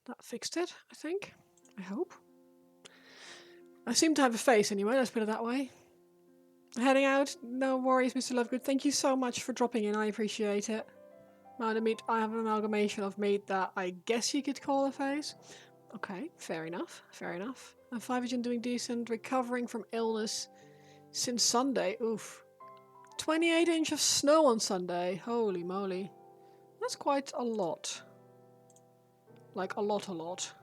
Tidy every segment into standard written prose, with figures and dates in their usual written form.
That fixed it, I think. I hope. I seem to have a face anyway, let's put it that way. Heading out? No worries, Mr. Lovegood. Thank you so much for dropping in, I appreciate it. Mountain meat, I have an amalgamation of meat that I guess you could call a face. Okay, fair enough, fair enough. And 5 doing decent, recovering from illness since Sunday. Oof. 28 inch of snow on Sunday. Holy moly. That's quite a lot. Like a lot.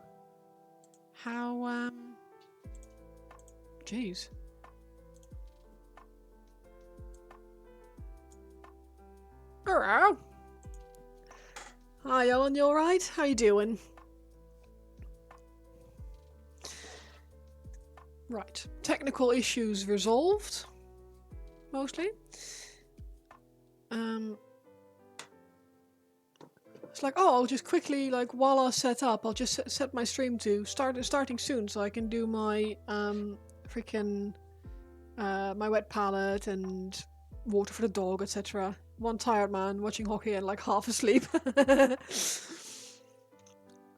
How, jeez. Hello. Hi, Owen, you alright? How you doing? Right. Technical issues resolved. Mostly. It's like, oh, I'll just quickly, like, while I set up, I'll just set my stream to starting soon so I can do my, my wet palette and water for the dog, etc. One tired man watching hockey and, like, half asleep.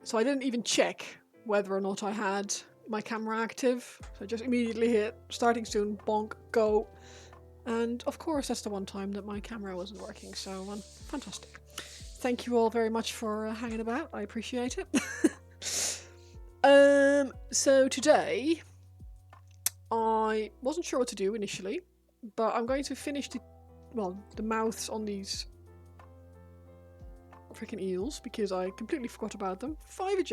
So I didn't even check whether or not I had my camera active. So I just immediately hit starting soon, bonk, go. And of course that's the one time that my camera wasn't working, so fantastic. Thank you all very much for hanging about, I appreciate it. So today, I wasn't sure what to do initially, but I'm going to finish the mouths on these freaking eels, because I completely forgot about them. 5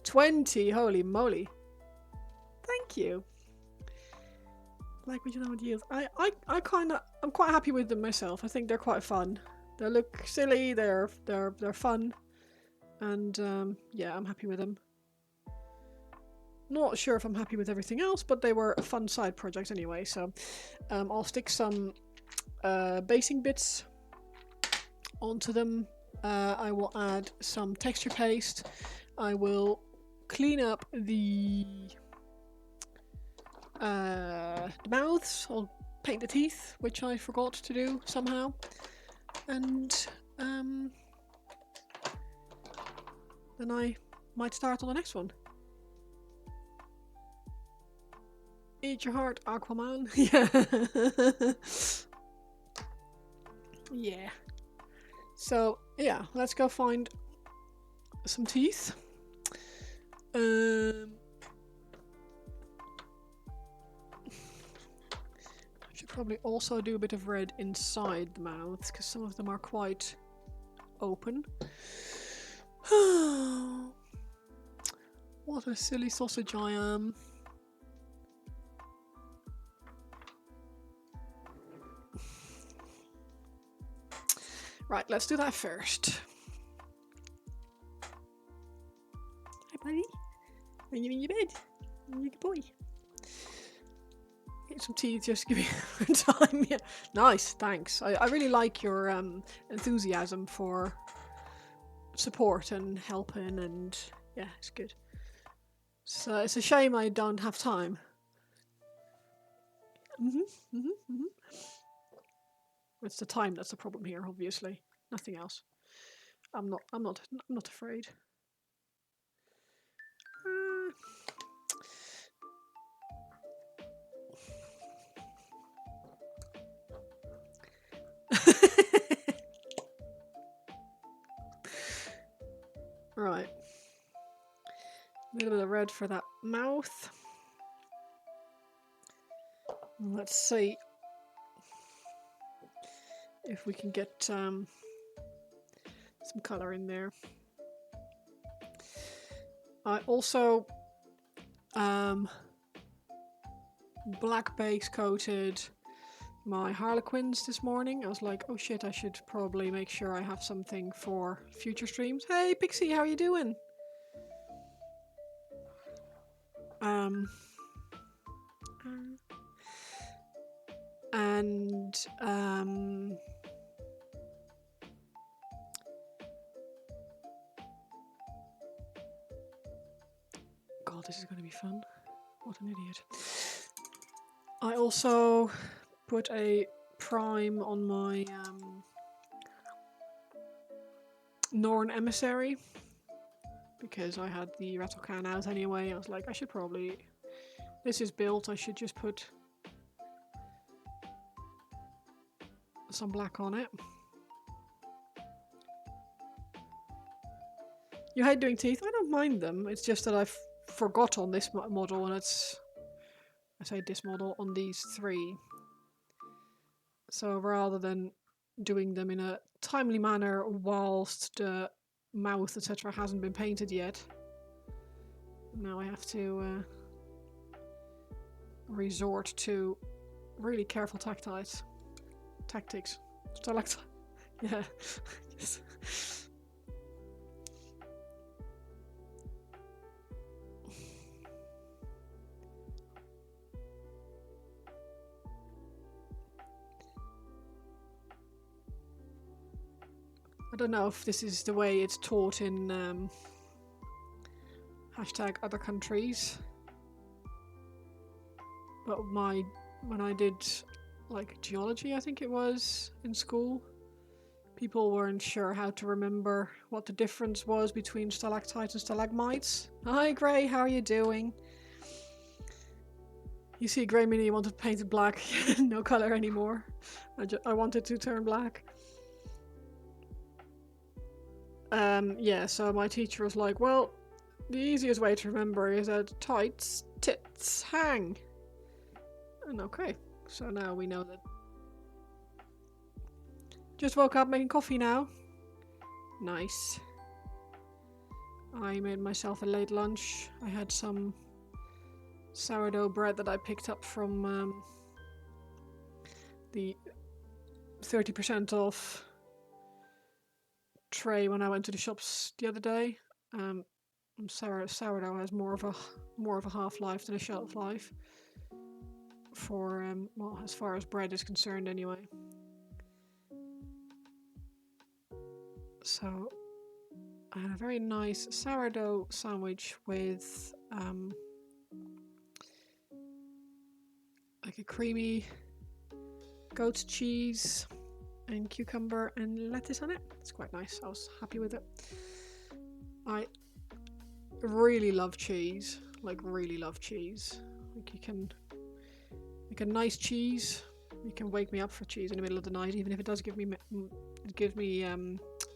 20, holy moly. Thank you. Like what you know with eels. I'm quite happy with them myself. I think they're quite fun. They look silly, they're fun. And yeah, I'm happy with them. Not sure if I'm happy with everything else, but they were a fun side project anyway, so I'll stick some basing bits onto them. I will add some texture paste. I will clean up the mouths. I'll paint the teeth, which I forgot to do somehow. And then I might start on the next one. Eat your heart, Aquaman. Yeah. Yeah. So, yeah, let's go find some teeth. I should probably also do a bit of red inside the mouths, because some of them are quite open. What a silly sausage I am. Right, let's do that first. Hi, buddy. Are you in your bed? You're a good boy. Get some teeth, just give me time. Yeah. Nice, thanks. I really like your enthusiasm for support and helping, and yeah, it's good. So it's a shame I don't have time. It's the time that's the problem here, obviously. Nothing else. I'm not afraid. Right. A little bit of red for that mouth. Let's see if we can get some colour in there. I also black base coated my harlequins this morning. I was like, oh shit, I should probably make sure I have something for future streams. Hey Pixie, how are you doing? God, this is going to be fun. What an idiot. I also put a prime on my Norn emissary. because I had the rattle can out anyway. I was like, I should probably... This is built, I should just put some black on it. You hate doing teeth? I don't mind them. It's just that I forgot on this model, and it's... I say this model, on these 3. So rather than doing them in a timely manner whilst the mouth, etc. hasn't been painted yet, now I have to resort to really careful tactics. Stalactite. Yeah. Yes. I don't know if this is the way it's taught in hashtag other countries, but when I did like geology, I think it was, in school, people weren't sure how to remember what the difference was between stalactites and stalagmites. Hi Gray, how are you doing? You see Grey Mini wanted painted black, no colour anymore. I wanted to turn black. Yeah, so my teacher was like, well, the easiest way to remember is that tights, tits, hang. And okay, so now we know that. Just woke up making coffee now. Nice. I made myself a late lunch. I had some sourdough bread that I picked up from the 30% off tray when I went to the shops the other day. Sourdough has more of a half-life than a shelf life. For well, as far as bread is concerned, anyway. So I had a very nice sourdough sandwich with like a creamy goat's cheese and cucumber and lettuce on it. It's quite nice. I was happy with it. I really love cheese. Like really love cheese. Like you can make a nice cheese. You can wake me up for cheese in the middle of the night, even if it does give me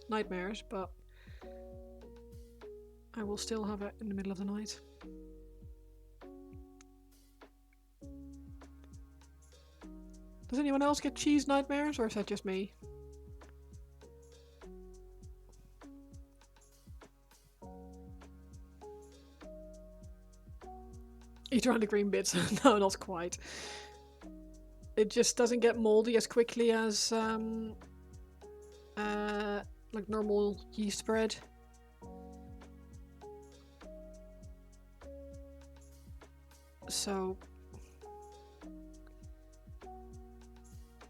nightmares, but I will still have it in the middle of the night. Does anyone else get cheese nightmares, or is that just me? Eat around the green bits. No, not quite. It just doesn't get moldy as quickly as like normal yeast bread. So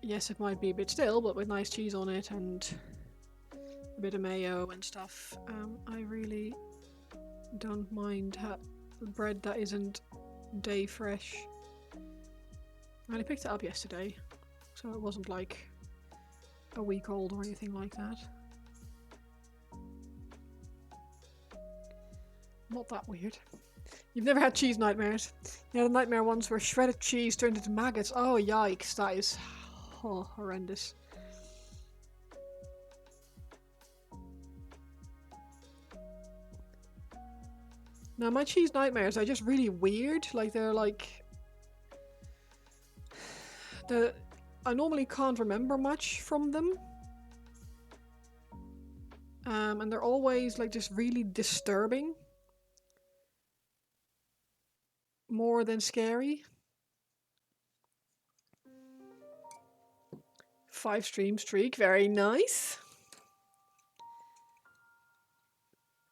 yes, it might be a bit stale, but with nice cheese on it and a bit of mayo and stuff, I really don't mind bread that isn't day fresh. I only picked it up yesterday, so it wasn't like a week old or anything like that. Not that weird. You've never had cheese nightmares? Yeah, the nightmare ones where shredded cheese turned into maggots. Oh yikes, that is horrendous. Now my cheese nightmares are just really weird. Like they're like... I normally can't remember much from them. And they're always like just really disturbing. More than scary. 5 stream streak, very nice.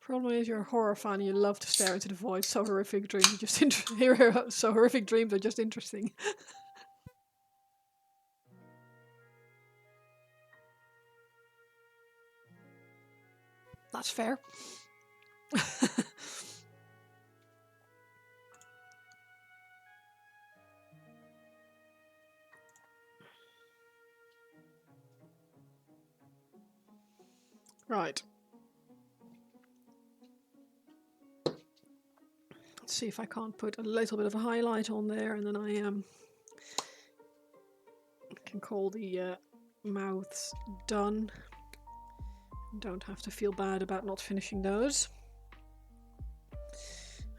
Problem is you're a horror fan, you love to stare into the void. So horrific dreams are just so horrific dreams are just interesting. That's fair. Right. Let's see if I can't put a little bit of a highlight on there, and then I can call the mouths done. Don't have to feel bad about not finishing those.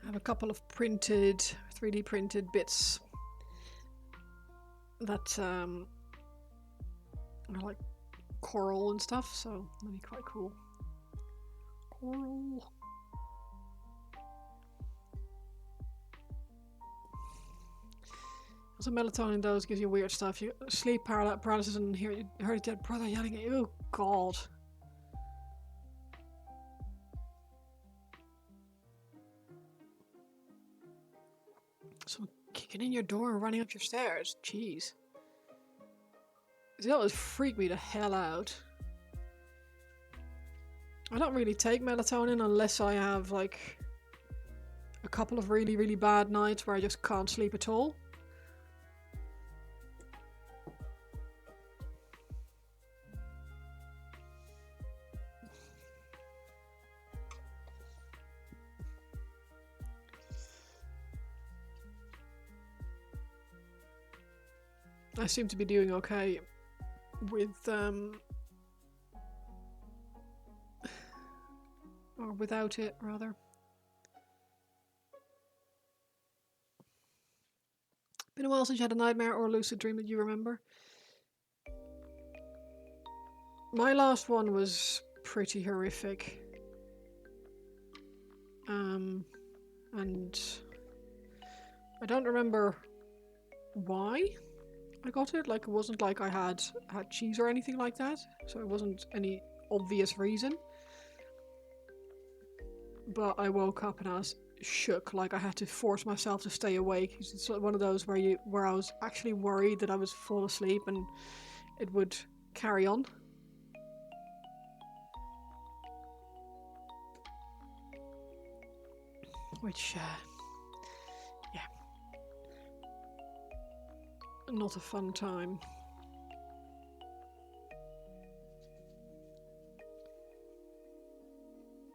I have a couple of 3D printed bits that are like coral and stuff, so that'll be quite cool. Coral. Also, melatonin dose gives you weird stuff. You sleep paralysis and hear your dead brother yelling at you. Oh god. Someone kicking in your door and running up your stairs. Jeez. That would freak me the hell out. I don't really take melatonin unless I have like a couple of really, really bad nights where I just can't sleep at all. I seem to be doing okay with or without it, rather. Been a while since you had a nightmare or a lucid dream that you remember. My last one was pretty horrific. And I don't remember why I got it. Like, it wasn't like I had cheese or anything like that, so it wasn't any obvious reason. But I woke up and I was shook, like I had to force myself to stay awake. It's one of those where I was actually worried that I was fall asleep and it would carry on. Which, yeah, not a fun time.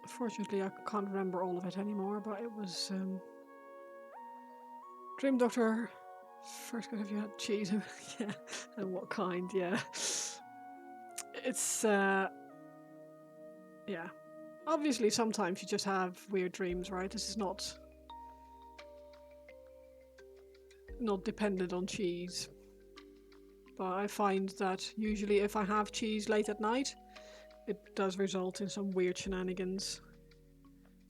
Fortunately, I can't remember all of it anymore, but it was, Dream Doctor, first have you had cheese? Yeah, and what kind, yeah. It's, yeah. Obviously, sometimes you just have weird dreams, right? This is not dependent on cheese. But I find that usually if I have cheese late at night, it does result in some weird shenanigans.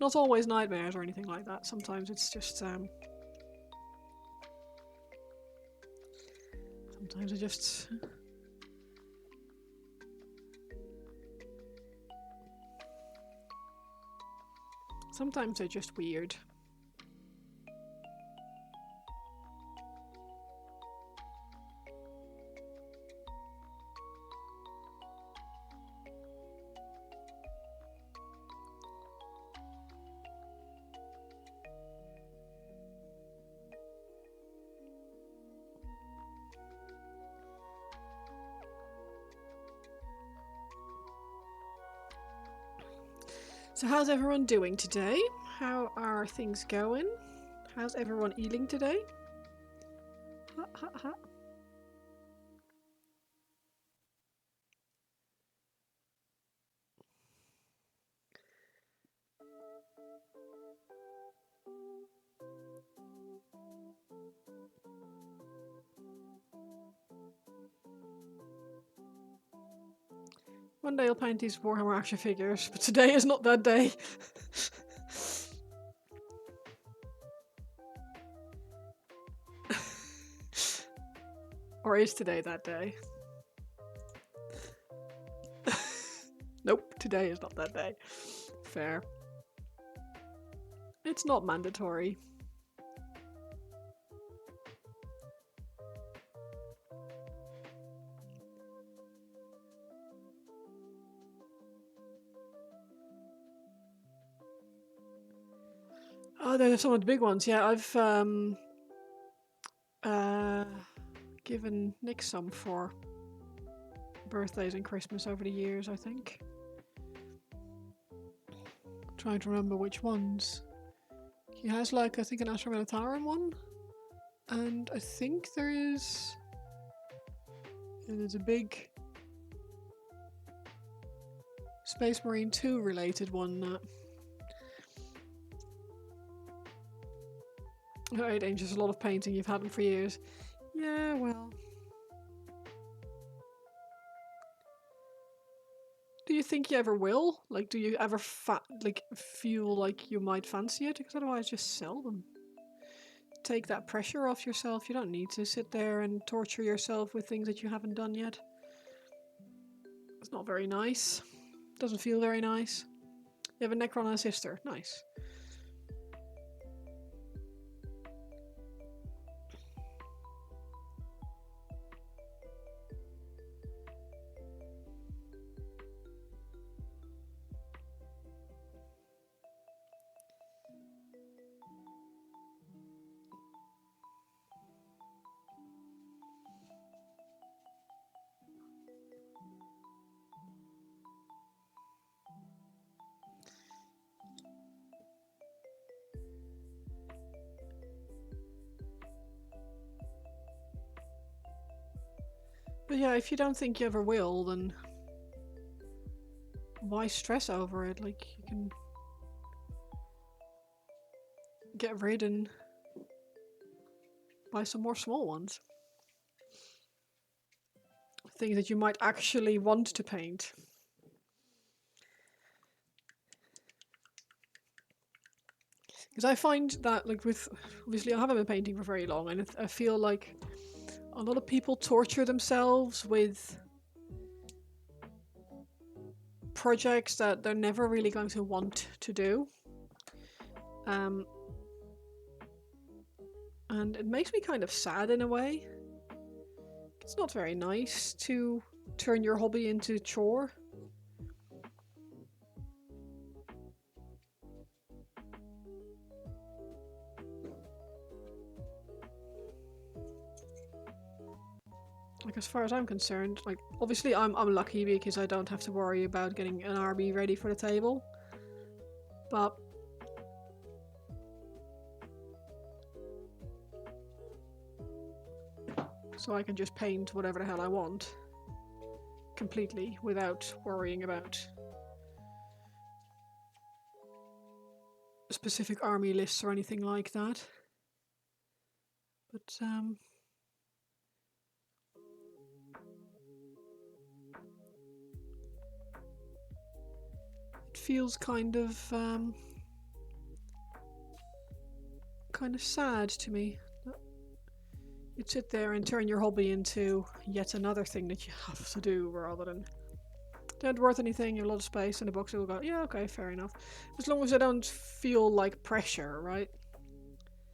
Not always nightmares or anything like that. Sometimes it's just, sometimes I just... Sometimes they're just weird. So how's everyone doing today? How are things going? How's everyone eating today? Ha ha ha. One day I'll paint these Warhammer action figures, but today is not that day. Or is today that day? Nope, today is not that day. Fair. It's not mandatory. Oh, they're some of the big ones. Yeah, I've given Nick some for birthdays and Christmas over the years, I think. Trying to remember which ones. He has like, I think, an Astro Militarum one. And I think there's a big Space Marine 2 related one. Alright, Angel's a lot of painting, you've had them for years. Yeah, well. Do you think you ever will? Like, do you ever feel like you might fancy it? Because otherwise just sell them. Take that pressure off yourself. You don't need to sit there and torture yourself with things that you haven't done yet. It's not very nice. Doesn't feel very nice. You have a Necron and a sister. Nice. But yeah, if you don't think you ever will, then why stress over it? Like, you can get rid and buy some more small ones. Things that you might actually want to paint. Because I find that, like, with obviously I haven't been painting for very long, and I feel like a lot of people torture themselves with projects that they're never really going to want to do. And it makes me kind of sad in a way. It's not very nice to turn your hobby into a chore. Like, as far as I'm concerned, like, obviously I'm lucky because I don't have to worry about getting an army ready for the table. But so I can just paint whatever the hell I want completely without worrying about specific army lists or anything like that. But it feels kind of sad to me. You'd sit there and turn your hobby into yet another thing that you have to do rather than don't worth anything, you have a lot of space, and the box will go, yeah, okay, fair enough. As long as I don't feel like pressure, right?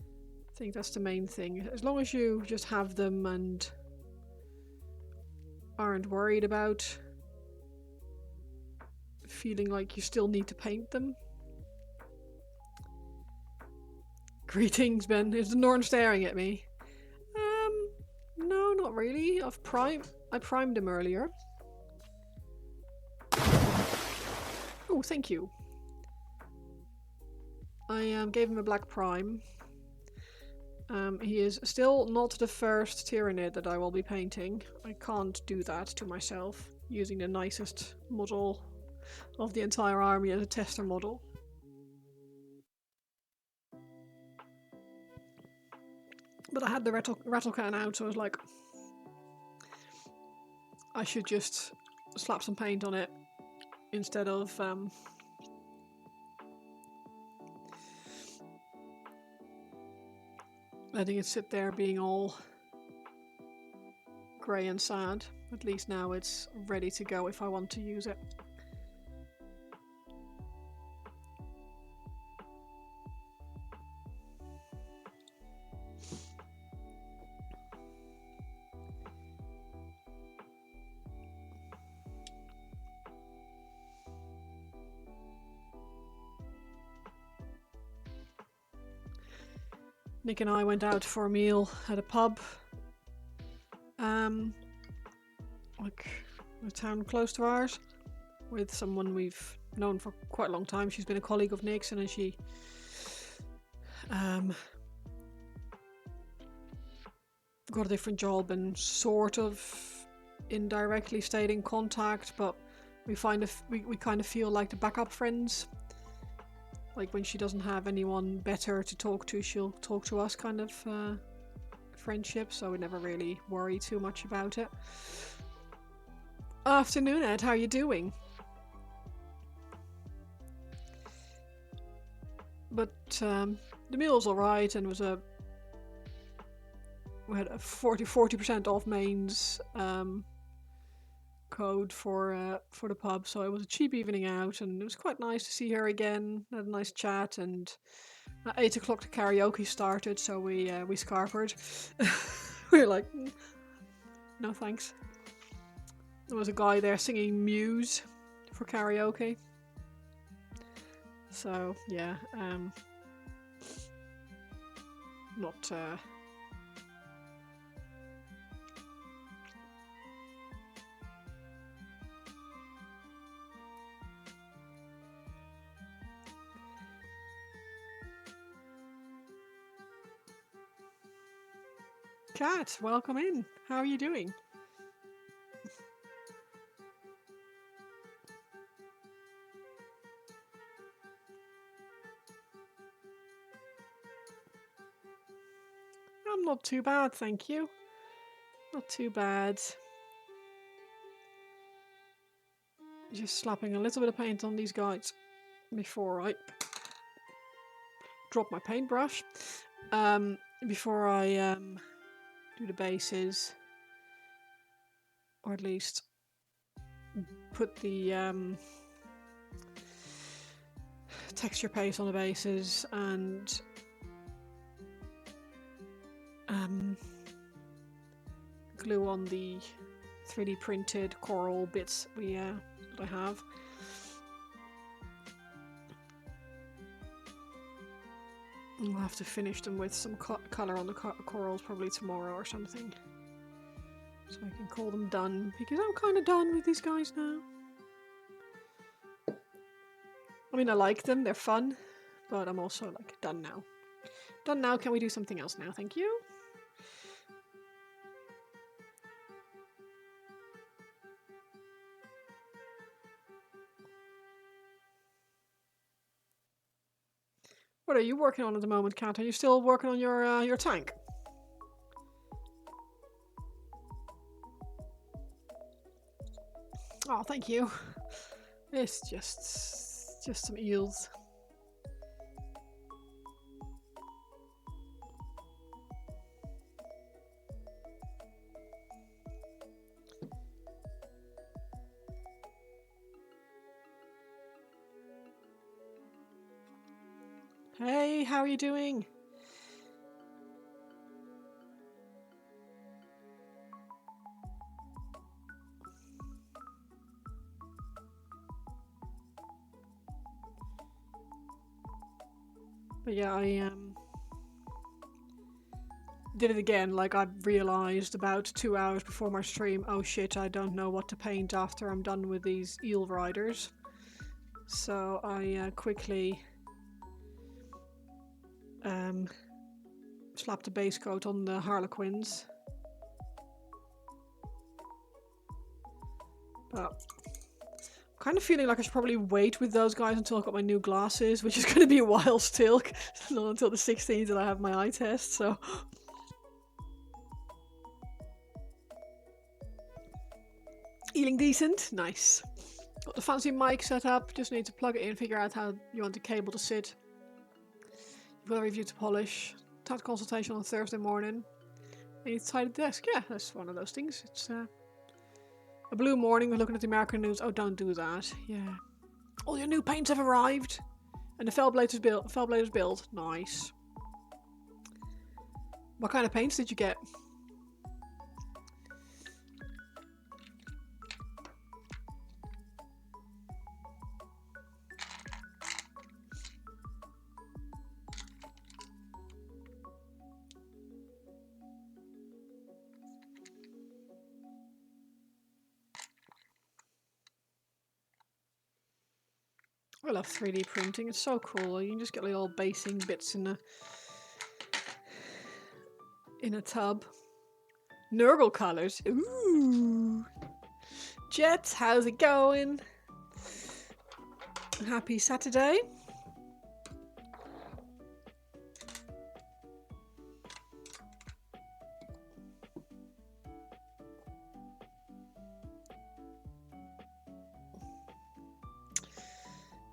I think that's the main thing. As long as you just have them and aren't worried about feeling like you still need to paint them. Greetings, Ben. Is the Norn staring at me? No, not really. I primed him earlier. Oh, thank you. I gave him a black prime. He is still not the first Tyranid that I will be painting. I can't do that to myself, using the nicest model of the entire army as a tester model. But I had the rattle can out, so I was like, I should just slap some paint on it instead of letting it sit there being all grey and sad. At least now it's ready to go if I want to use it. Nick and I went out for a meal at a pub, like a town close to ours, with someone we've known for quite a long time. She's been a colleague of Nick's, and then she got a different job and sort of indirectly stayed in contact, but we kind of feel like the backup friends. Like when she doesn't have anyone better to talk to, she'll talk to us, kind of friendship, so we never really worry too much about it. Afternoon, Ed, how are you doing? But the meal's alright, and we had a 40% off mains code for the pub, so it was a cheap evening out, and it was quite nice to see her again. Had a nice chat, and at 8 o'clock the karaoke started, so we scarpered. We were like, no thanks. There was a guy there singing Muse for karaoke. So yeah, not Kat, welcome in. How are you doing? I'm not too bad, thank you. Not too bad. Just slapping a little bit of paint on these guys before I drop my paintbrush. Before I do the bases, or at least put the texture paste on the bases and glue on the 3D printed coral bits that I have. I'll have to finish them with some colour on the corals probably tomorrow or something, so I can call them done, because I'm kind of done with these guys now. I mean, I like them, they're fun, but I'm also like, done now. Done now, can we do something else now? Thank you. What are you working on at the moment, Kat? Are you still working on your tank? Oh, thank you. It's just some eels. Hey, how are you doing? But yeah, I did it again. Like, I realised about 2 hours before my stream, oh shit, I don't know what to paint after I'm done with these eel riders. So I quickly slapped a base coat on the harlequins. But I'm kind of feeling like I should probably wait with those guys until I've got my new glasses, which is going to be a while still. Not until the 16th that I have my eye test, so... Eeling decent? Nice. Got the fancy mic set up, just need to plug it in, figure out how you want the cable to sit. You've got a review to polish. Tat consultation on Thursday morning. And you tidy the desk. Yeah, that's one of those things. It's a blue morning, we're looking at the American news. Oh, don't do that. Yeah. All your new paints have arrived. And the Fellblader's build. Nice. What kind of paints did you get? I love 3D printing. It's so cool. You can just get little basing bits in a tub. Nurgle colors. Ooh. Jets, how's it going? Happy Saturday.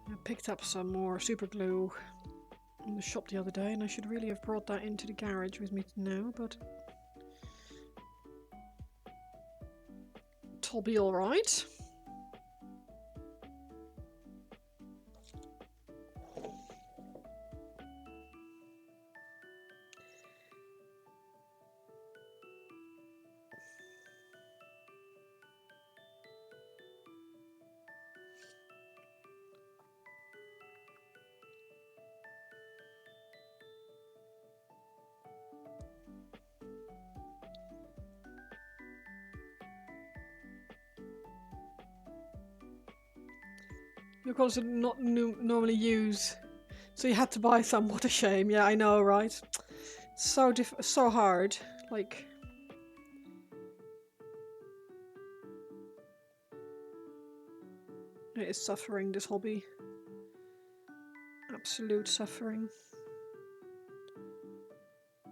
I picked up some more super glue in the shop the other day, and I should really have brought that into the garage with me now, but it'll be alright. Of course, not normally use, so you had to buy some. What a shame. Yeah, I know, right? So so hard. Like, it is suffering, this hobby. Absolute suffering. I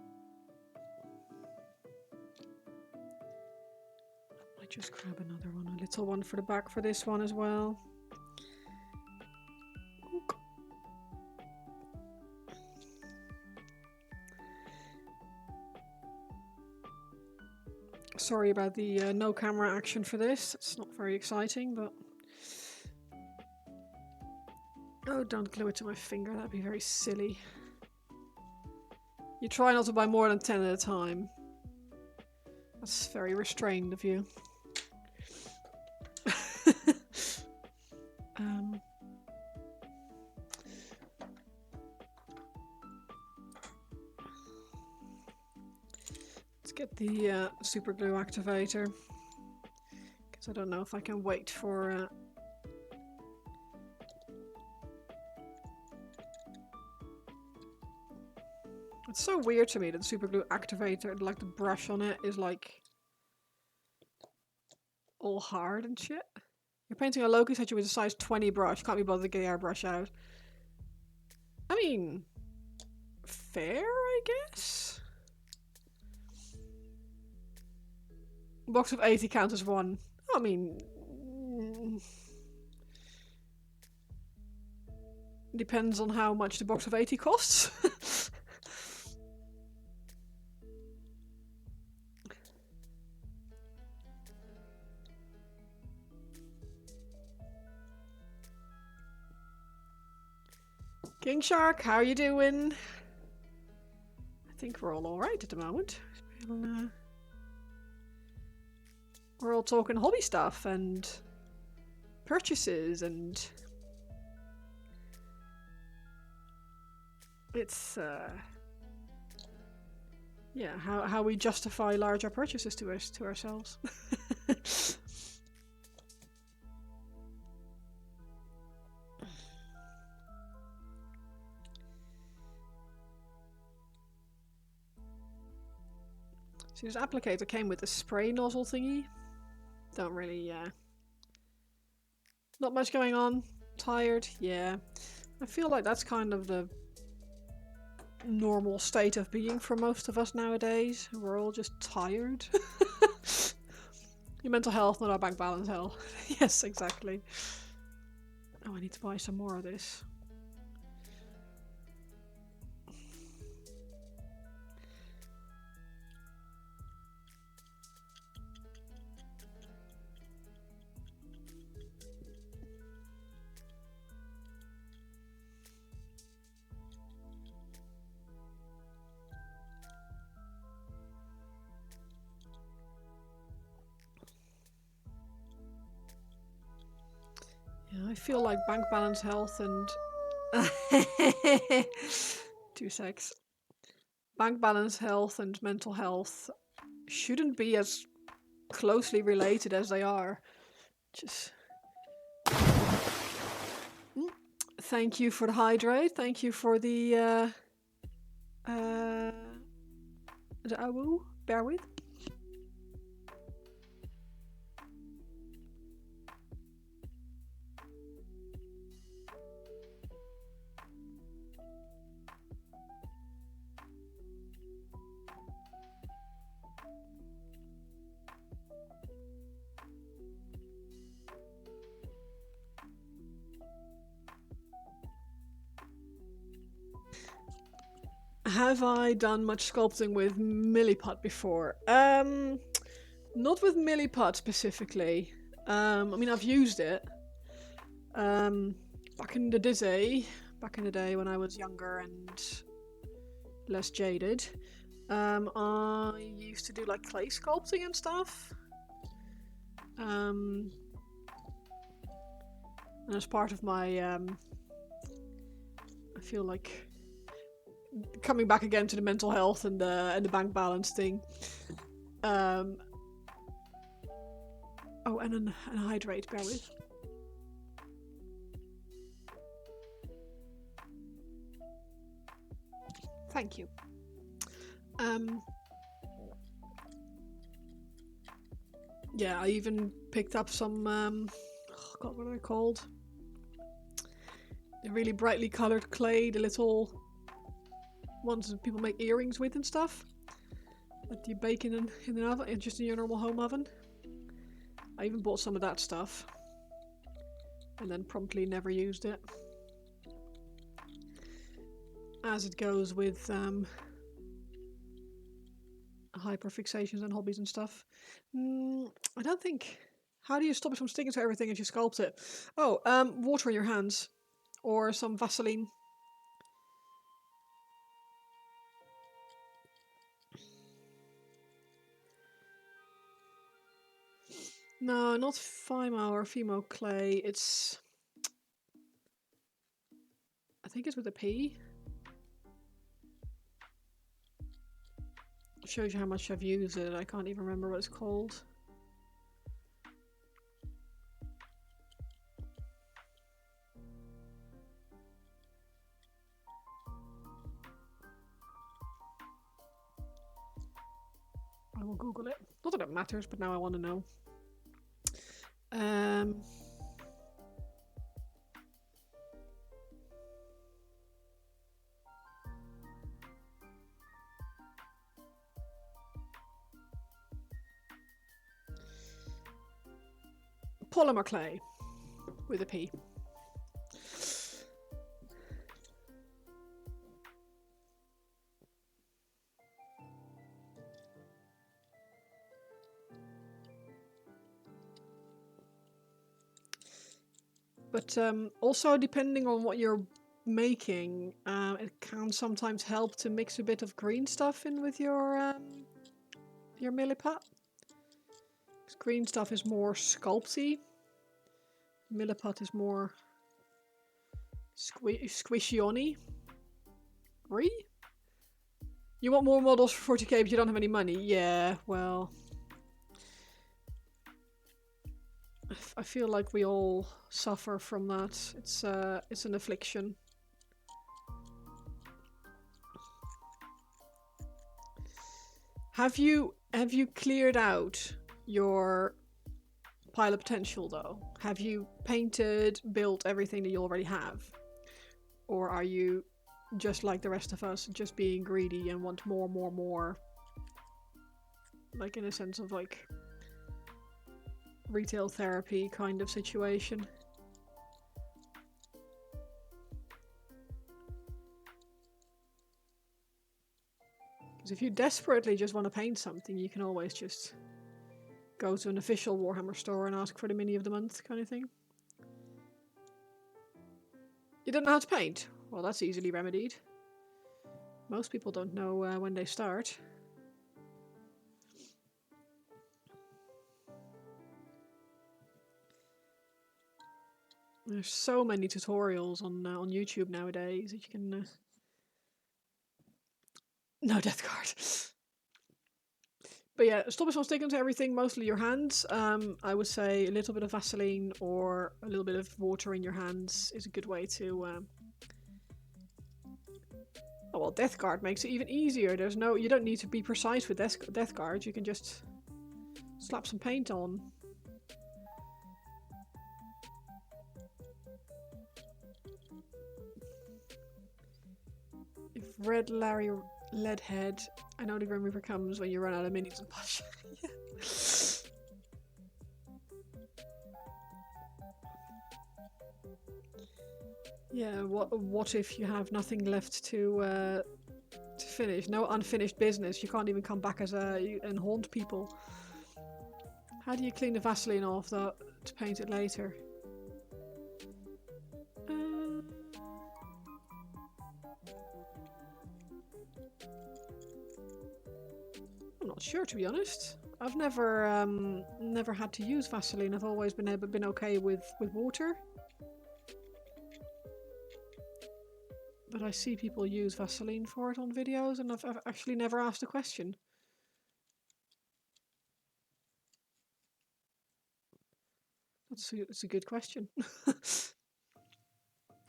might just grab another one, a little one for the back for this one as well. Sorry about the no camera action for this. It's not very exciting, but... Oh, don't glue it to my finger. That'd be very silly. You try not to buy more than 10 at a time. That's very restrained of you. Let's get the super glue activator, because I don't know if I can wait for It's so weird to me that the super glue activator, like the brush on it, is like all hard and shit. You're painting a Loki statue with a size 20 brush. Can't be bothered to get the airbrush out. I mean, fair, I guess? Box of 80 counts as one. I mean... depends on how much the box of 80 costs. King Shark, how are you doing? I think we're all alright at the moment. We're all talking hobby stuff and purchases, and it's yeah, how we justify larger purchases to ourselves. See, this applicator came with a spray nozzle thingy. Don't really, not much going on. Tired, yeah. I feel like that's kind of the normal state of being for most of us nowadays. We're all just tired. Your mental health, not our bank balance health. Yes, exactly. Oh, I need to buy some more of this. I feel like bank balance health and 2 secs. Bank balance health and mental health shouldn't be as closely related as they are. Just Thank you for the hydrate. Thank you for the awoo. Bear with. Have I done much sculpting with milliput before? Not with milliput specifically. I mean, I've used it. Back in the day when I was younger and less jaded, I used to do like clay sculpting and stuff. And as part of my, I feel like coming back again to the mental health and the bank balance thing. Oh, and an hydrate, bear with. Thank you. Yeah, I even picked up some, oh god, what are they called? The really brightly coloured clay, the little ones that people make earrings with and stuff. That you bake in an oven, just in your normal home oven. I even bought some of that stuff. And then promptly never used it. As it goes with hyperfixations and hobbies and stuff. I don't think... How do you stop it from sticking to everything as you sculpt it? Oh, water in your hands. Or some Vaseline. No, not Fimo or Fimo clay. It's... I think it's with a P. It shows you how much I've used it. I can't even remember what it's called. I will Google it. Not that it matters, but now I want to know. Polymer clay with a P. But also depending on what you're making, it can sometimes help to mix a bit of green stuff in with your milliput. Because green stuff is more sculpty. Milliput is more squishy-on-y. You want more models for 40k but you don't have any money? Yeah, well... I feel like we all suffer from that. It's an affliction. Have you cleared out your pile of potential though? Have you painted, built everything that you already have? Or are you just like the rest of us, just being greedy and want more? Like in a sense of like retail therapy kind of situation. Because if you desperately just want to paint something, you can always just go to an official Warhammer store and ask for the mini of the month kind of thing. You don't know how to paint? Well, that's easily remedied. Most people don't know when they start. There's so many tutorials on YouTube nowadays that you can... No death card. But yeah, stop it from sticking to everything, mostly your hands. I would say a little bit of Vaseline or a little bit of water in your hands is a good way to... Oh well, Death Guard makes it even easier. There's no... You don't need to be precise with Death Guard. You can just slap some paint on. If Red Larry Leadhead, I know the Grim Reaper comes when you run out of minis and push. Yeah. Yeah, what if you have nothing left to finish? No unfinished business. You can't even come back as and haunt people. How do you clean the Vaseline off though to paint it later? I'm not sure, to be honest. I've never had to use Vaseline. I've always been okay with water. But I see people use Vaseline for it on videos, and I've actually never asked a question. It's a good question. It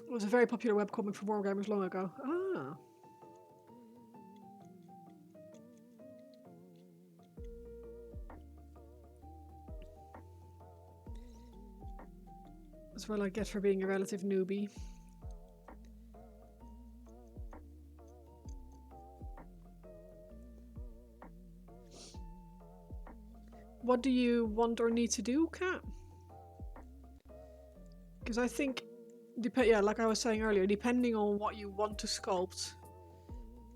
was a very popular webcomic for Wargamers long ago. Ah. That's what I get for being a relative newbie. What do you want or need to do, Kat? Because I think, yeah, like I was saying earlier, depending on what you want to sculpt,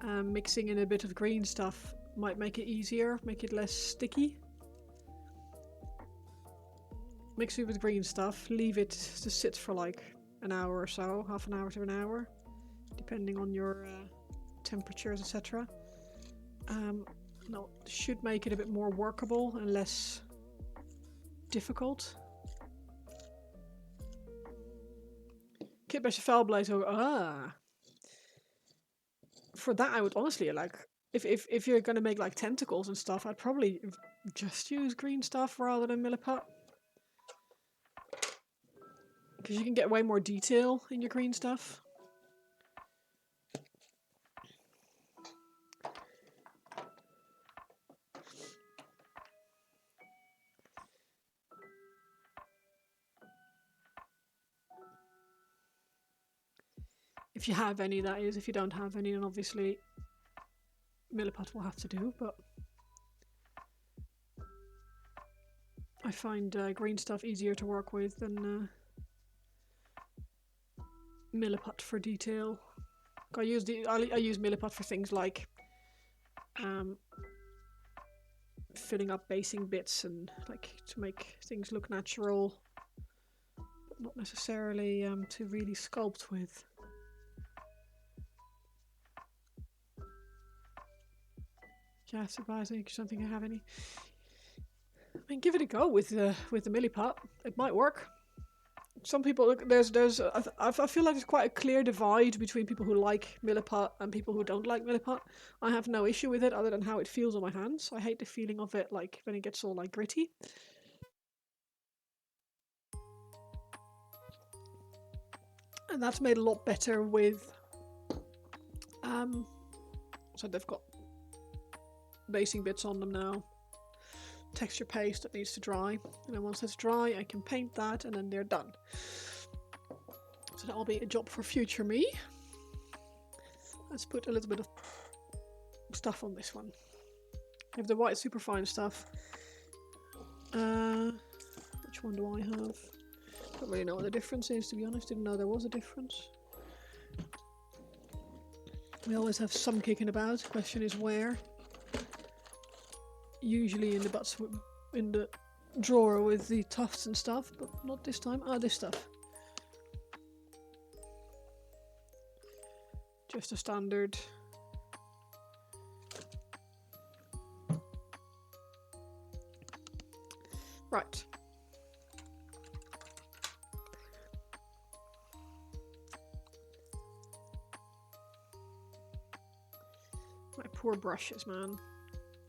mixing in a bit of green stuff might make it easier, make it less sticky. Mix it with green stuff, leave it to sit for like an hour or so, half an hour to an hour, depending on your temperatures, etc. No, should make it a bit more workable and less difficult. Kit Basher Fellblade, for that I would honestly like, if you're gonna make like tentacles and stuff, I'd probably just use green stuff rather than Milliput. Because you can get way more detail in your green stuff. If you have any, that is. If you don't have any, then obviously Milliput will have to do, but I find green stuff easier to work with than Milliput for detail. I use Milliput for things like filling up basing bits and like to make things look natural, but not necessarily to really sculpt with. Yeah, surprising. I don't think I have any. I mean, give it a go with the Milliput. It might work. Some people, I feel like there's quite a clear divide between people who like Milliput and people who don't like Milliput. I have no issue with it other than how it feels on my hands. I hate the feeling of it, like when it gets all like gritty. And that's made a lot better with so they've got basing bits on them now. Texture paste that needs to dry, and then once it's dry I can paint that and then they're done. So that'll be a job for future me. Let's put a little bit of stuff on this one. I have the white superfine stuff. Which one do I have? Don't really know what the difference is, to be honest. Didn't know there was a difference. We always have some kicking about. Question is where. Usually in the butts, in the drawer with the tufts and stuff, but not this time. Ah, this stuff. Just a standard. Right. My poor brushes, man.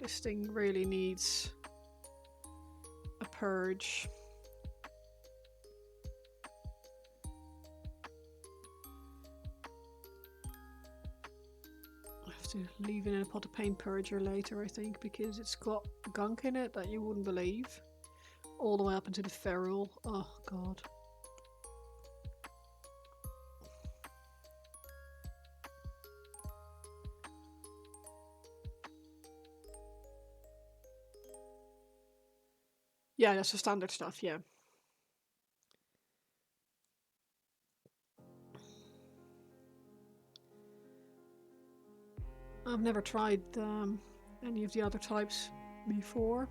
This thing really needs a purge. I have to leave it in a pot of paint purger later, I think, because it's got gunk in it that you wouldn't believe. All the way up into the ferrule. Oh god. Yeah, that's the standard stuff, yeah. I've never tried any of the other types before.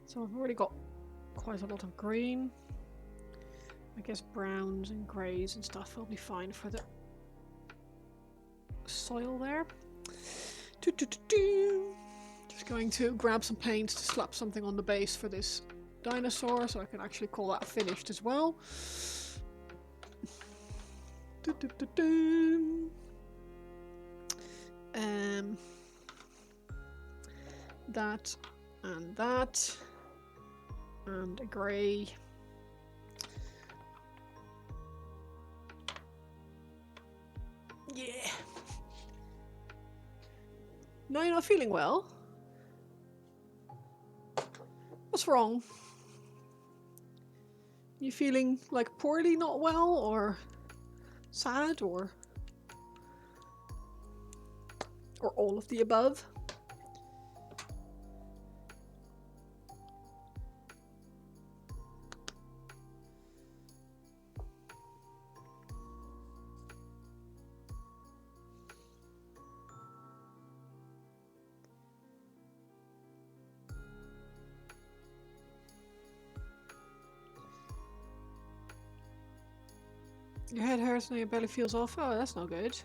So I've already got quite a lot of green. I guess browns and greys and stuff will be fine for the soil there. Just going to grab some paint to slap something on the base for this dinosaur so I can actually call that finished as well. That and that and a grey. Yeah. No, you're not feeling well? What's wrong? You feeling like poorly, not well, or sad, or all of the above? Your head hurts and your belly feels off. Oh, that's not good. Have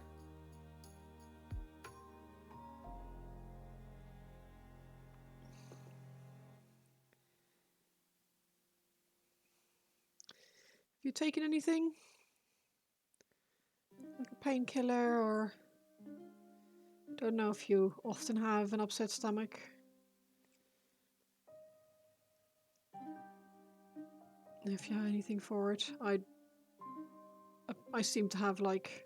you taken anything? Like a painkiller, or... Don't know if you often have an upset stomach. If you have anything for it. I seem to have like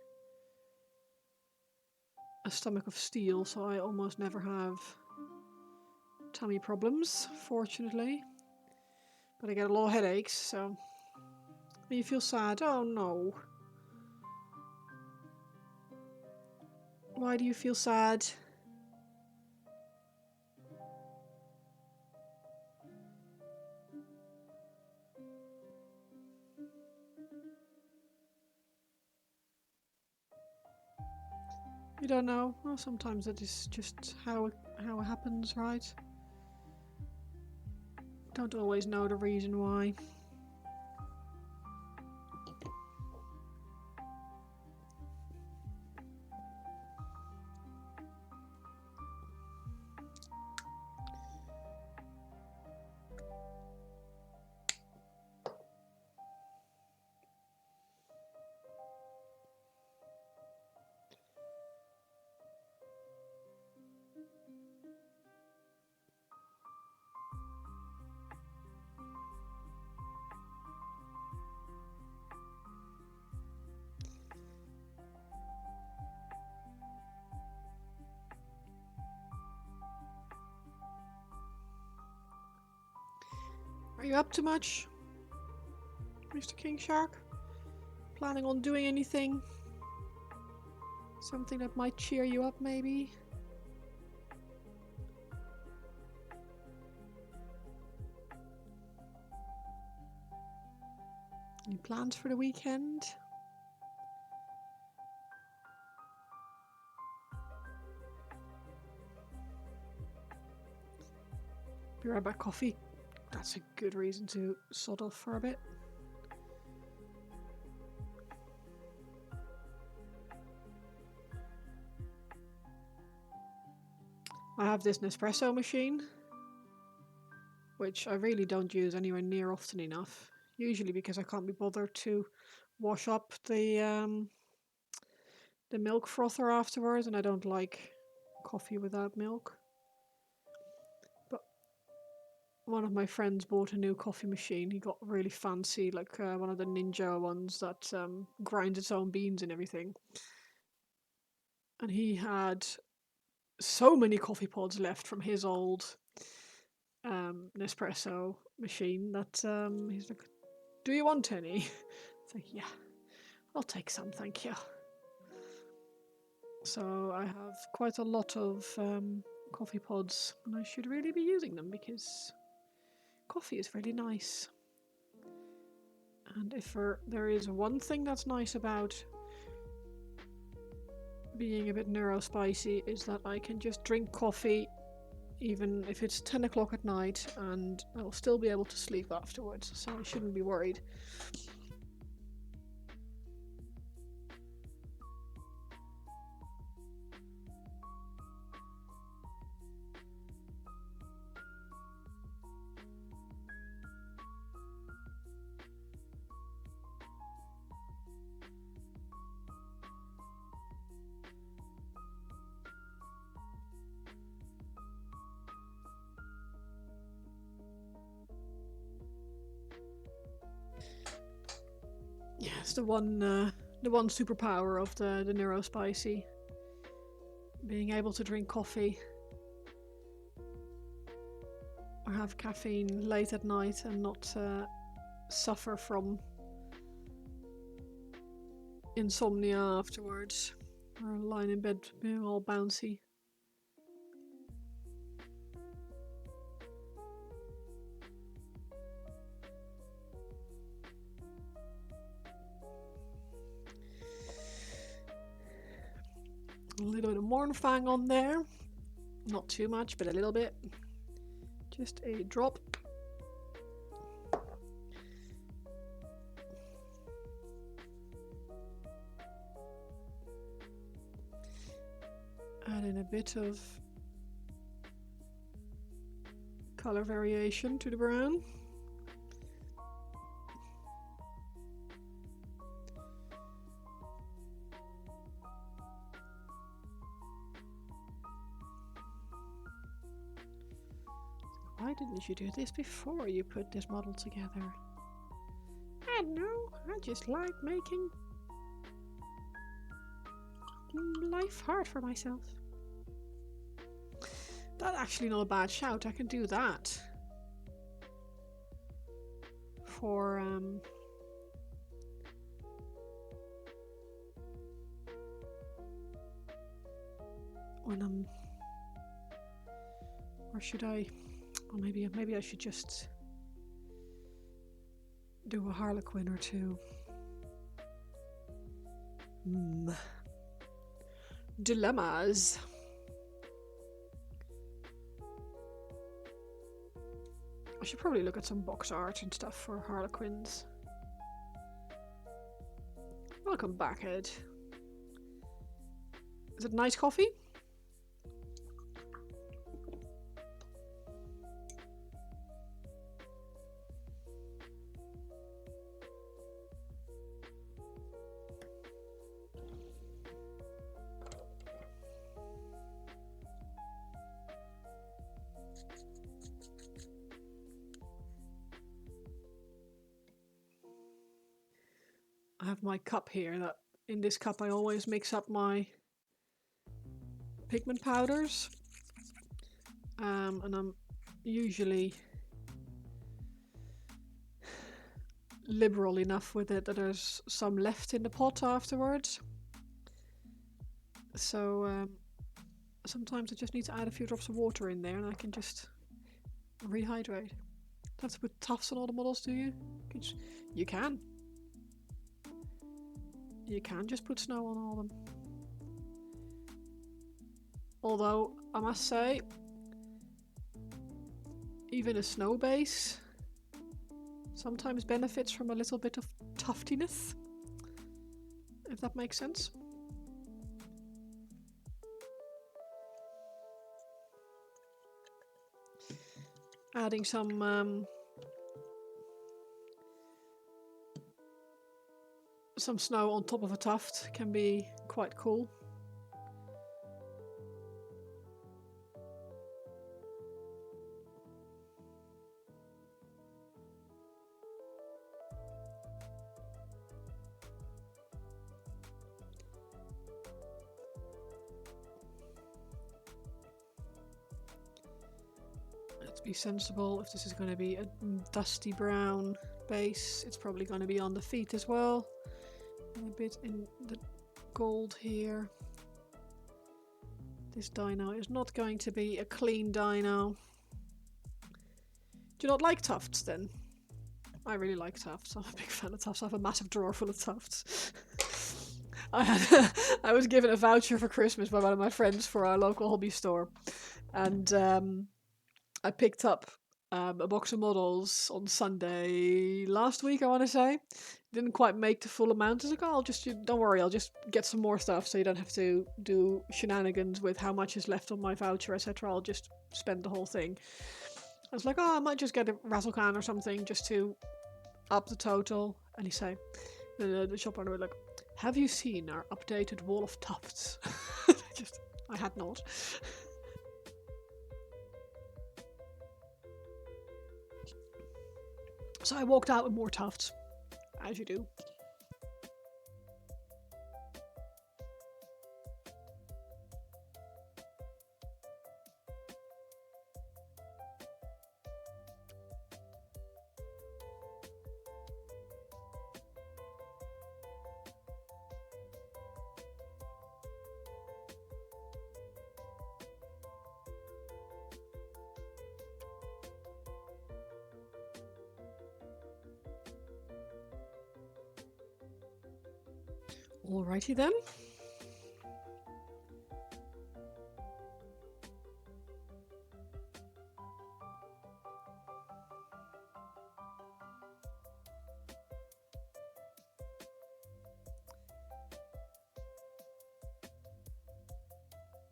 a stomach of steel, so I almost never have tummy problems, fortunately. But I get a lot of headaches, so... And you feel sad? Oh no. Why do you feel sad? You don't know? Well, sometimes it is just how it happens, right? Don't always know the reason why. Are you up to much, Mr. King Shark? Planning on doing anything? Something that might cheer you up, maybe? Any plans for the weekend? Be right back, coffee. That's a good reason to sod off for a bit. I have this Nespresso machine, which I really don't use anywhere near often enough. Usually because I can't be bothered to wash up the the milk frother afterwards, and I don't like coffee without milk. But one of my friends bought a new coffee machine. He got really fancy, like one of the Ninja ones that grinds its own beans and everything. And he had so many coffee pods left from his old Nespresso machine that he's like, "Do you want any?" It's like, "Yeah, I'll take some, thank you." So I have quite a lot of coffee pods, and I should really be using them because coffee is really nice. And if there is one thing that's nice about being a bit neurospicy, is that I can just drink coffee even if it's 10 o'clock at night and I'll still be able to sleep afterwards, so I shouldn't be worried. Yeah, it's the one superpower of the neurospicy. Being able to drink coffee or have caffeine late at night and not suffer from insomnia afterwards, or lying in bed being all bouncy. A little bit of Morrsarr on there. Not too much, but a little bit. Just a drop. Add in a bit of color variation to the brown. Why didn't you do this before you put this model together? I don't know, I just like making life hard for myself. That's actually not a bad shout, I can do that. For when I'm... Or should I... Or maybe I should just do a Harlequin or two. Dilemmas. I should probably look at some box art and stuff for Harlequins. Welcome back, Ed. Is it nice coffee? I have my cup here. That in this cup I always mix up my pigment powders, and I'm usually liberal enough with it that there's some left in the pot afterwards. So sometimes I just need to add a few drops of water in there and I can just rehydrate. Don't have to put tufts on all the models, do you? You can. You can just put snow on all of them. Although, I must say, even a snow base sometimes benefits from a little bit of tuftiness, if that makes sense. Adding some snow on top of a tuft can be quite cool. Let's be sensible. If this is going to be a dusty brown base, it's probably going to be on the feet as well. And a bit in the gold here. This dino is not going to be a clean dino. Do you not like tufts then? I really like tufts. I'm a big fan of tufts. I have a massive drawer full of tufts. I was given a voucher for Christmas by one of my friends for our local hobby store. And I picked up a box of models on Sunday last week, I want to say. Didn't quite make the full amount. I was like, oh, don't worry, I'll just get some more stuff so you don't have to do shenanigans with how much is left on my voucher, etc. I'll just spend the whole thing. I was like, oh, I might just get a razzle can or something just to up the total. And the shop owner was like, have you seen our updated wall of tufts? I had not. So I walked out with more tufts, as you do. Alrighty then.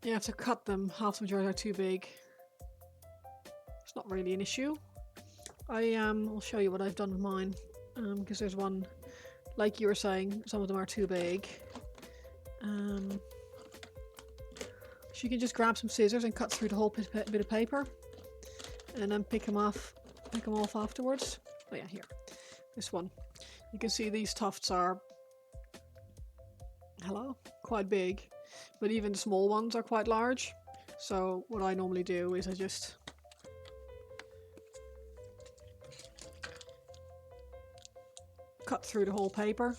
You have to cut them. Half the majority are too big. It's not really an issue. I'll show you what I've done with mine. Because there's one, like you were saying, some of them are too big. So you can just grab some scissors and cut through the whole bit of paper, and then pick them off afterwards. Oh yeah, here, this one. You can see these tufts are, quite big, but even the small ones are quite large. So what I normally do is I just cut through the whole paper,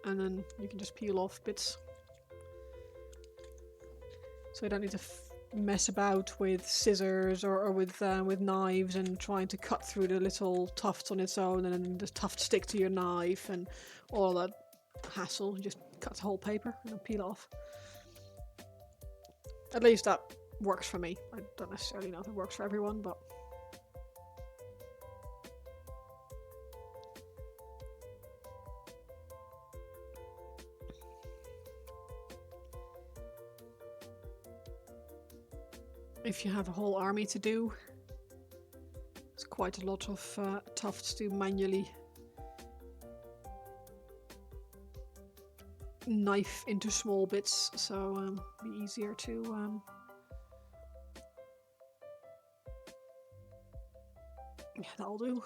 and then you can just peel off bits. So I don't need to mess about with scissors or with knives and trying to cut through the little tufts on its own, and then the tuft stick to your knife and all that hassle. You just cut the whole paper and then peel off. At least that works for me. I don't necessarily know if it works for everyone, but if you have a whole army to do, it's quite a lot of tufts to manually knife into small bits, so be easier to yeah, that'll do.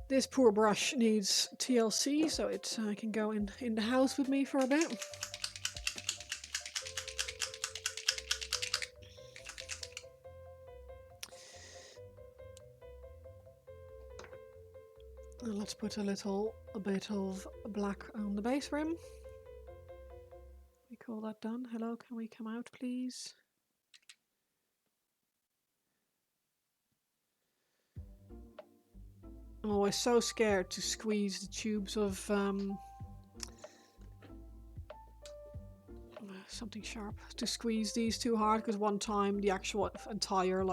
This poor brush needs TLC, so it can go in the house with me for a bit. And let's put a bit of black on the base rim. We call that done. Hello, can we come out, please? I'm always so scared to squeeze the tubes of something sharp. To squeeze these too hard, because one time the actual entire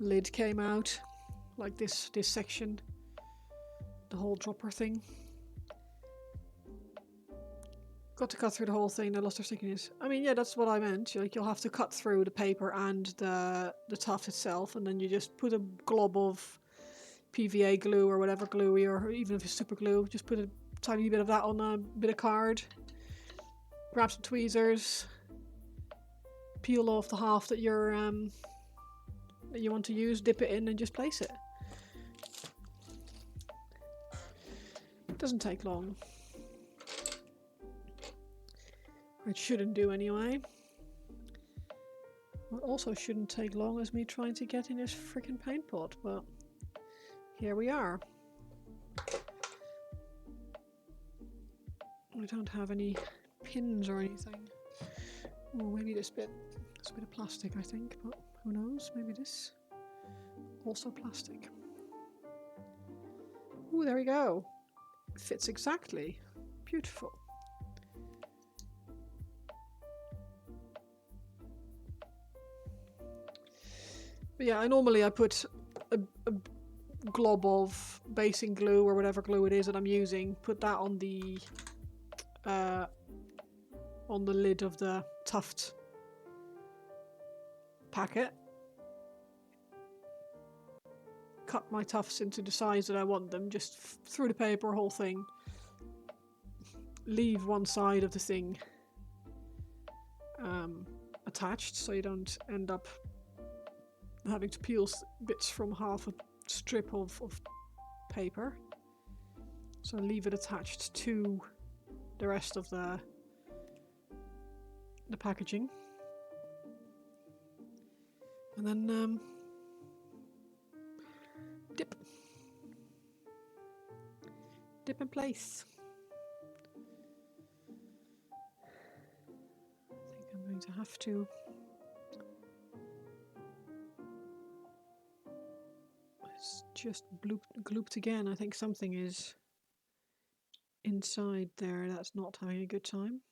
lid came out, like this section. The whole dropper thing. Got to cut through the whole thing. They lost their stickiness. I mean, yeah, that's what I meant. You'll have to cut through the paper and the tuft itself, and then you just put a glob of PVA glue or whatever glue, or even if it's super glue, just put a tiny bit of that on a bit of card. Grab some tweezers. Peel off the half that that you want to use, dip it in and just place it. It doesn't take long. It shouldn't do anyway. What also shouldn't take long is me trying to get in this freaking paint pot, but here we are. I don't have any pins or anything. Oh, maybe this bit. It's a bit of plastic, I think, but who knows? Maybe this. Also plastic. Oh, there we go. It fits exactly. Beautiful. But yeah, normally I put a glob of basing glue or whatever glue it is that I'm using. Put that on the lid of the tuft packet. Cut my tufts into the size that I want them, just through the paper, whole thing. Leave one side of the thing attached so you don't end up having to peel bits from half a strip of paper. So leave it attached to the rest of the packaging. And then dip in place. I think I'm going to have to it's just glooped again. I think something is inside there that's not having a good time.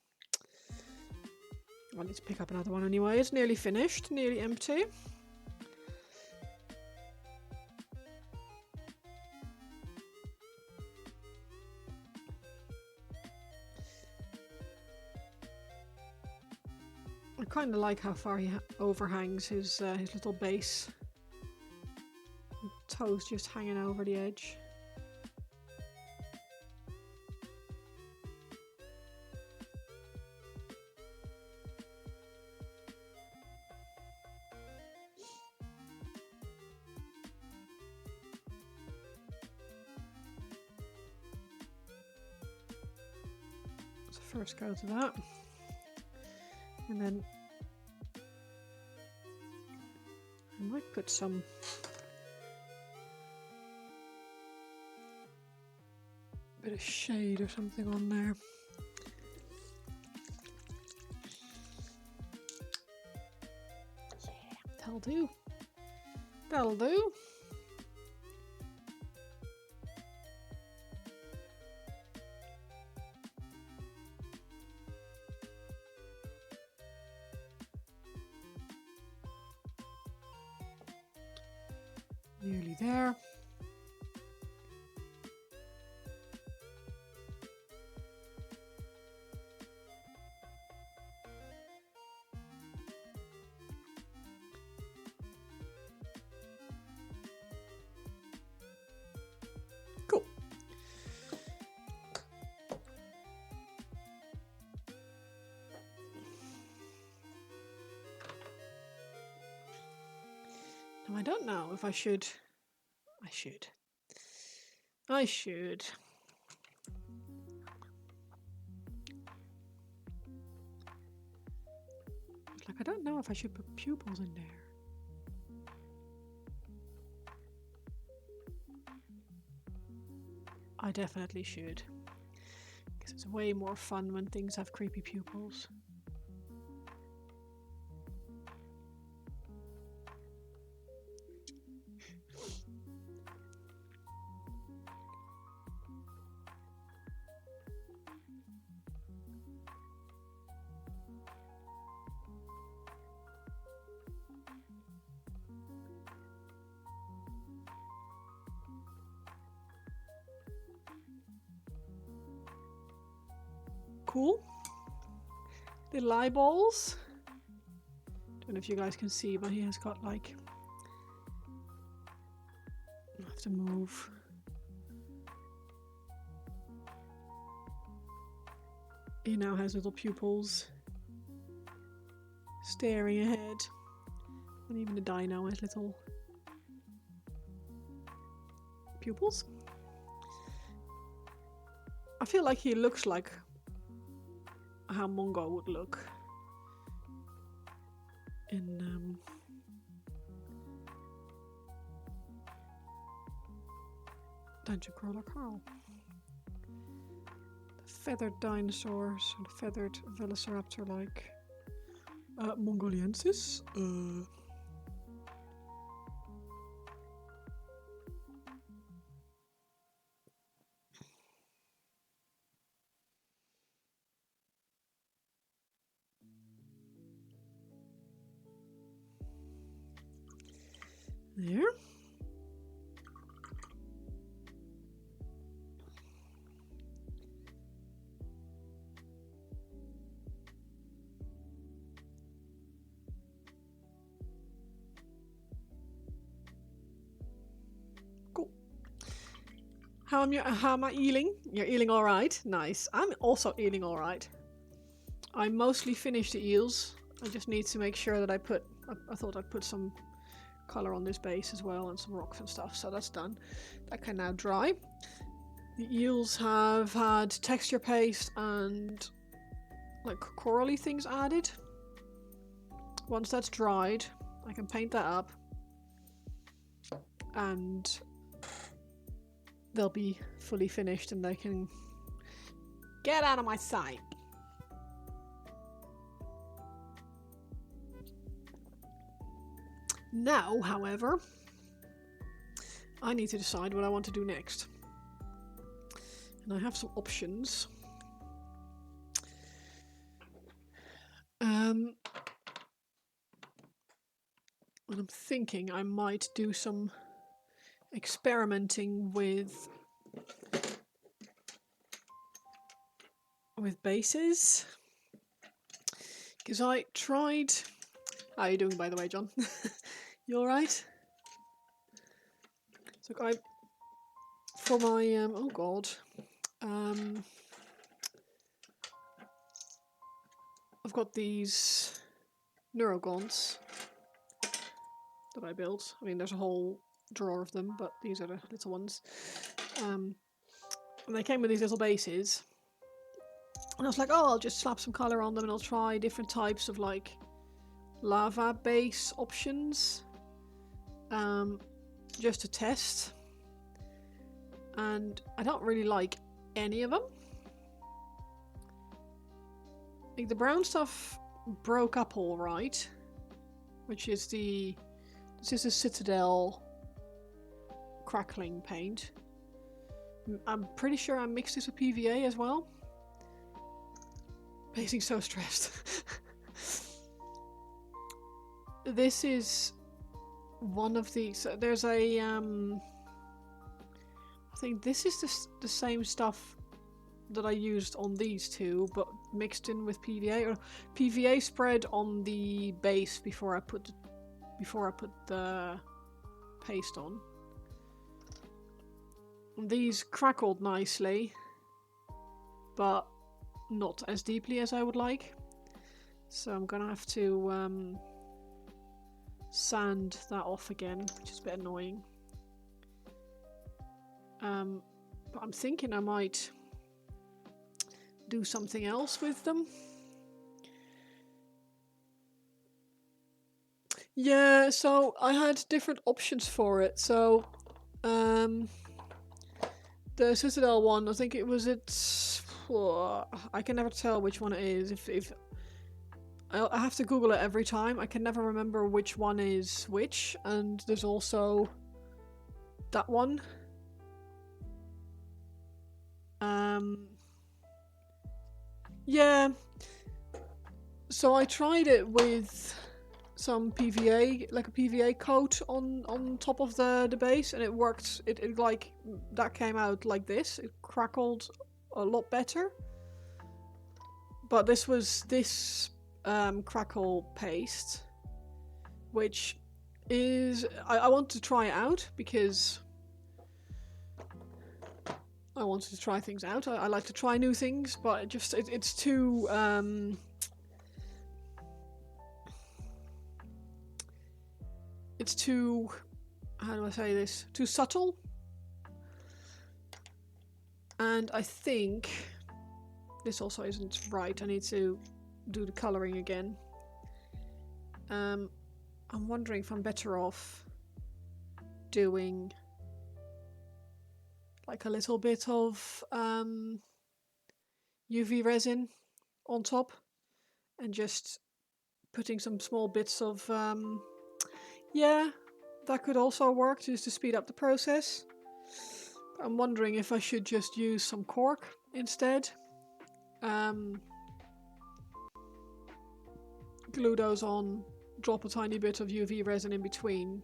I need to pick up another one anyway. It's nearly finished, nearly empty. I kind of like how far he overhangs his little base. Toes just hanging over the edge. So first go to that. And then I might put some bit of shade or something on there. Yeah, that'll do. That'll do. Nearly there. Cool. Now I don't know if I should. I should. It's like I don't know if I should put pupils in there. I definitely should. Because it's way more fun when things have creepy pupils. Cool. Little eyeballs. Don't know if you guys can see, but he has got like. I have to move. He now has little pupils staring ahead. And even the dino has little pupils. I feel like he looks like how Mongo would look in Dungeon Crawler Carl. The feathered dinosaurs, and the feathered velociraptor like Mongoliensis. There. Cool. How am I eeling? You're eeling all right. Nice. I'm also eeling all right. I mostly finished the eels. I just need to make sure that I thought I'd put some color on this base as well and some rocks and stuff, so that's done. That can now dry. The eels have had texture paste and like corally things added. Once that's dried, I can paint that up and they'll be fully finished and they can get out of my sight. Now, however, I need to decide what I want to do next. And I have some options. And I'm thinking I might do some experimenting with bases. Because I tried... How are you doing, by the way, John? You alright? So for my oh god, I've got these neurogons that I built. I mean, there's a whole drawer of them, but these are the little ones. And they came with these little bases, and I was like, oh, I'll just slap some color on them, and I'll try different types of like lava base options. Just to test, and I don't really like any of them. Like the brown stuff broke up all right, which is this is a Citadel crackling paint. I'm pretty sure I mixed this with PVA as well. Basing so stressed. This is one of these. There's a I think this is the same stuff that I used on these two, but mixed in with PVA, or PVA spread on the base before I put the paste on. And these crackled nicely, but not as deeply as I would like. So I'm gonna have to sand that off again, which is a bit annoying. But I'm thinking I might do something else with them. Yeah, so I had different options for it. So the Citadel one, I think it was I can never tell which one it is. If I have to Google it every time. I can never remember which one is which, and there's also that one. Yeah. So I tried it with some PVA, like a PVA coat on top of the base, and it worked. It like that came out like this. It crackled a lot better. But this was this crackle paste, which is I want to try it out because I wanted to try things out. I like to try new things, but it's too it's too, how do I say this? Too subtle. And I think this also isn't right. I need to do the colouring again. I'm wondering if I'm better off doing like a little bit of UV resin on top and just putting some small bits of yeah, that could also work just to speed up the process. I'm wondering if I should just use some cork instead. Glue those on, drop a tiny bit of UV resin in between.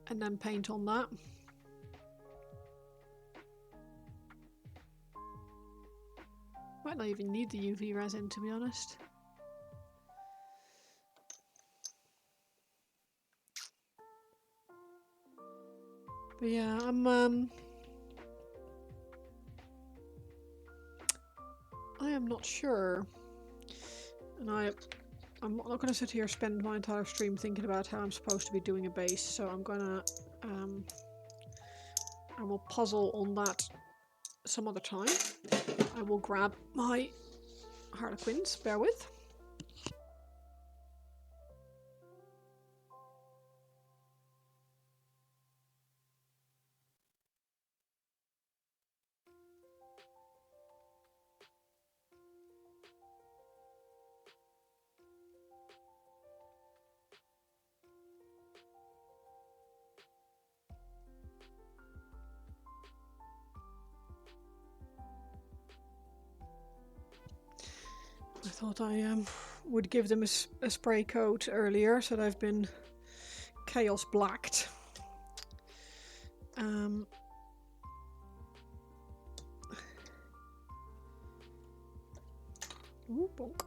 And then paint on that. Might not even need the UV resin, to be honest. But yeah, I am not sure. And I'm not going to sit here and spend my entire stream thinking about how I'm supposed to be doing a base, so I'm gonna I will puzzle on that some other time. I will grab my harlequins, bear with. I thought I would give them a spray coat earlier, so they've been chaos blacked. Ooh, bonk.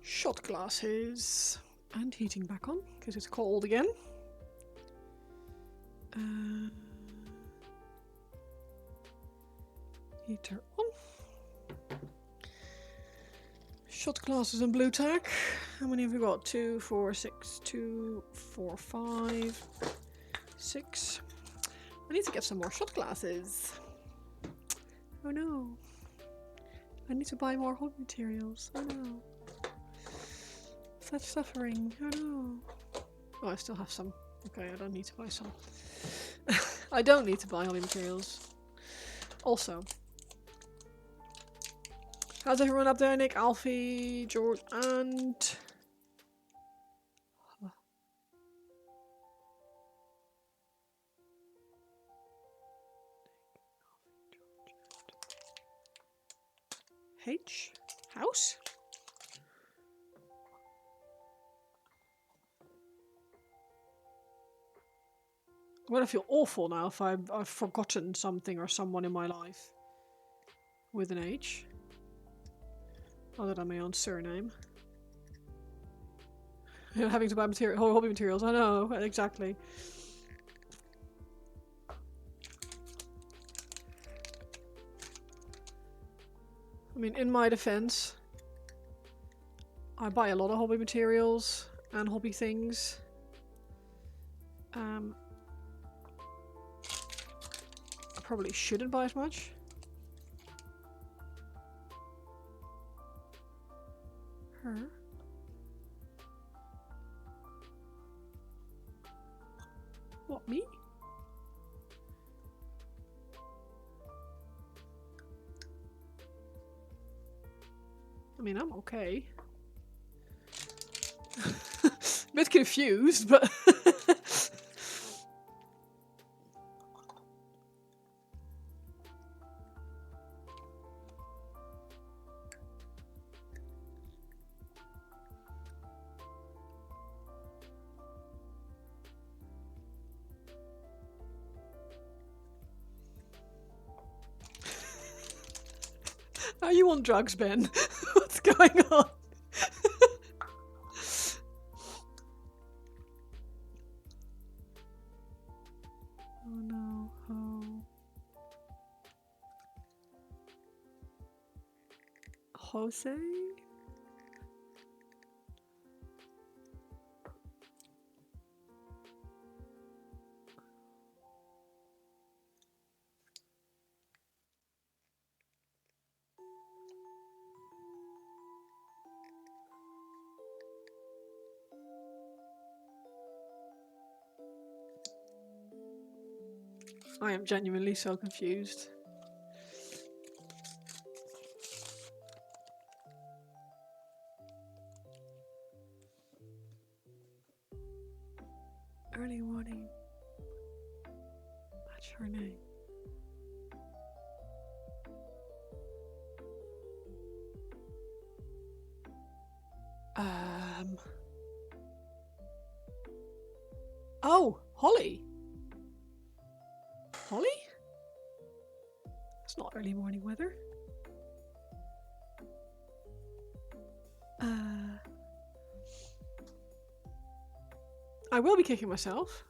Shot glasses and heating back on because it's cold again. Heater on. Shot glasses and blue tack. How many have we got? 2, 4, 6, 2, 4, 5, 6. I need to get some more shot glasses. Oh no. I need to buy more hobby materials. Oh no. Such suffering. Oh no. Oh, I still have some. Okay, I don't need to buy some. I don't need to buy hobby materials. Also, how's everyone up there? Nick, Alfie, George, and H? House? I'm gonna feel awful now if I've forgotten something or someone in my life with an H. Other than my own surname. Having to buy hobby materials, I know, exactly. I mean, in my defense, I buy a lot of hobby materials and hobby things. I probably shouldn't buy as much. Her. What, me? I mean, I'm okay. A bit confused, but Are you on drugs, Ben? What's going on? Oh no. Oh. Jose? I am genuinely so confused. Early morning. Match her name. Oh, Holly. Holly? It's not early morning weather. I will be kicking myself.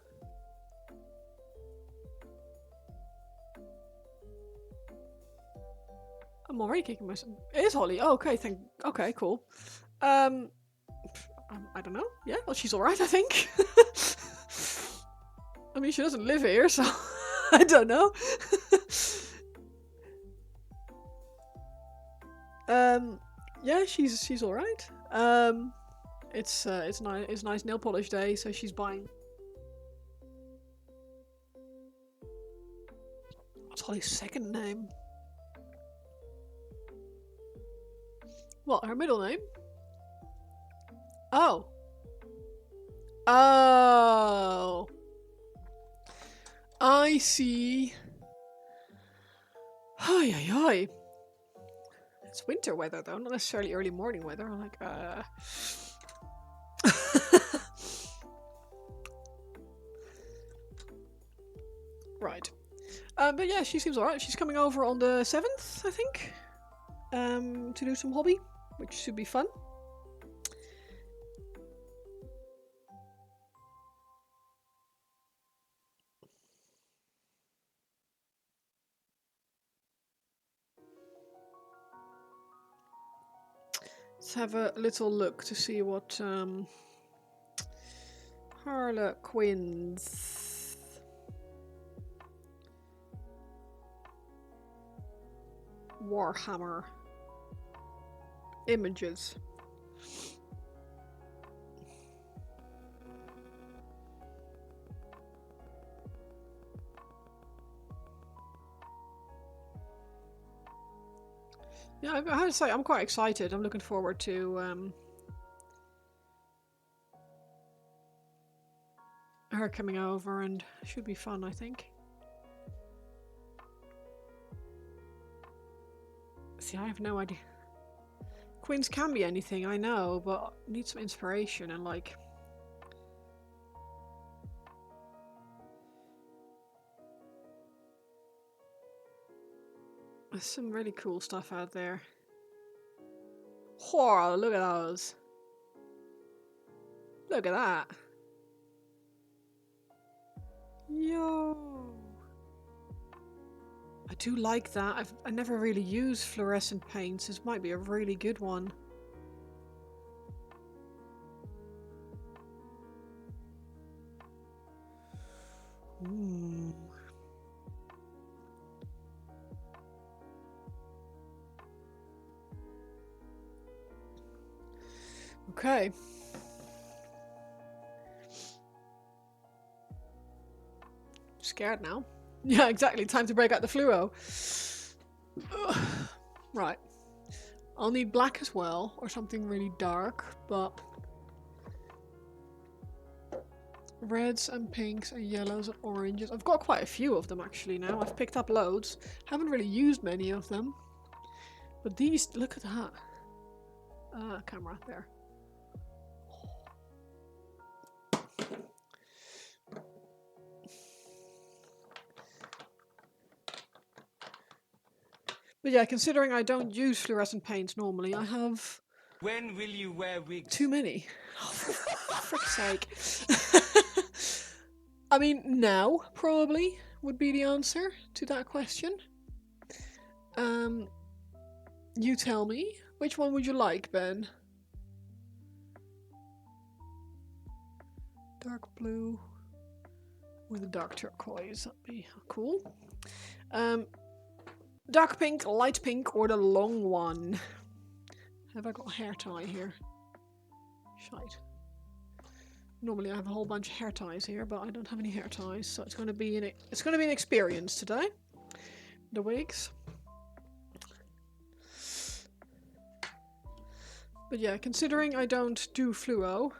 I'm already kicking myself. It is Holly. Oh, okay, okay, cool. I don't know. Yeah, well, she's alright, I think. I mean, she doesn't live here, so I don't know. Yeah, she's alright. It's nice nail polish day, so she's buying. What's Holly's second name? What, her middle name? Oh. Oh. I see. Hi, hi, hi. It's winter weather though, not necessarily early morning weather. I'm like, Right. But yeah, she seems alright. She's coming over on the 7th, I think. To do some hobby, which should be fun. Let's have a little look to see what Harlequins Warhammer images. Yeah, I have to say, I'm quite excited. I'm looking forward to her coming over, and it should be fun, I think. See, I have no idea. Queens can be anything, I know, but need some inspiration and like... There's some really cool stuff out there. Whoa, look at those. Look at that. Yo. I do like that. I never really used fluorescent paints. This might be a really good one. Ooh. Okay. Scared now. Yeah, exactly. Time to break out the fluo. Right. I'll need black as well, or something really dark, but... Reds and pinks and yellows and oranges. I've got quite a few of them actually now. I've picked up loads. Haven't really used many of them. But these, look at that. Camera, there. But yeah, considering I don't use fluorescent paints normally, I have When will you wear wigs? too many. Oh, for frick's sake. I mean, now, probably, would be the answer to that question. You tell me. Which one would you like, Ben? Dark blue with a dark turquoise. That'd be cool. Dark pink, light pink, or the long one? Have I got a hair tie here? Shite. Normally I have a whole bunch of hair ties here, but I don't have any hair ties, so it's going to be an experience today. The wigs. But yeah, considering I don't do fluo,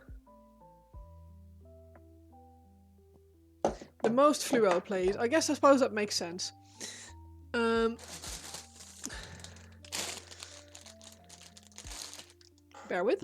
the most fluo plays, I suppose that makes sense. Bear with.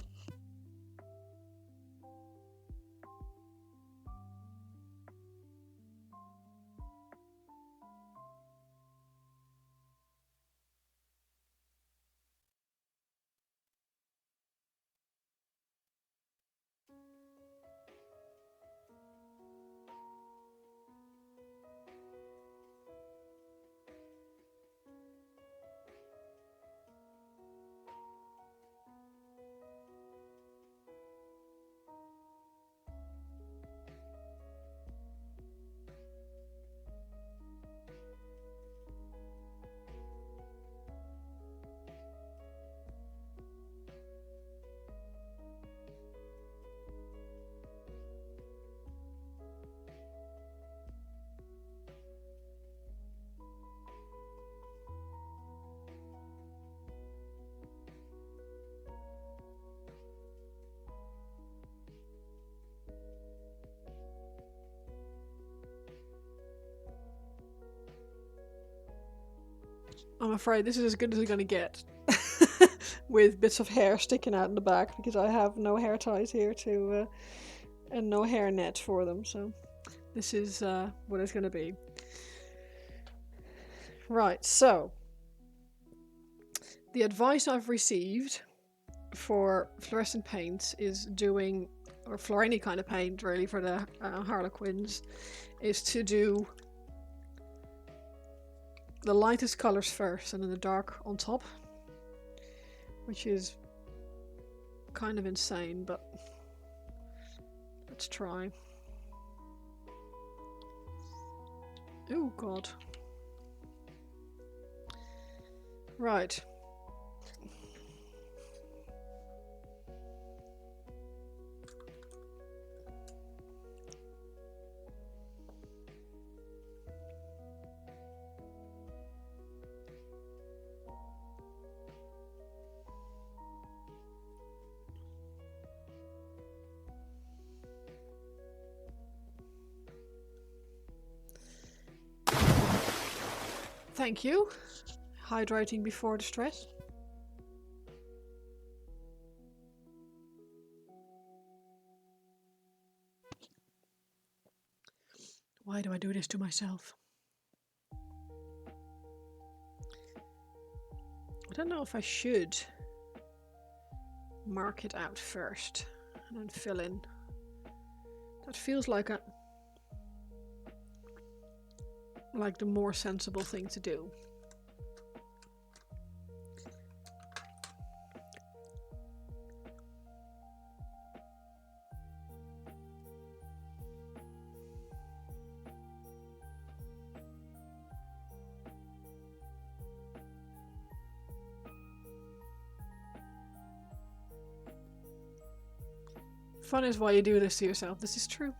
I'm afraid this is as good as it's going to get. With bits of hair sticking out in the back, because I have no hair ties here to, and no hair net for them, so this is what it's going to be. Right, so the advice I've received for fluorescent paints is doing, or for any kind of paint really for the Harlequins, is to do the lightest colors first and then the dark on top, which is kind of insane, but let's try. Oh god. Right. Thank you. Hydrating before the stress. Why do I do this to myself? I don't know if I should mark it out first and then fill in. That feels like the more sensible thing to do. Fun is why you do this to yourself. This is true.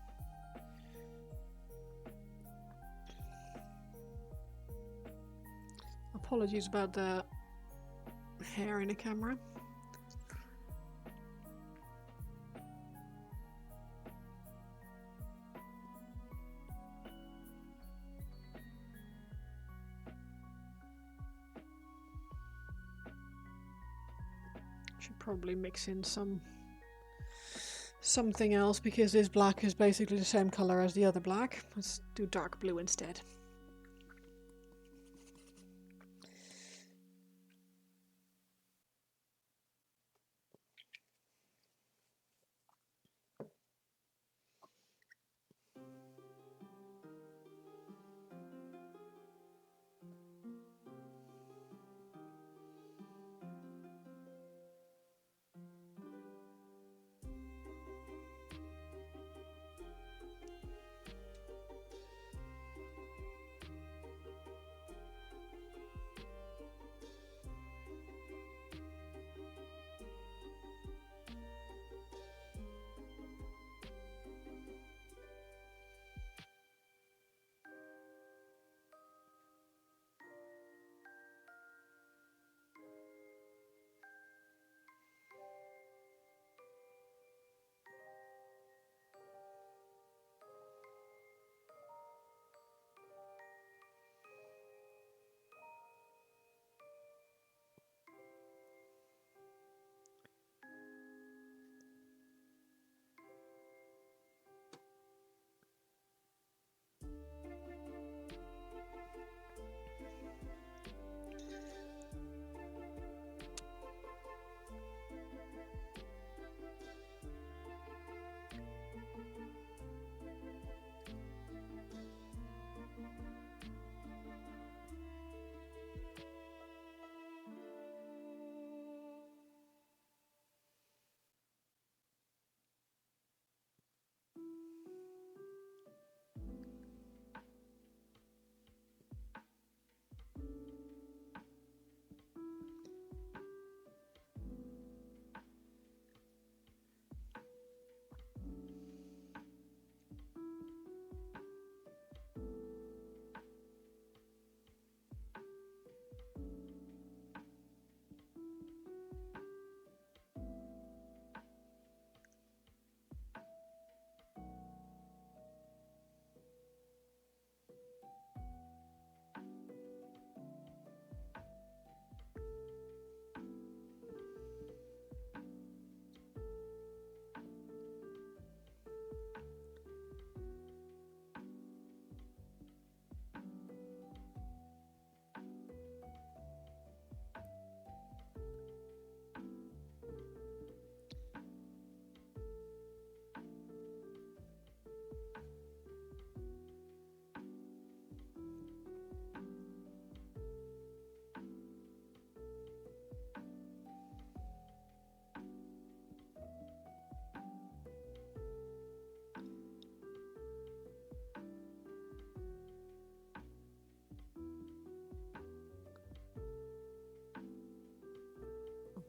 Apologies about the hair in the camera. Should probably mix in something else, because this black is basically the same color as the other black. Let's do dark blue instead.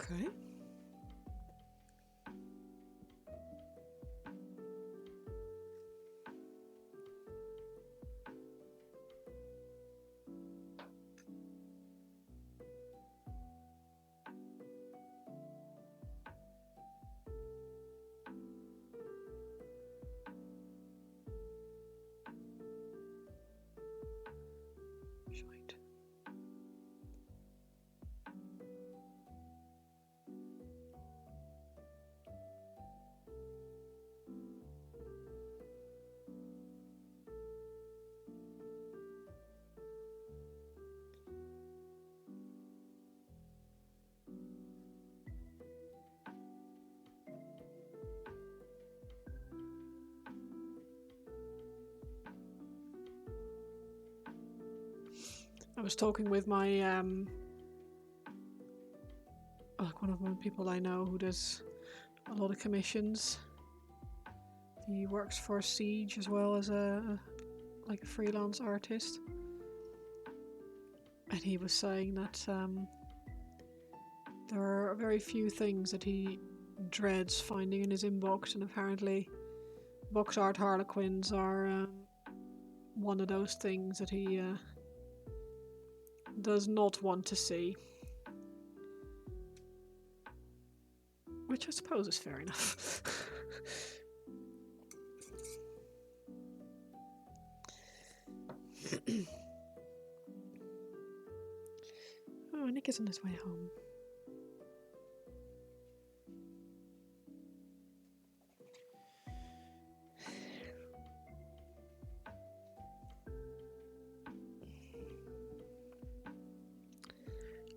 Okay. Shite. I was talking with my like one of the people I know who does a lot of commissions. He works for Siege as well as a freelance artist, and he was saying that there are very few things that he dreads finding in his inbox, and apparently box art harlequins are one of those things that he does not want to see. Which I suppose is fair enough. Oh, Nick is on his way home.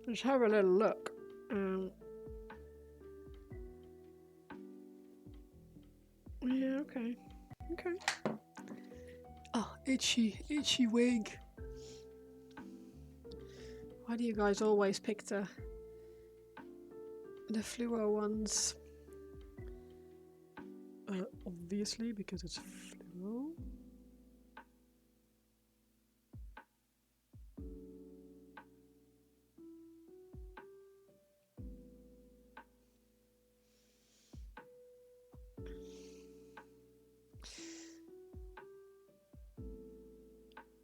Let's have a little look. Yeah, okay. Okay. Oh, itchy wig. Why do you guys always pick the fluo ones? Obviously, because it's fluo.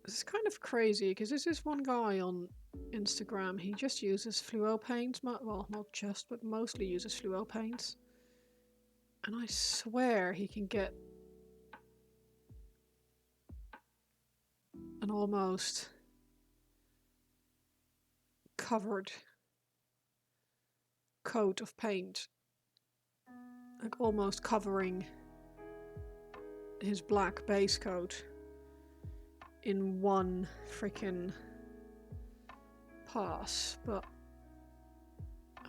It's kind of crazy because there's this one guy on Instagram. He just uses fluo paints. Well, not just, but mostly uses fluo paints. And I swear he can get an almost covered coat of paint, like almost covering his black base coat in one freaking pass, but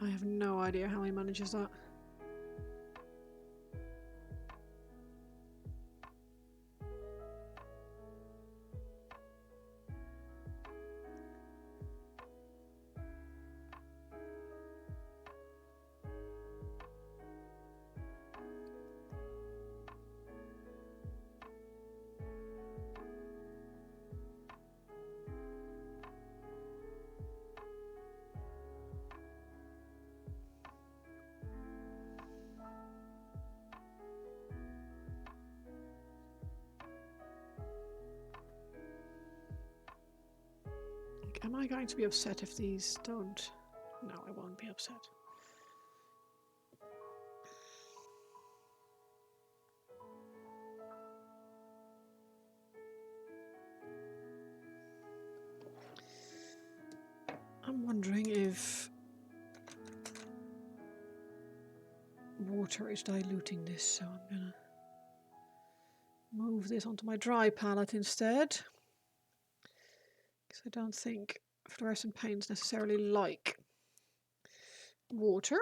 I have no idea how he manages that. Am I going to be upset if these don't? No, I won't be upset. I'm wondering if water is diluting this, so I'm gonna move this onto my dry palette instead. Because I don't think fluorescent paints necessarily like water.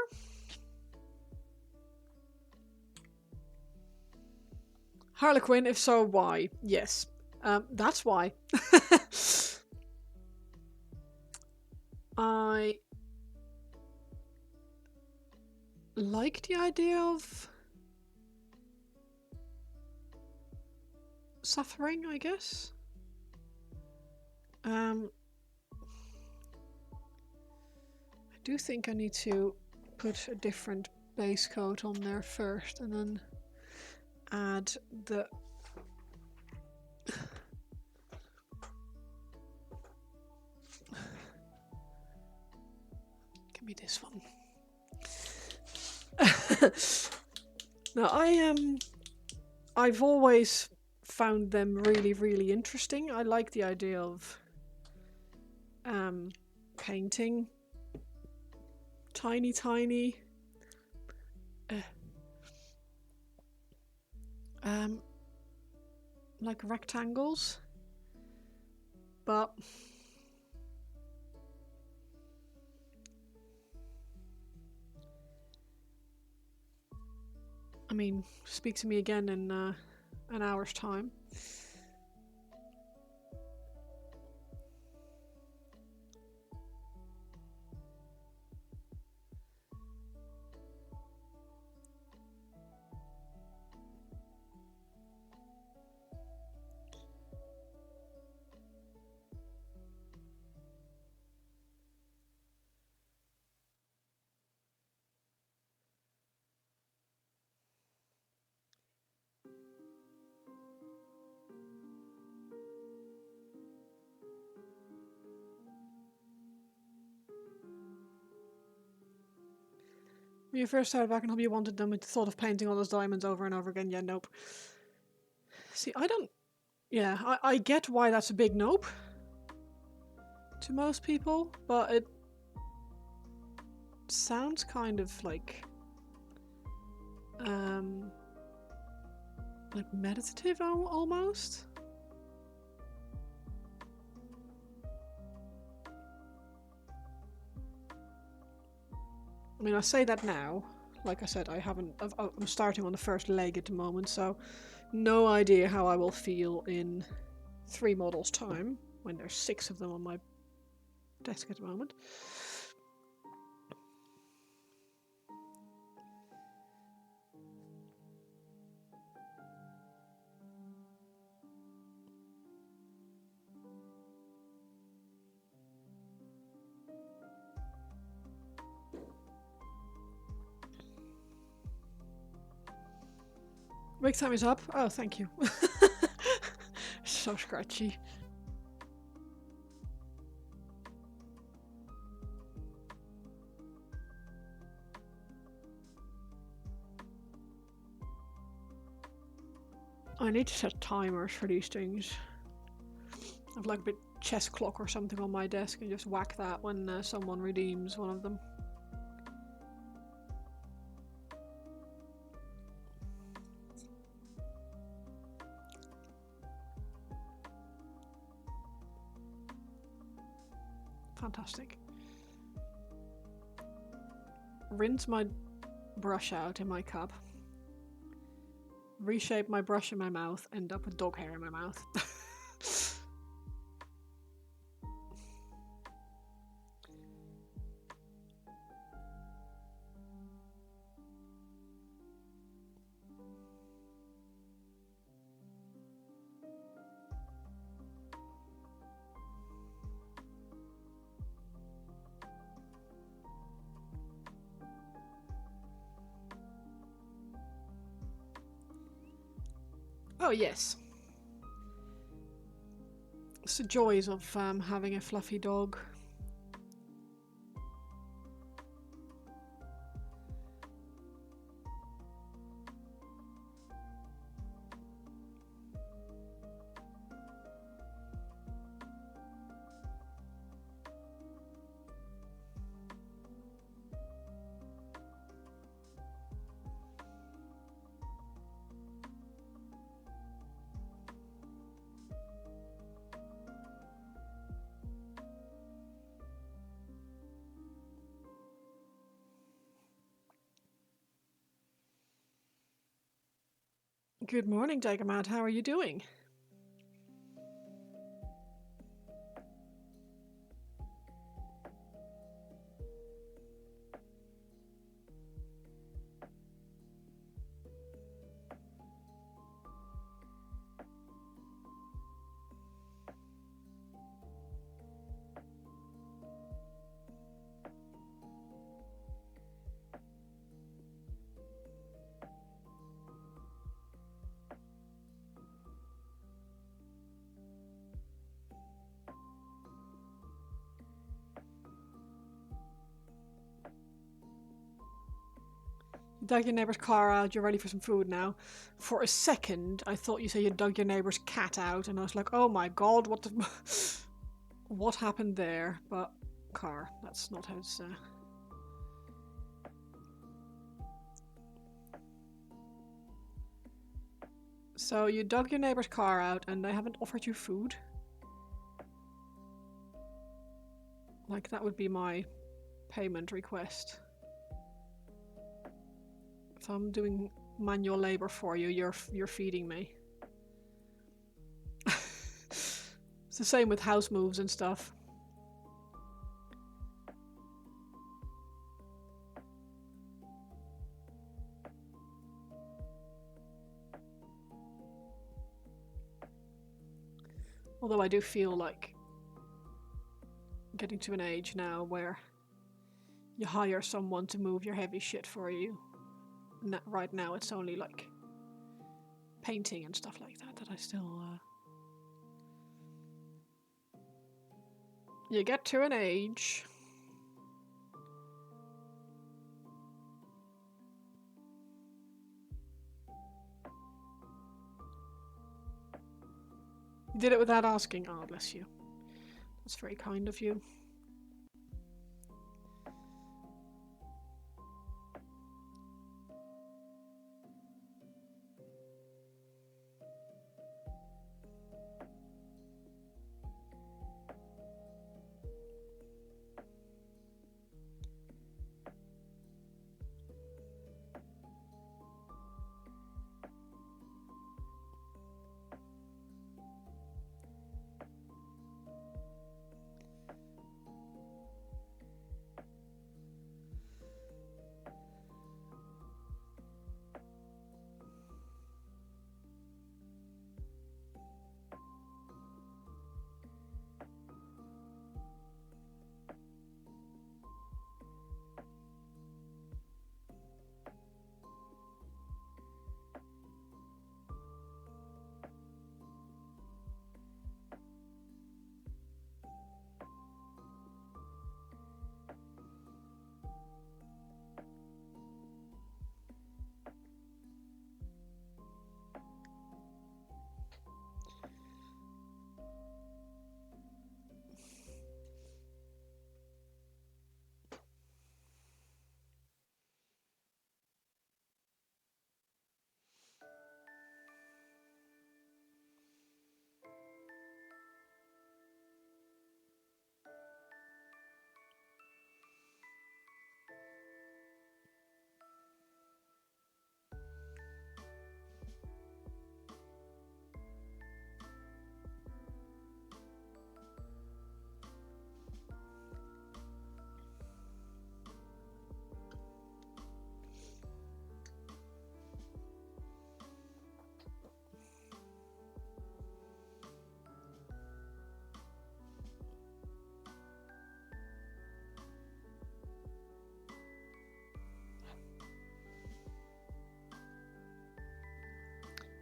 Harlequin, if so, why? Yes, that's why. I like the idea of suffering, I guess. I do think I need to put a different base coat on there first and then add the can be this one. Now I've always found them really, really interesting. I like the idea of painting tiny like rectangles, but I mean, speak to me again in an hour's time. When you first started back in hobby, you wanted them with the thought of painting all those diamonds over and over again. Yeah, nope. See, I don't... Yeah, I get why that's a big nope to most people, but it sounds kind of like meditative almost. I mean, I say that now. Like I said, I'm starting on the first leg at the moment, so no idea how I will feel in 3 models' time when there's 6 of them on my desk at the moment. Wake time is up. Oh, thank you. So scratchy. I need to set timers for these things. I have like a bit chess clock or something on my desk and just whack that when someone redeems one of them. Fantastic. Rinse my brush out in my cup. Reshape my brush in my mouth. End up with dog hair in my mouth. Oh yes. It's the joys of having a fluffy dog. Good morning, Dagamad. How are you doing? Dug your neighbour's car out, you're ready for some food now. For a second, I thought you said you dug your neighbour's cat out, and I was like, oh my god, what the... what happened there? But, car, that's not how it's... So, you dug your neighbour's car out, and they haven't offered you food? Like, that would be my payment request. If I'm doing manual labor for you, you're feeding me. It's the same with house moves and stuff. Although I do feel like getting to an age now where you hire someone to move your heavy shit for you. Right now it's only like painting and stuff like that I still... You get to an age... You did it without asking. Oh, bless you. That's very kind of you.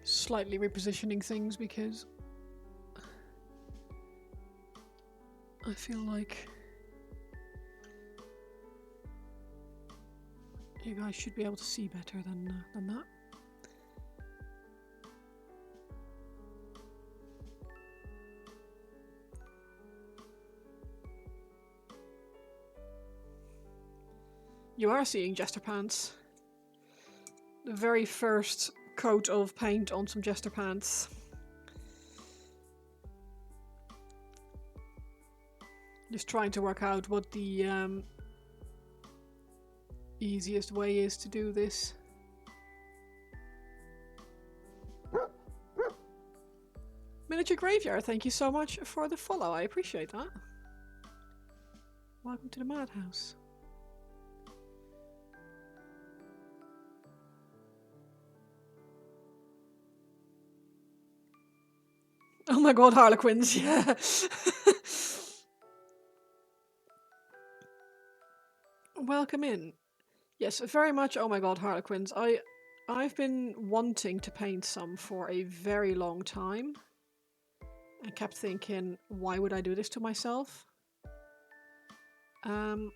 Slightly repositioning things because I feel like you guys should be able to see better than that. You are seeing Jester Pants. The very first coat of paint on some Jester Pants. Just trying to work out what the easiest way is to do this. Miniature Graveyard, thank you so much for the follow. I appreciate that. Welcome to the madhouse. Oh my god, Harlequins, yeah. Welcome in. Yes, very much. Oh my god, Harlequins. I've been wanting to paint some for a very long time. I kept thinking, why would I do this to myself? And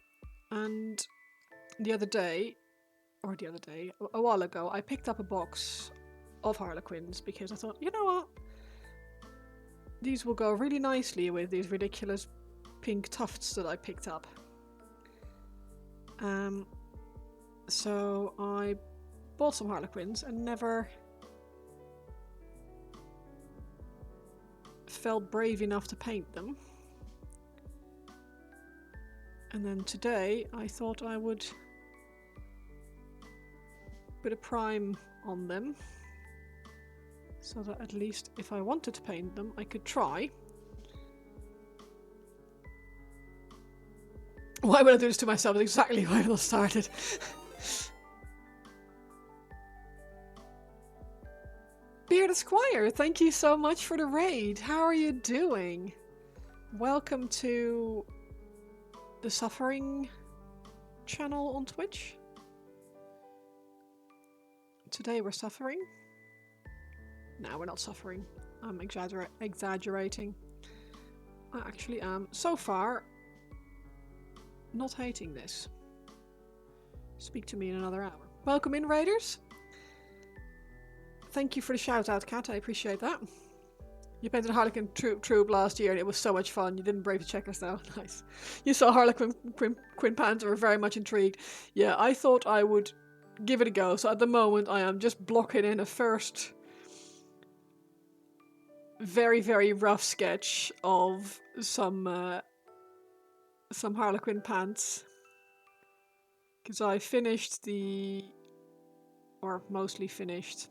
the other day, or the other day, a while ago, I picked up a box of Harlequins because I thought, you know what? These will go really nicely with these ridiculous pink tufts that I picked up. So I bought some Harlequins and never felt brave enough to paint them. And then today I thought I would put a prime on them so that at least if I wanted to paint them I could try. Why would I do this to myself? That's exactly why I started. Bearded Squire, thank you so much for the raid. How are you doing? Welcome to the Suffering channel on Twitch. Today we're suffering. No, we're not suffering. I'm exaggerating. I actually am, so far, not hating this. Speak to me in another hour. Welcome in, raiders. Thank you for the shout out, Kat. I appreciate that. You painted Harlequin Troop last year and it was so much fun. You didn't brave the checkers though. Nice. You saw Harlequin Quinn Pants and were very much intrigued. Yeah, I thought I would give it a go. So at the moment I am just blocking in a first very, very rough sketch of some Harlequin Pants. Because I finished or mostly finished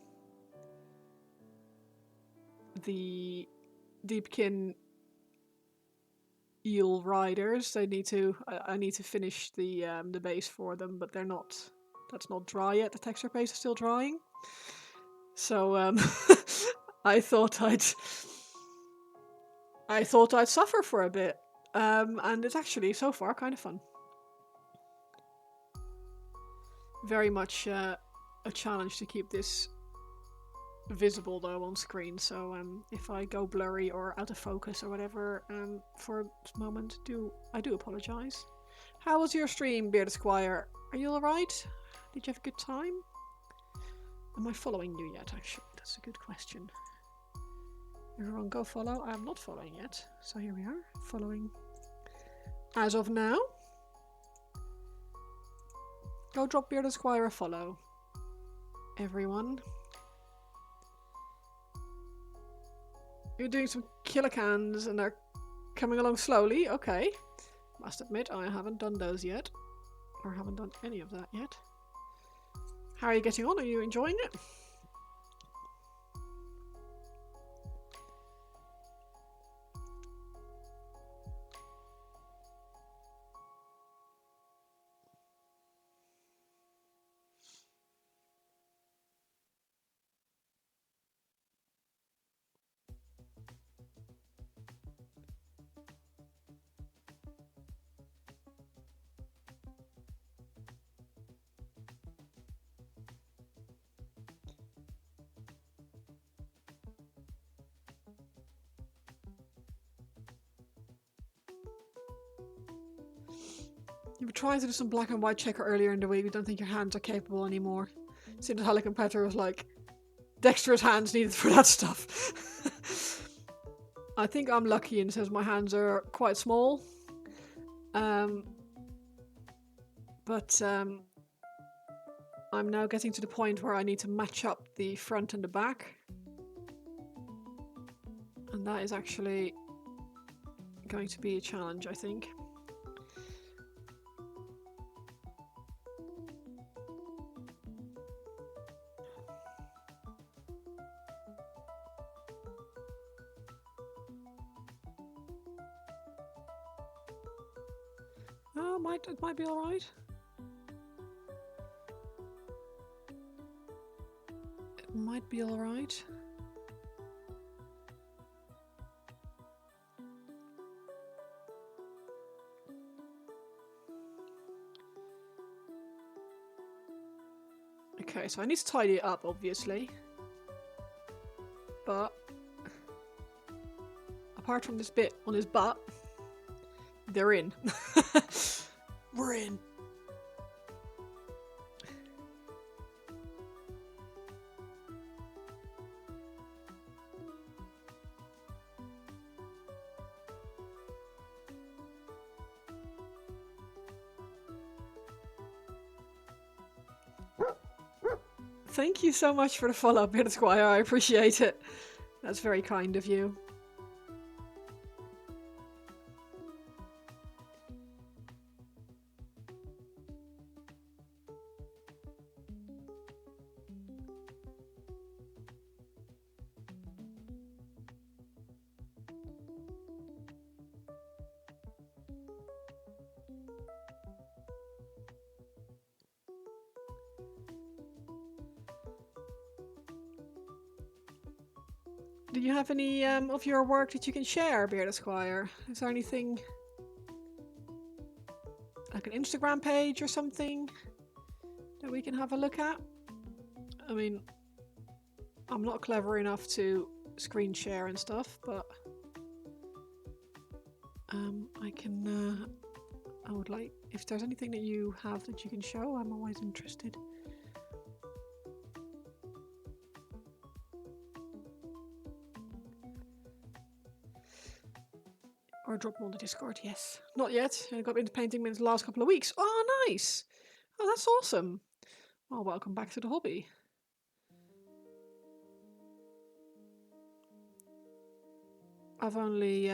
the Deepkin eel riders. I need to finish the base for them, but that's not dry yet. The texture base is still drying. So I thought I'd suffer for a bit. And it's actually so far kind of fun. Very much a challenge to keep this visible though on screen, so if I go blurry or out of focus or whatever for a moment, I do apologise. How was your stream, Bearded Squire? Are you alright? Did you have a good time? Am I following you yet, actually? That's a good question. Everyone go follow. I'm not following yet, so here we are, following as of now. Go drop Bearded Squire a follow, everyone. You're doing some killer cans and they're coming along slowly. Okay. Must admit, I haven't done those yet. Or haven't done any of that yet. How are you getting on? Are you enjoying it? You were trying to do some black and white checker earlier in the week. We don't think your hands are capable anymore. See, the Harlequin Petter was like, dexterous hands needed for that stuff. I think I'm lucky and says my hands are quite small. But I'm now getting to the point where I need to match up the front and the back. And that is actually going to be a challenge, I think. It might be alright. It might be alright. Okay, so I need to tidy it up, obviously. But apart from this bit on his butt, they're in. We're in. Thank you so much for the follow-up, Bearded Squire. I appreciate it. That's very kind of you. Do you have any of your work that you can share, Bearded Squire? Is there anything like an Instagram page or something that we can have a look at? I mean, I'm not clever enough to screen share and stuff, but I can. I would like, if there's anything that you have that you can show, I'm always interested. Or drop them on the Discord, yes. Not yet. I got into painting in the last couple of weeks. Oh, nice! Oh, that's awesome. Well, welcome back to the hobby. I've only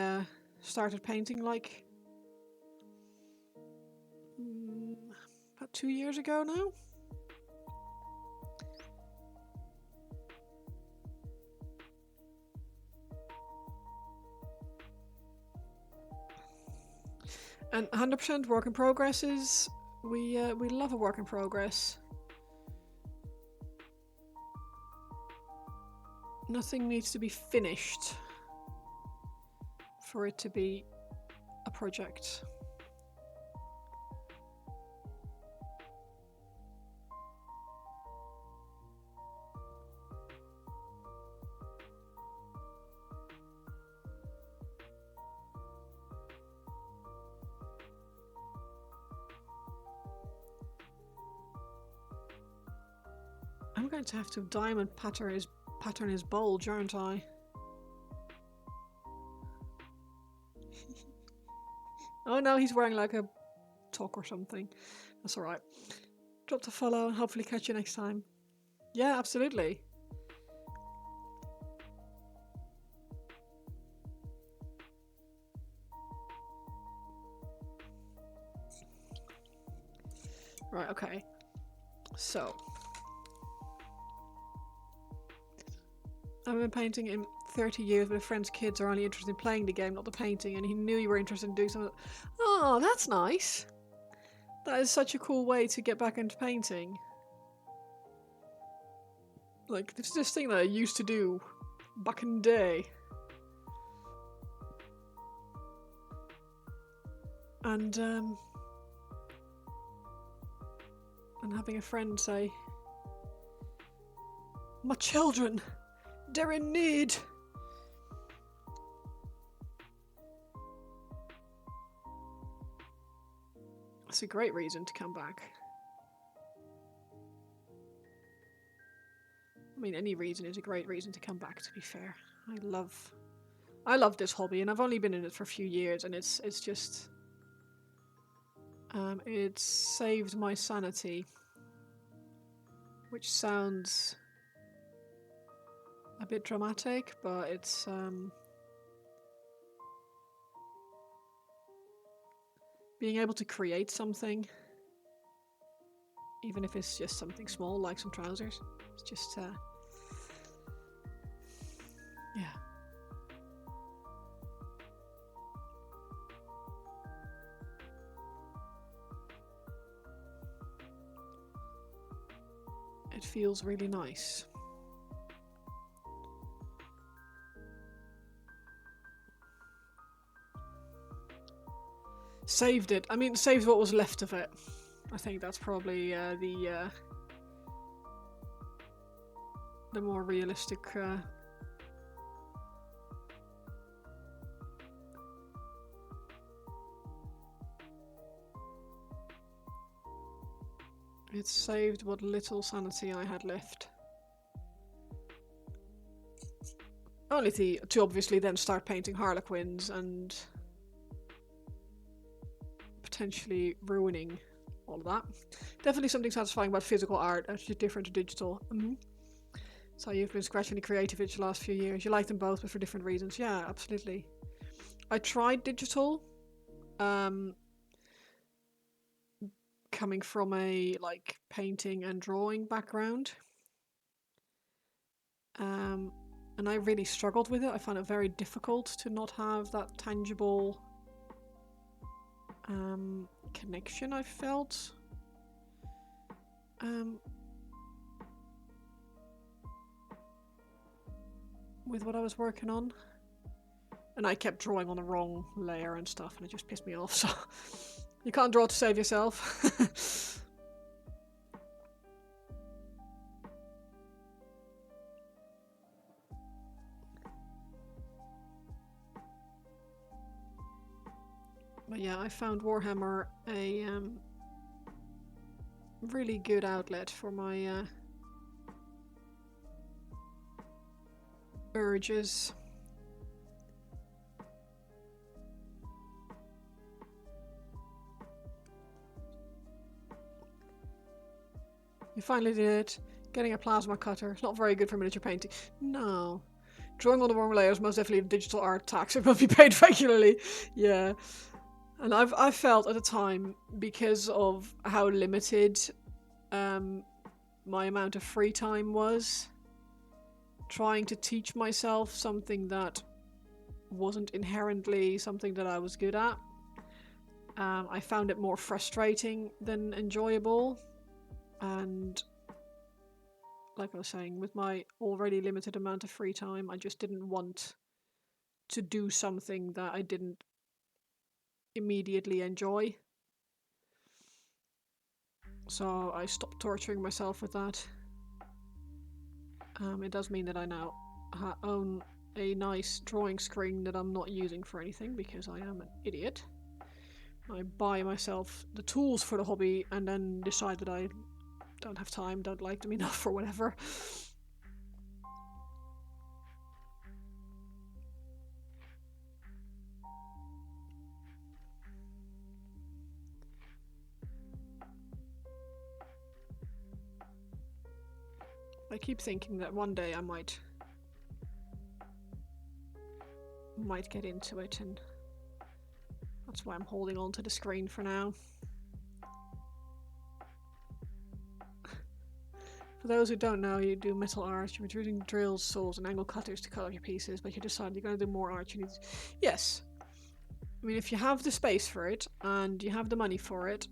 started painting like about 2 years ago now. And 100% work in progress is we love a work in progress. Nothing needs to be finished for it to be a project. I'm going to have to diamond pattern his bulge, aren't I? Oh no, he's wearing like a talk or something. That's alright. Drop the follow and hopefully catch you next time. Yeah, absolutely. Right, okay. So I've been painting in 30 years, but a friend's kids are only interested in playing the game, not the painting, and he knew you were interested in doing something. Oh, that's nice. That is such a cool way to get back into painting. Like, it's this thing that I used to do back in the day. And having a friend say, "My children, they're in need." That's a great reason to come back. I mean, any reason is a great reason to come back, to be fair. I love this hobby, and I've only been in it for a few years, and it's just it's saved my sanity, which sounds a bit dramatic, but it's being able to create something, even if it's just something small like some trousers. It's just yeah. It feels really nice. Saved it. I mean, saved what was left of it. I think that's probably the more realistic it saved what little sanity I had left. Only to obviously then start painting harlequins and potentially ruining all of that. Definitely something satisfying about physical art, actually different to digital. So you've been scratching the creative itch the last few years. You like them both, but for different reasons. Yeah, absolutely. I tried digital, coming from a like painting and drawing background, and I really struggled with it. I found it very difficult to not have that tangible connection I felt. With what I was working on. And I kept drawing on the wrong layer and stuff, and it just pissed me off, so... You can't draw to save yourself. But yeah, I found Warhammer a really good outlet for my urges. You finally did it. Getting a plasma cutter. It's not very good for miniature painting. No. Drawing on the wrong layers, most definitely digital art tax. It must be paid regularly. Yeah. And I've felt at the time, because of how limited my amount of free time was, trying to teach myself something that wasn't inherently something that I was good at. I found it more frustrating than enjoyable. And like I was saying, with my already limited amount of free time, I just didn't want to do something that I didn't immediately enjoy. So I stopped torturing myself with that. It does mean that I now own a nice drawing screen that I'm not using for anything because I am an idiot. I buy myself the tools for the hobby and then decide that I don't have time, don't like them enough or whatever. I keep thinking that one day I might get into it, and that's why I'm holding on to the screen for now. For those who don't know, you do metal art, you're using drills, saws, and angle cutters to cut up your pieces, but you decide you're going to do more art. You need... Yes. I mean, if you have the space for it, and you have the money for it,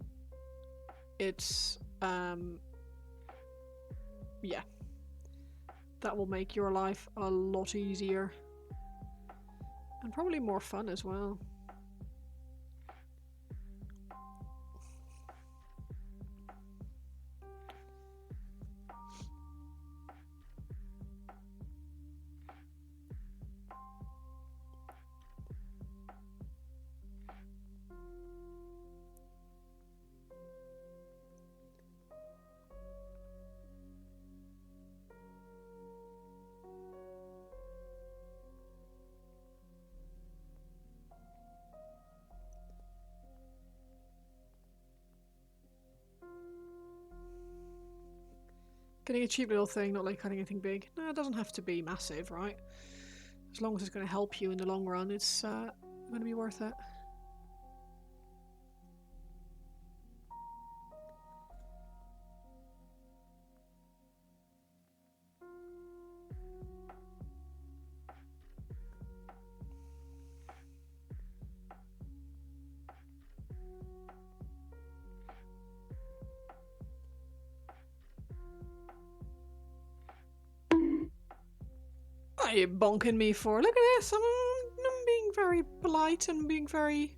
it's, yeah. That will make your life a lot easier. And probably more fun as well. Getting a cheap little thing, not like cutting anything big. No, it doesn't have to be massive, right? As long as it's going to help you in the long run, it's going to be worth it. What are you bonking me for? Look at this! I'm being very polite and being very...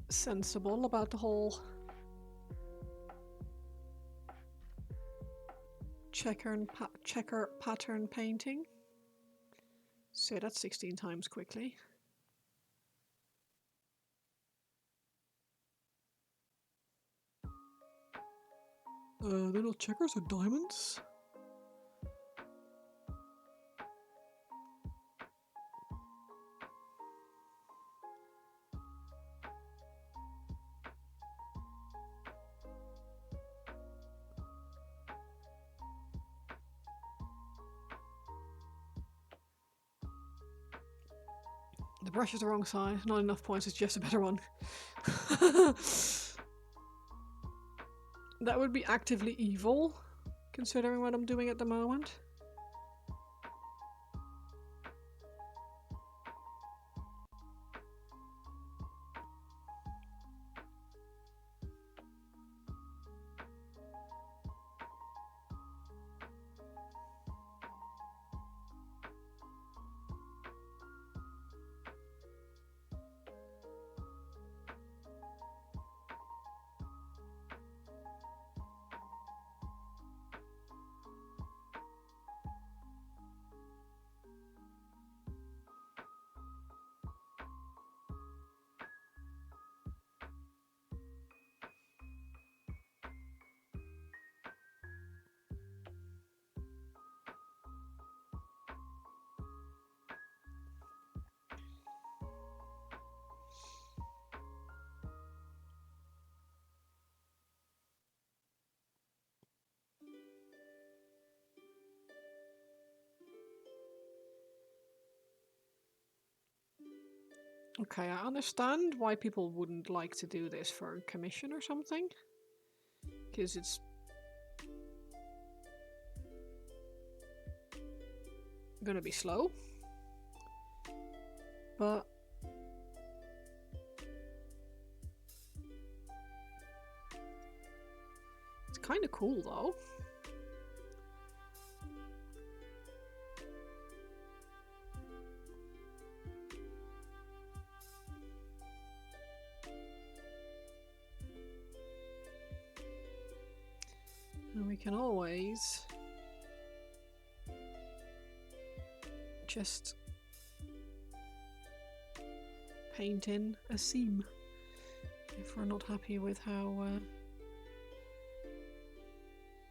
sensible about the whole... checker pattern painting. Say that 16 times quickly. They're not checkers, they're diamonds. the brush is the wrong size. Not enough points, it's just a better one. That would be actively evil, considering what I'm doing at the moment. Okay, I understand why people wouldn't like to do this for a commission or something. Because it's gonna be slow. But it's kind of cool though. And we can always just paint in a seam if we're not happy with how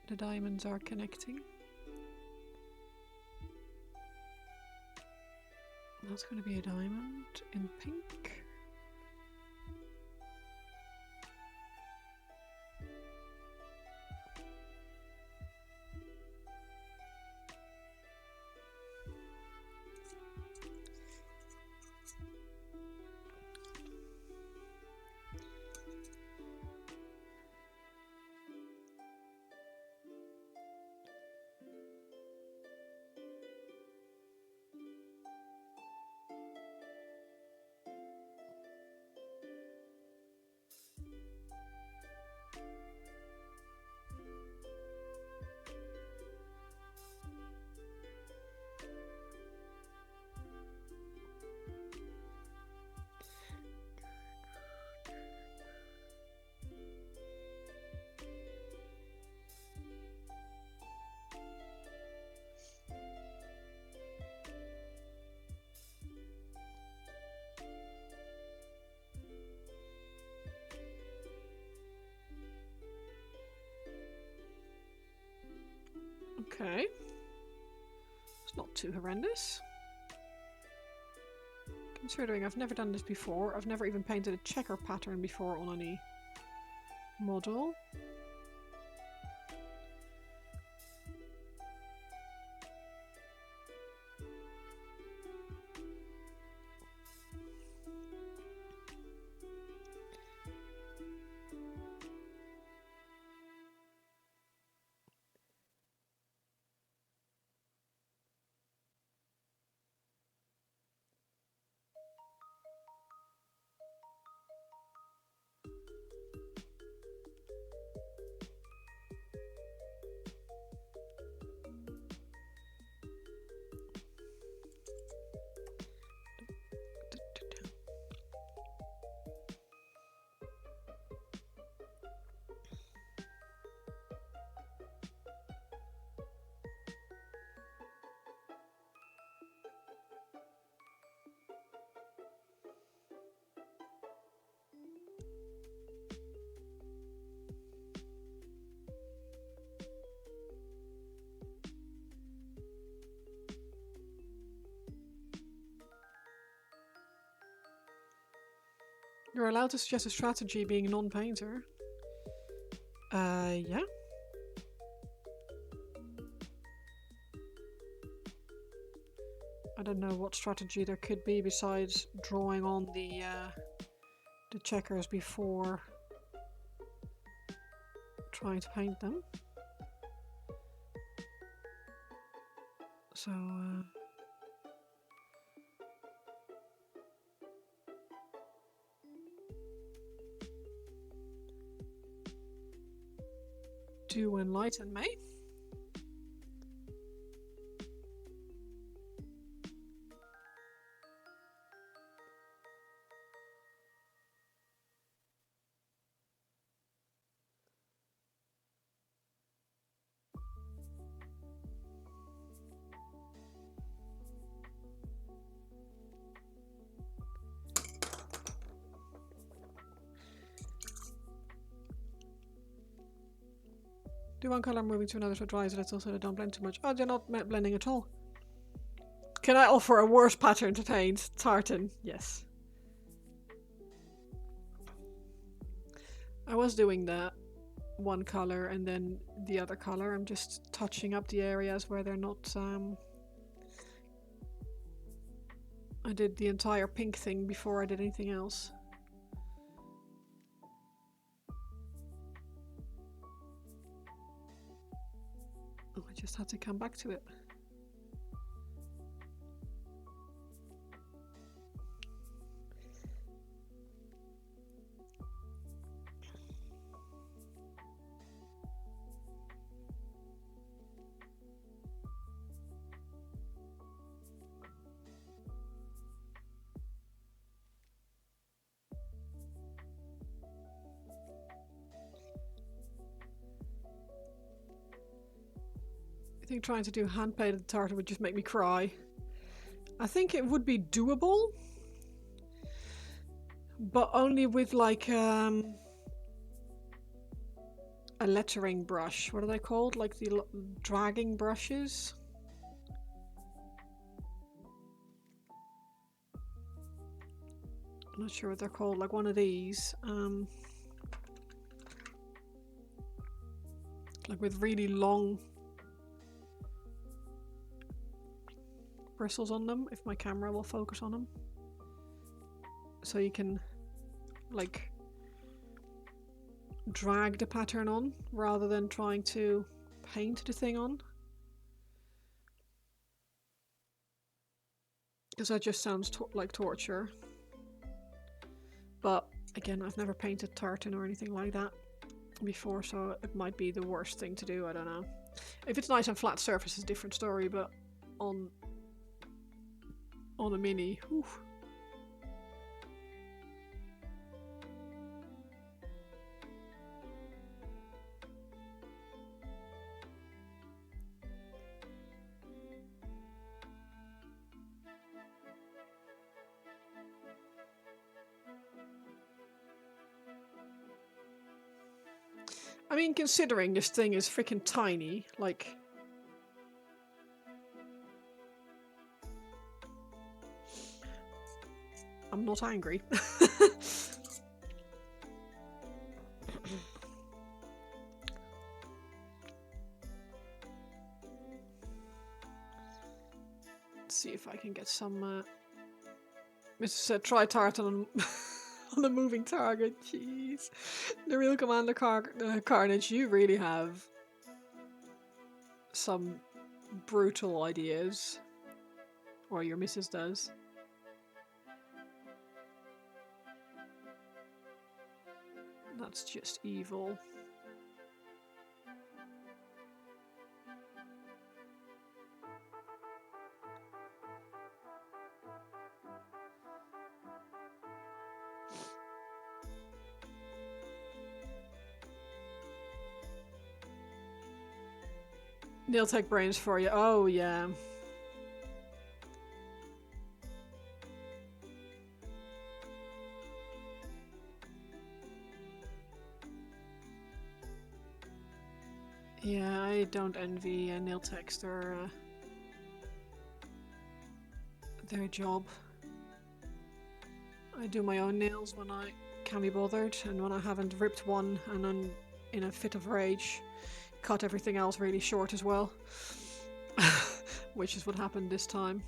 the diamonds are connecting. That's going to be a diamond in pink. Okay. It's not too horrendous. Considering I've never done this before, I've never even painted a checker pattern before on any model. You're allowed to suggest a strategy being a non-painter. Yeah. I don't know what strategy there could be besides drawing on the checkers before trying to paint them. So do enlighten me. Do one colour moving to another so it dries a little so they don't blend too much. Oh, they're not blending at all. Can I offer a worse pattern to paint? Tartan, yes. I was doing that one colour and then the other colour. I'm just touching up the areas where they're not... I did the entire pink thing before I did anything else. Oh, I just had to come back to it. I think trying to do hand-painted tartan would just make me cry. I think it would be doable, but only with like a lettering brush. What are they called? Like the dragging brushes? I'm not sure what they're called. Like one of these. Like with really long bristles on them, if my camera will focus on them. So you can like drag the pattern on rather than trying to paint the thing on. Because that just sounds like torture. But again, I've never painted tartan or anything like that before, so it might be the worst thing to do, I don't know. If it's nice on flat surface, it's a different story, but on a mini, whew. I mean, considering this thing is freaking tiny, like... I'm not angry. Let's see if I can get some... Mr. said, try tartan on, on a moving target. Jeez. The real Commander Carnage, you really have some brutal ideas. Or your missus does. That's just evil. Nail tech brains for you. Oh, yeah. Yeah, I don't envy nail techs. Their job. I do my own nails when I can't be bothered, and when I haven't ripped one and I'm in a fit of rage, cut everything else really short as well. Which is what happened this time.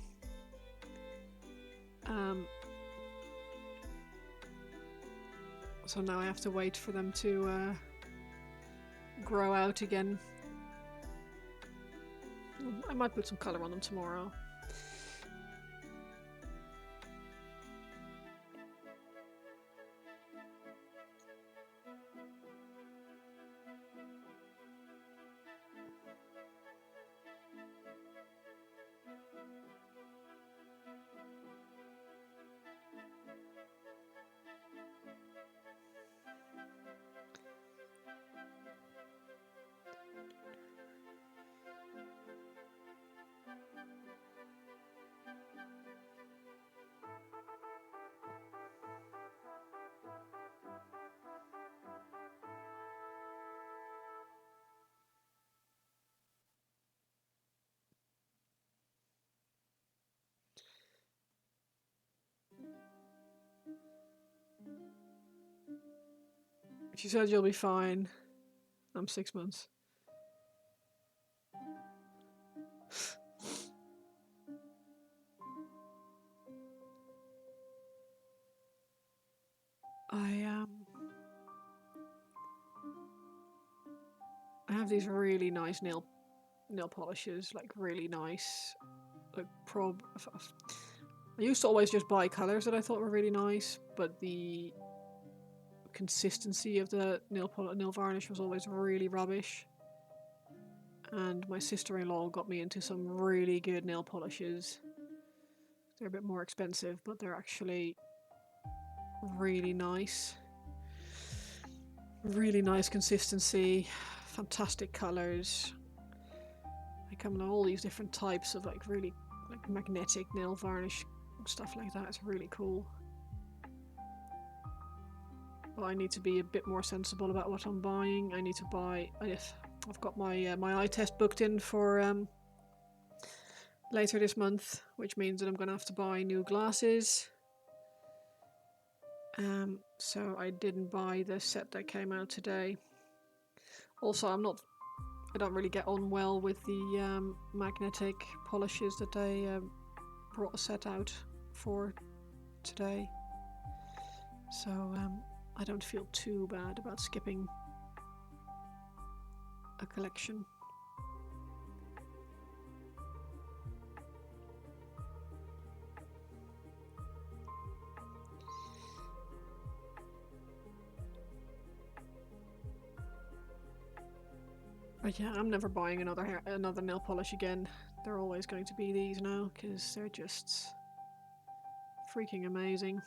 So now I have to wait for them to grow out again. I might put some colour on them tomorrow. She said you'll be fine. I'm 6 months. I have these really nice nail polishes, like really nice, like I used to always just buy colours that I thought were really nice, but the consistency of the nail varnish was always really rubbish. And my sister-in-law got me into some really good nail polishes. They're a bit more expensive, but they're actually really nice. Really nice consistency, fantastic colours. They come in all these different types of like really like magnetic nail varnish stuff like that. It's really cool. But I need to be a bit more sensible about what I'm buying. I need to buy. I've got my my eye test booked in for later this month, which means that I'm going to have to buy new glasses. So I didn't buy the set that came out today. Also, I don't really get on well with the magnetic polishes that they brought a set out for today. So I don't feel too bad about skipping a collection. But yeah, I'm never buying another nail polish again. They're always going to be these now because they're just freaking amazing.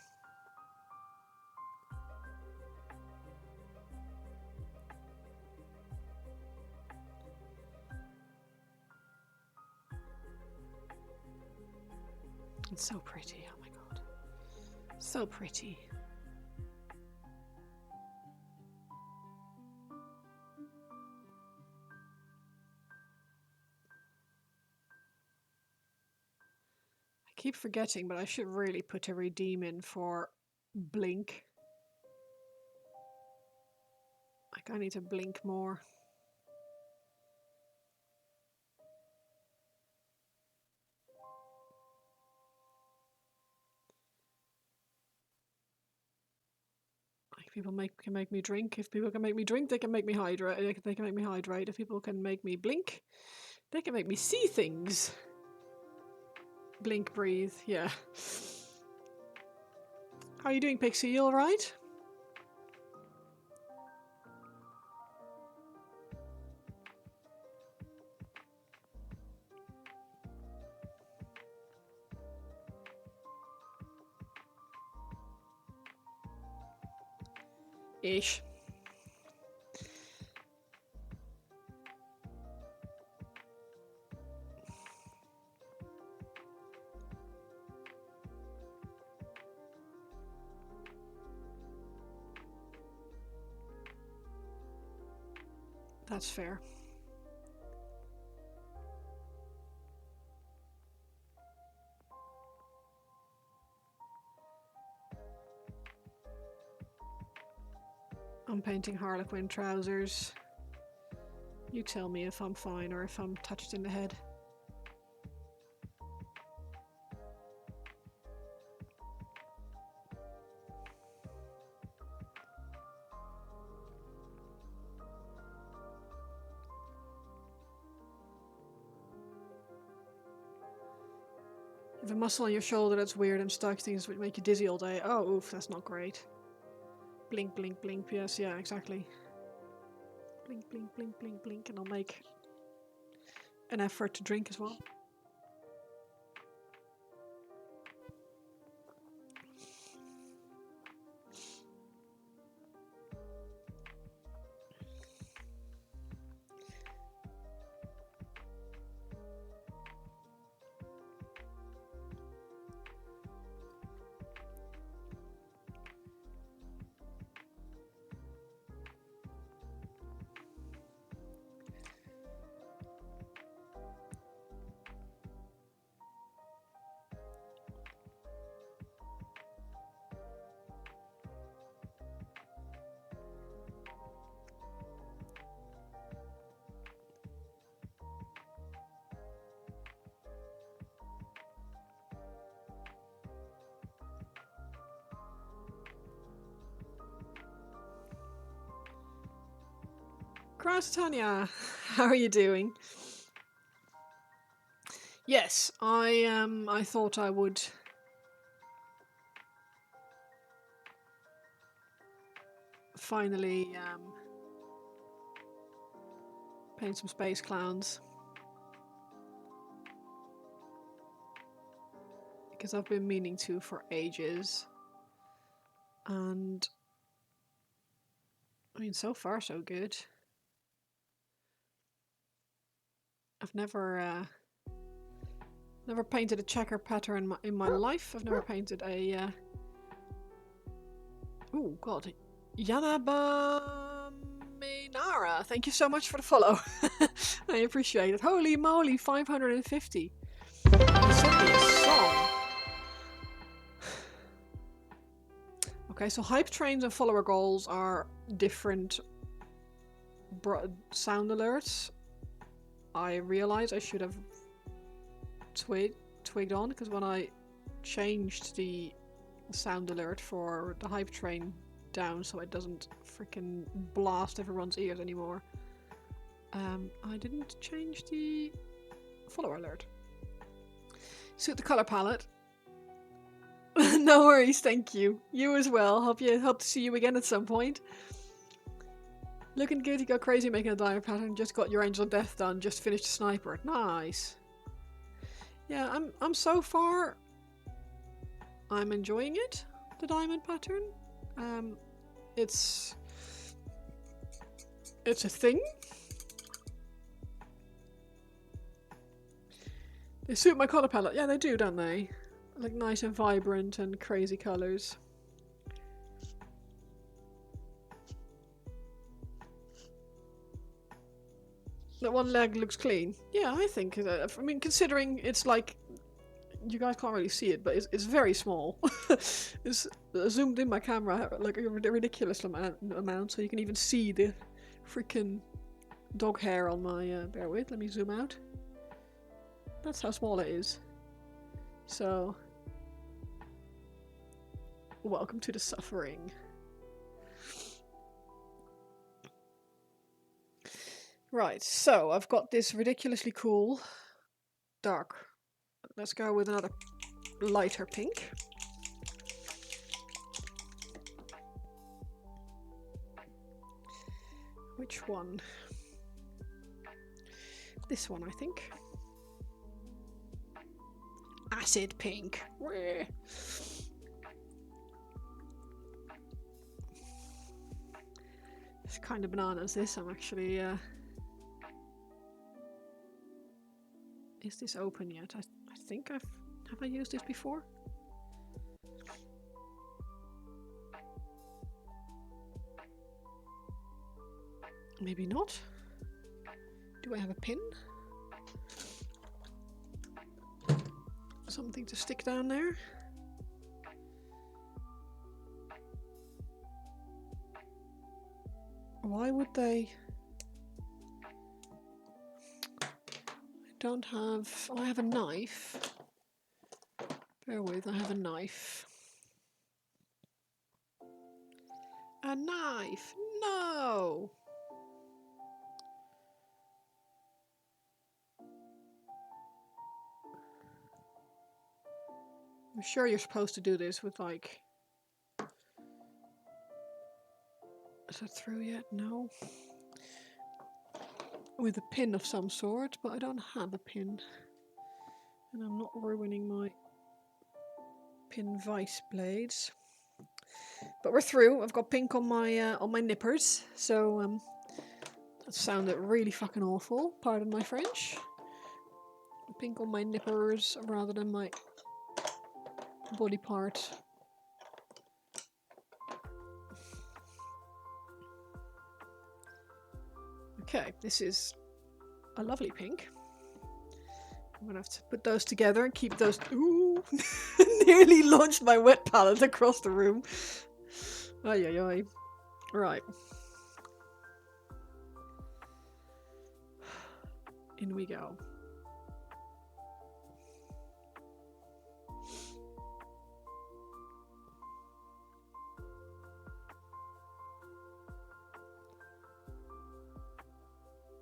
It's so pretty, oh my god. So pretty. I keep forgetting, but I should really put a redeem in for blink. Like, I need to blink more. Like, people can make me drink. If people can make me drink, they can make me hydrate. They can make me hydrate. If people can make me blink, they can make me see things. Blink, breathe, yeah. How are you doing, Pixie? You alright? Ish. That's fair. I'm painting Harlequin trousers. You tell me if I'm fine or if I'm touched in the head. The muscle on your shoulder that's weird and stuck, things would make you dizzy all day. Oh, oof, that's not great. Blink, blink, blink. Yes, yeah, exactly. Blink, blink, blink, blink, blink, and I'll make an effort to drink as well. Tanya, how are you doing? Yes, I thought I would finally paint some space clowns. Because I've been meaning to for ages. And I mean, so far so good. I've never painted a checker pattern in my life. I've never painted a oh god, Yanabaminara. Thank you so much for the follow. I appreciate it. Holy moly, 550. You sent me a song. Okay, so hype trains and follower goals are different sound alerts. I realize I should have twigged on, because when I changed the sound alert for the hype train down so it doesn't freaking blast everyone's ears anymore, I didn't change the follower alert. Suit the color palette. No worries, thank you. You as well. Hope to see you again at some point. Looking good, you go crazy making a diamond pattern. Just got your Angel of Death done. Just finished a sniper. Nice. Yeah, I'm so far. I'm enjoying it. The diamond pattern. It's a thing. They suit my color palette. Yeah, they do, don't they? Like nice and vibrant and crazy colors. That one leg looks clean. Yeah, I think. I mean, considering it's like, you guys can't really see it, but it's very small. It's zoomed in my camera like a ridiculous amount, so you can even see the freaking dog hair on my. Bear with, let me zoom out. That's how small it is. So, welcome to the suffering. Right, so I've got this ridiculously cool dark. Let's go with another lighter pink. Which one? This one, I think. Acid pink. It's kind of bananas, this. I'm actually... Is this open yet? I think have I used this before? Maybe not. Do I have a pin? Something to stick down there? Why would they... Don't have... Oh, I have a knife. Bear with, I have a knife. A knife! No! I'm sure you're supposed to do this with like... Is that through yet? No. With a pin of some sort, but I don't have a pin. And I'm not ruining my pin vice blades. But we're through. I've got pink on my nippers, so that sounded really fucking awful. Pardon my French. Pink on my nippers rather than my body part. Okay, this is a lovely pink. I'm gonna have to put those together and keep those. Ooh! Nearly launched my wet palette across the room. Ay ay ay. Right. In we go.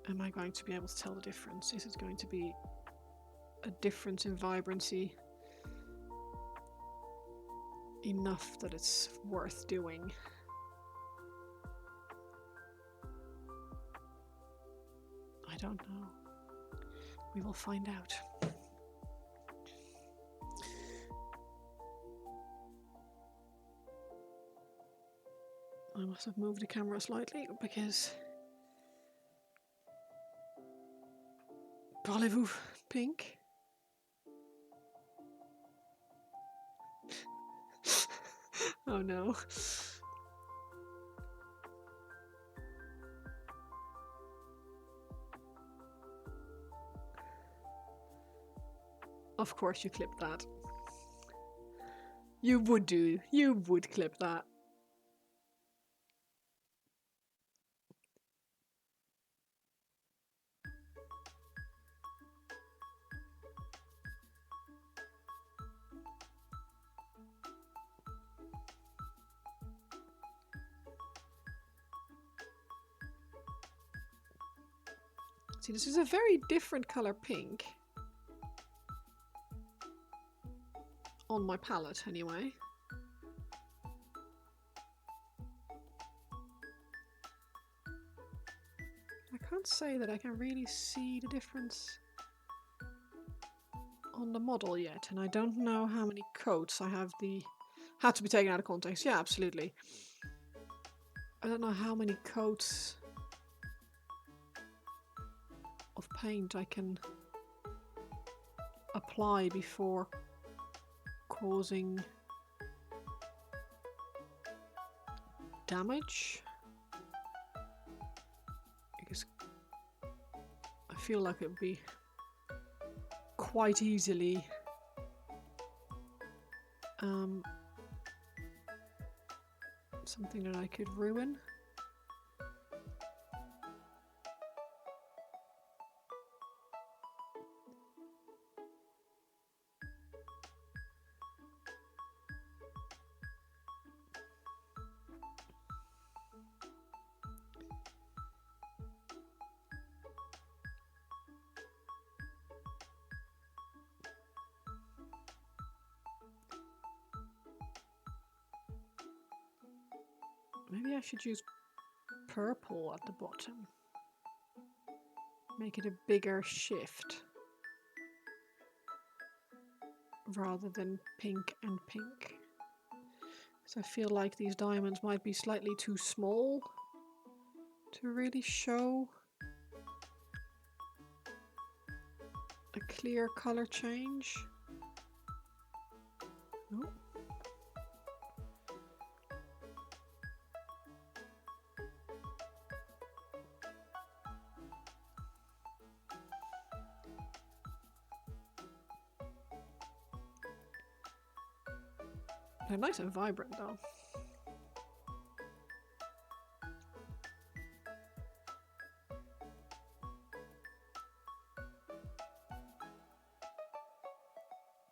Am I going to be able to tell the difference? Is it going to be a difference in vibrancy enough that it's worth doing? I don't know. We will find out. I must have moved the camera slightly because... Parlez-vous, pink? Oh no. Of course you clipped that. You would do. You would clip that. See, this is a very different color pink. On my palette, anyway. I can't say that I can really see the difference on the model yet, and I don't know how many coats I have the... Had to be taken out of context, yeah, absolutely. I don't know how many coats of paint I can apply before causing damage, because I feel like it would be quite easily something that I could ruin. Maybe I should use purple at the bottom. Make it a bigger shift. Rather than pink and pink. So I feel like these diamonds might be slightly too small to really show a clear color change. Nope. They're nice and vibrant though.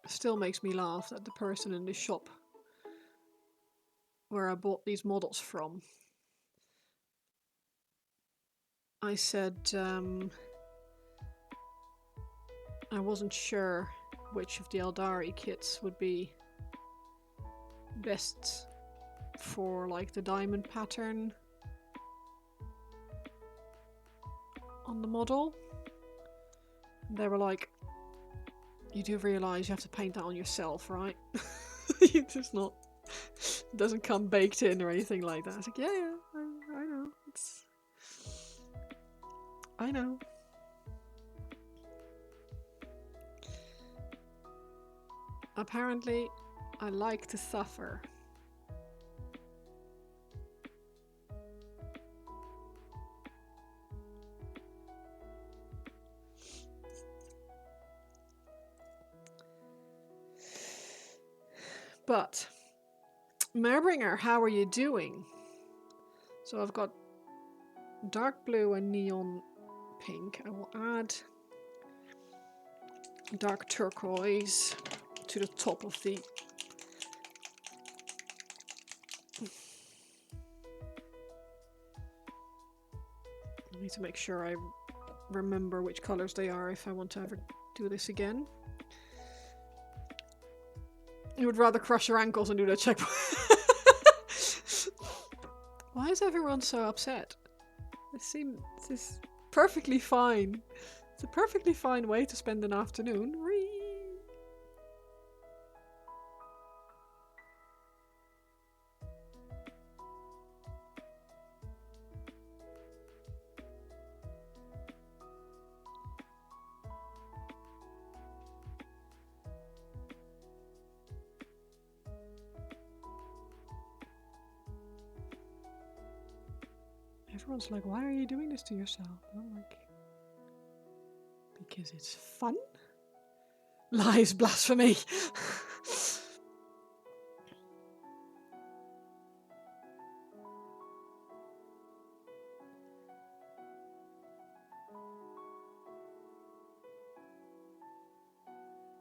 Still makes me laugh that the person in the shop where I bought these models from, I said I wasn't sure which of the Eldari kits would be best for like the diamond pattern on the model. And they were like, you do realise you have to paint that on yourself, right? It's just not, it doesn't come baked in or anything like that. I was like, yeah, I know. I know. Apparently, I like to suffer. But, Merbringer, how are you doing? So I've got dark blue and neon pink. I will add dark turquoise to the top of the I need to make sure I remember which colors they are if I want to ever do this again. You would rather crush your ankles and do the checkpoint. Why is everyone so upset? This is perfectly fine. It's a perfectly fine way to spend an afternoon. Everyone's like, why are you doing this to yourself? And I'm like, because it's fun? Lies, blasphemy.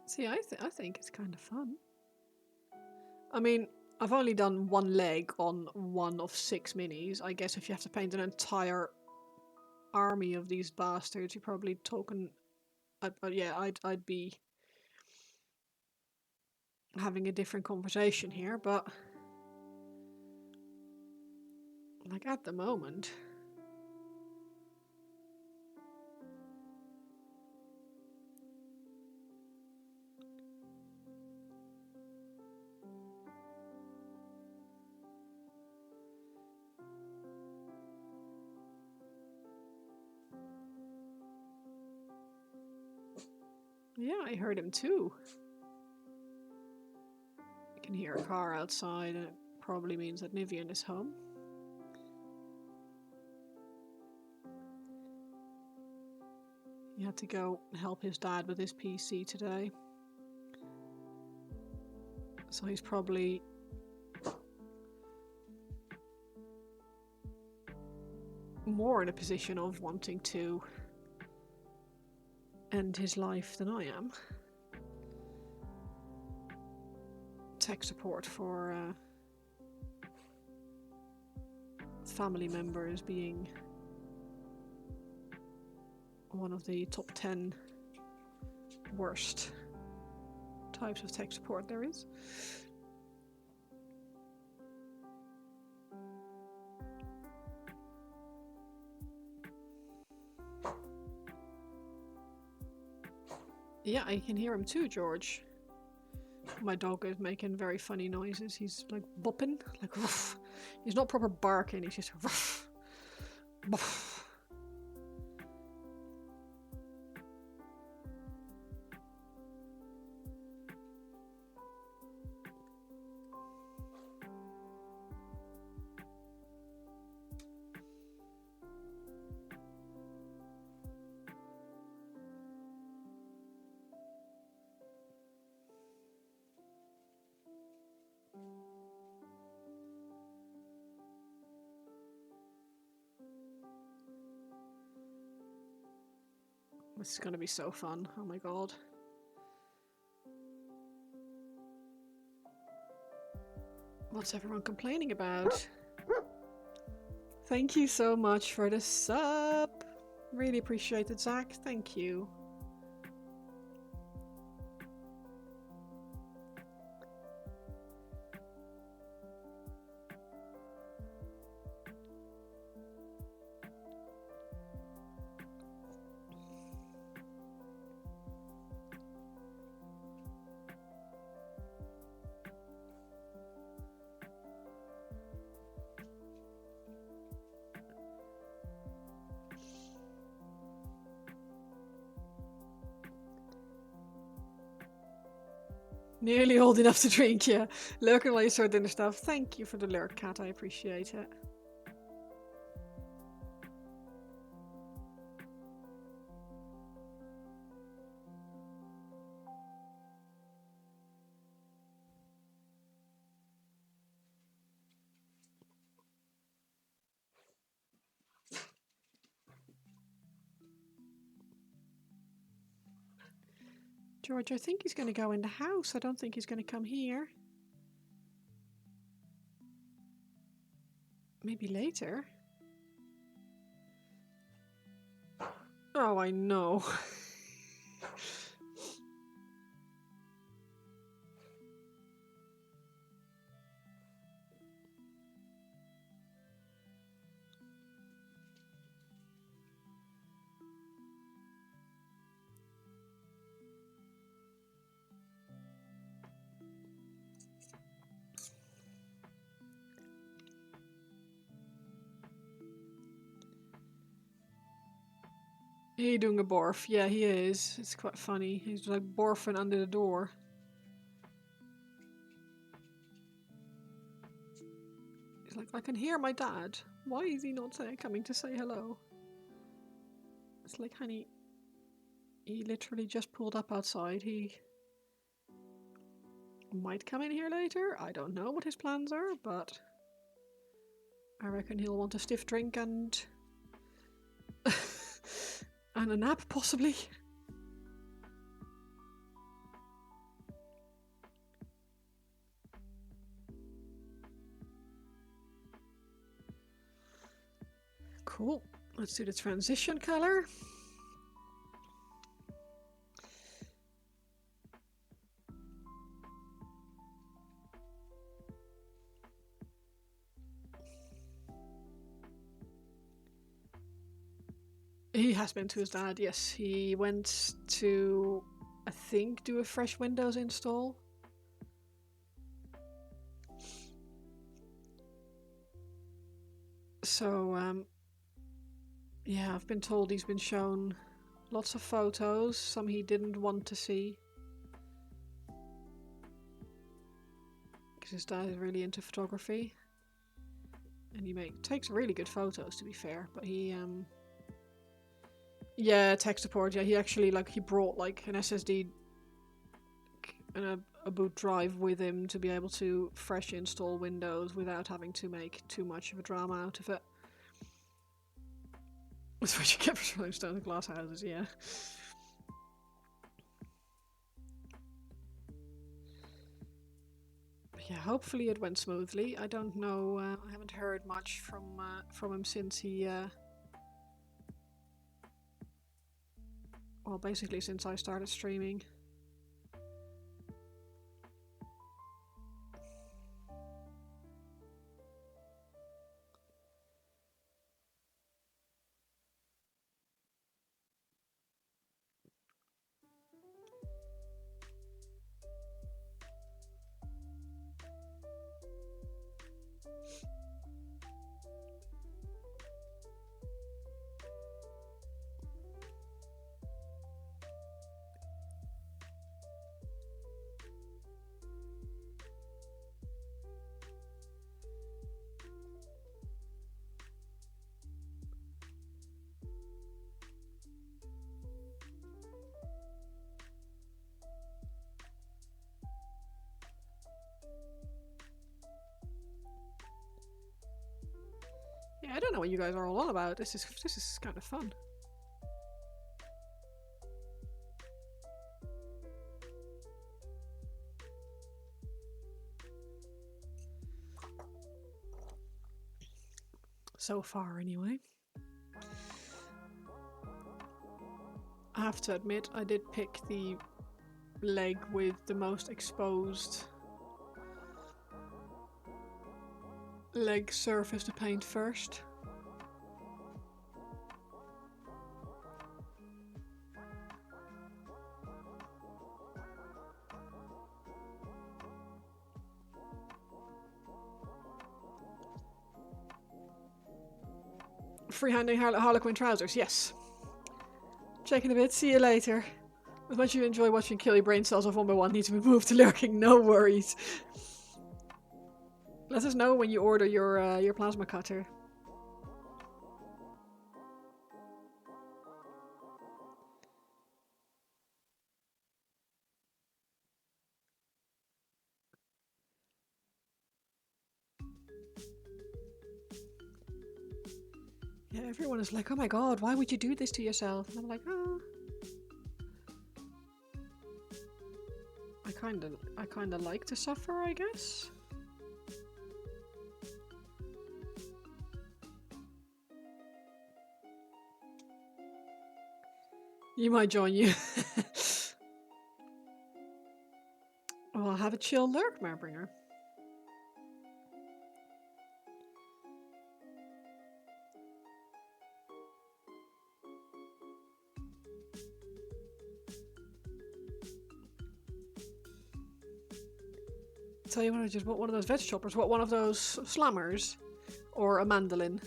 See, I think it's kind of fun. I mean, I've only done one leg on one of 6 minis. I guess if you have to paint an entire army of these bastards, you're probably talking. Yeah, I'd be having a different conversation here, but like at the moment. Yeah, I heard him too. I can hear a car outside, and it probably means that Nivian is home. He had to go help his dad with his PC today. So he's probably more in a position of wanting to end his life than I am. Tech support for family members being one of the top 10 worst types of tech support there is. Yeah, I can hear him too, George. My dog is making very funny noises. He's like bopping, like ruff. He's not proper barking, he's just ruff. Buff. This is gonna be so fun. Oh my god. What's everyone complaining about? Thank you so much for the sub. Really appreciate it, Zach. Thank you. Nearly old enough to drink, yeah. Lurking while you sort dinner stuff. Thank you for the lurk, cat. I appreciate it. George, I think he's going to go in the house. I don't think he's going to come here. Maybe later. Oh, I know. He doing a barf. Yeah, he is. It's quite funny. He's like barfing under the door. He's like, I can hear my dad. Why is he not coming to say hello? It's like, honey, he literally just pulled up outside. He might come in here later. I don't know what his plans are, but I reckon he'll want a stiff drink and and a nap, possibly. Cool. Let's do the transition color. He has been to his dad, yes. He went to, I think, do a fresh Windows install. So, yeah, I've been told he's been shown lots of photos, some he didn't want to see. Because his dad is really into photography. And he takes really good photos, to be fair, but he, yeah, tech support. Yeah, he actually he brought like an SSD and a boot drive with him to be able to fresh install Windows without having to make too much of a drama out of it. That's what you get for throwing stones at glass houses, yeah. Yeah, hopefully it went smoothly. I don't know. I haven't heard much from him since he. Well, basically since I started streaming. Yeah, I don't know what you guys are all on about. This is kind of fun. So far, anyway. I have to admit, I did pick the leg with the most exposed leg surface to paint first. Freehanding Harlequin trousers, yes. Check in a bit, see you later. As much as you enjoy watching kill your brain cells off one by one need to be moved to lurking, no worries. Let us know when you order your plasma cutter. Yeah, everyone is like, oh my god, why would you do this to yourself? And I'm like, oh. I kinda like to suffer, I guess. You might join you. Well, I'll have a chill lurk, Marbringer. Tell you what, I just want one of those veg choppers. What, one of those slammers? Or a mandolin?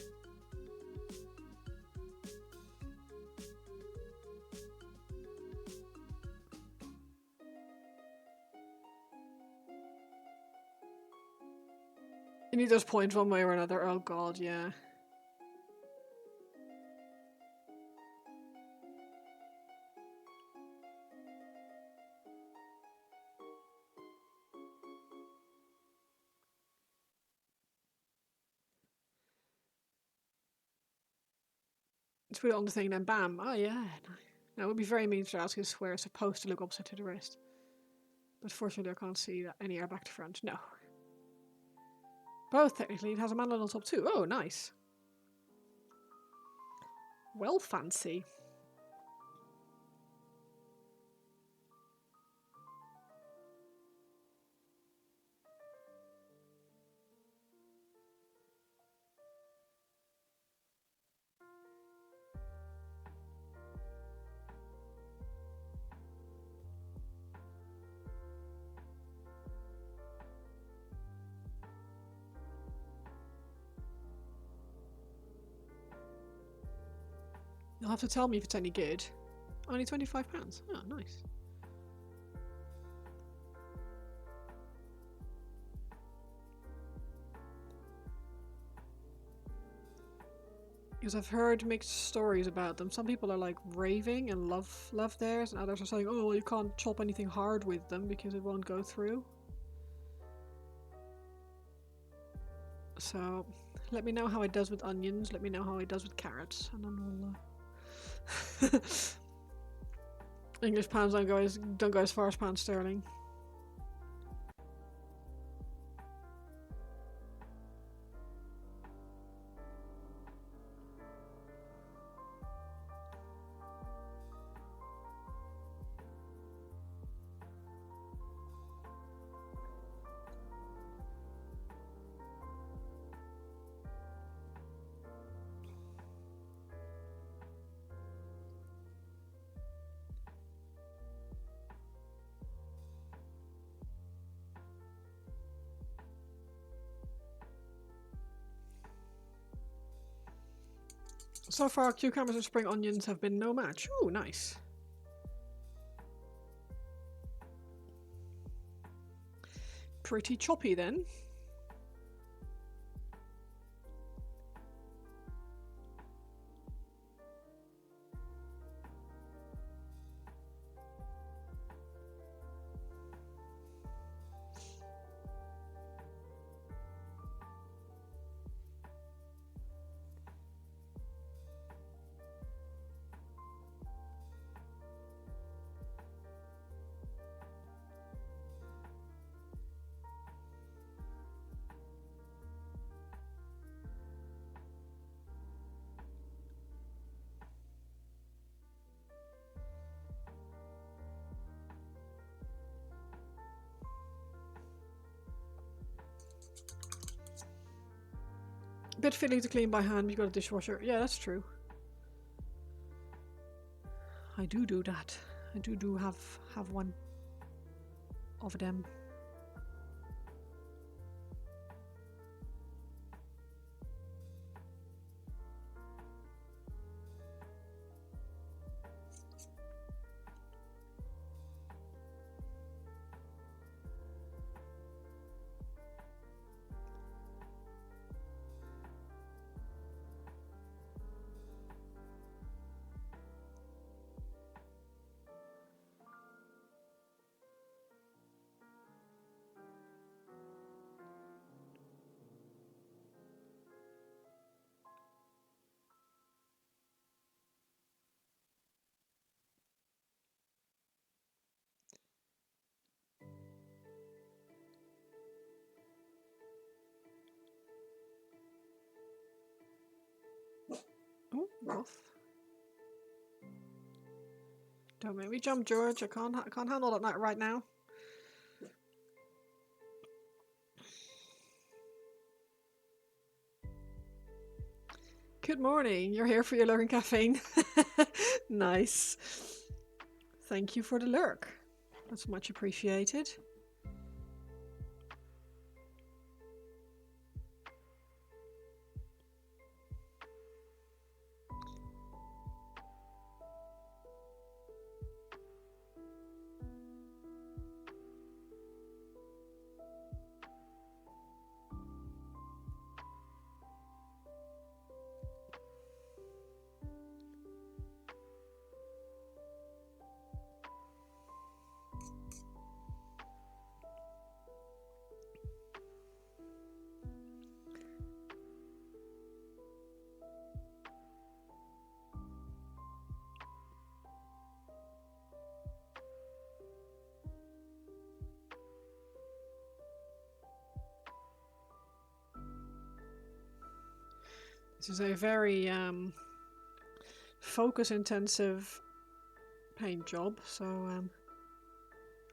You need those points one way or another. Oh god, yeah. Let's put it on the thing then, bam. Oh yeah. Now it would be very mean to ask us where it's supposed to look opposite to the wrist. But fortunately I can't see that any are back to front. No. Both technically. It has a mandolin on top too. Oh, nice. Well fancy. You'll have to tell me if it's any good. Only £25. Oh, nice. Because I've heard mixed stories about them. Some people are like raving and love theirs, and others are saying, oh, well, you can't chop anything hard with them because it won't go through. So, let me know how it does with onions, let me know how it does with carrots, and then we'll... English pounds don't go as far as pound sterling. So far, cucumbers and spring onions have been no match. Ooh, nice. Pretty choppy then. Bit fiddly to clean by hand, you got a dishwasher. Yeah, that's true. I do that. I do have one of them. Woof. Don't make me jump, George. I can't handle that right now. Good morning. You're here for your lurking caffeine. Nice. Thank you for the lurk. That's much appreciated. This is a very focus intensive paint job, so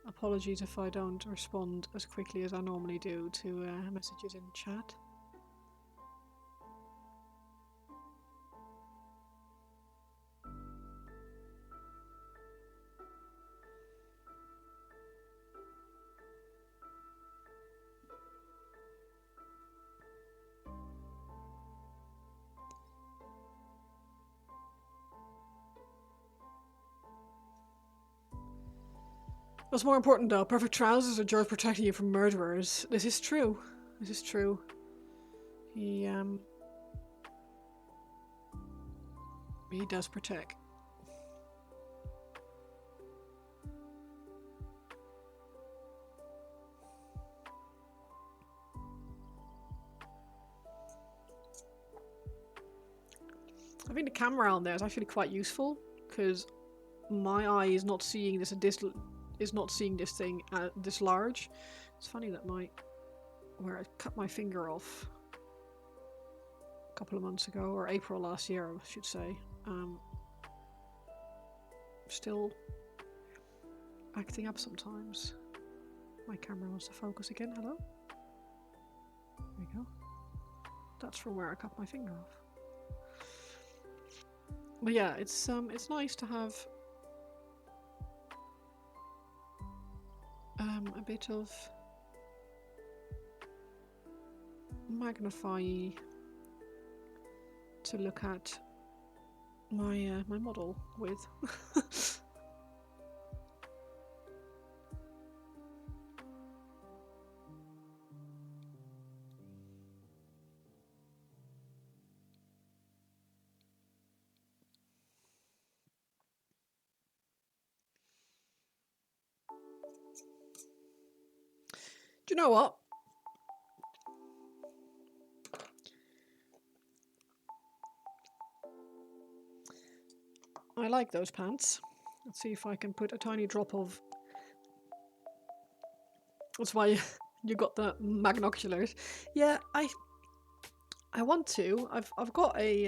apologies if I don't respond as quickly as I normally do to messages in chat. What's more important though, perfect trousers or George protecting you from murderers? This is true. This is true. He does protect. I think the camera on there is actually quite useful because my eye is not seeing this thing this large. It's funny that where I cut my finger off a couple of months ago, or April last year I should say, still acting up sometimes. My camera wants to focus again. Hello? There we go. That's from where I cut my finger off. But yeah, it's nice to have a bit of magnify to look at my my model with. Do you know what? I like those pants. Let's see if I can put a tiny drop of... That's why you got the magnoculars. Yeah, I want to. I've got a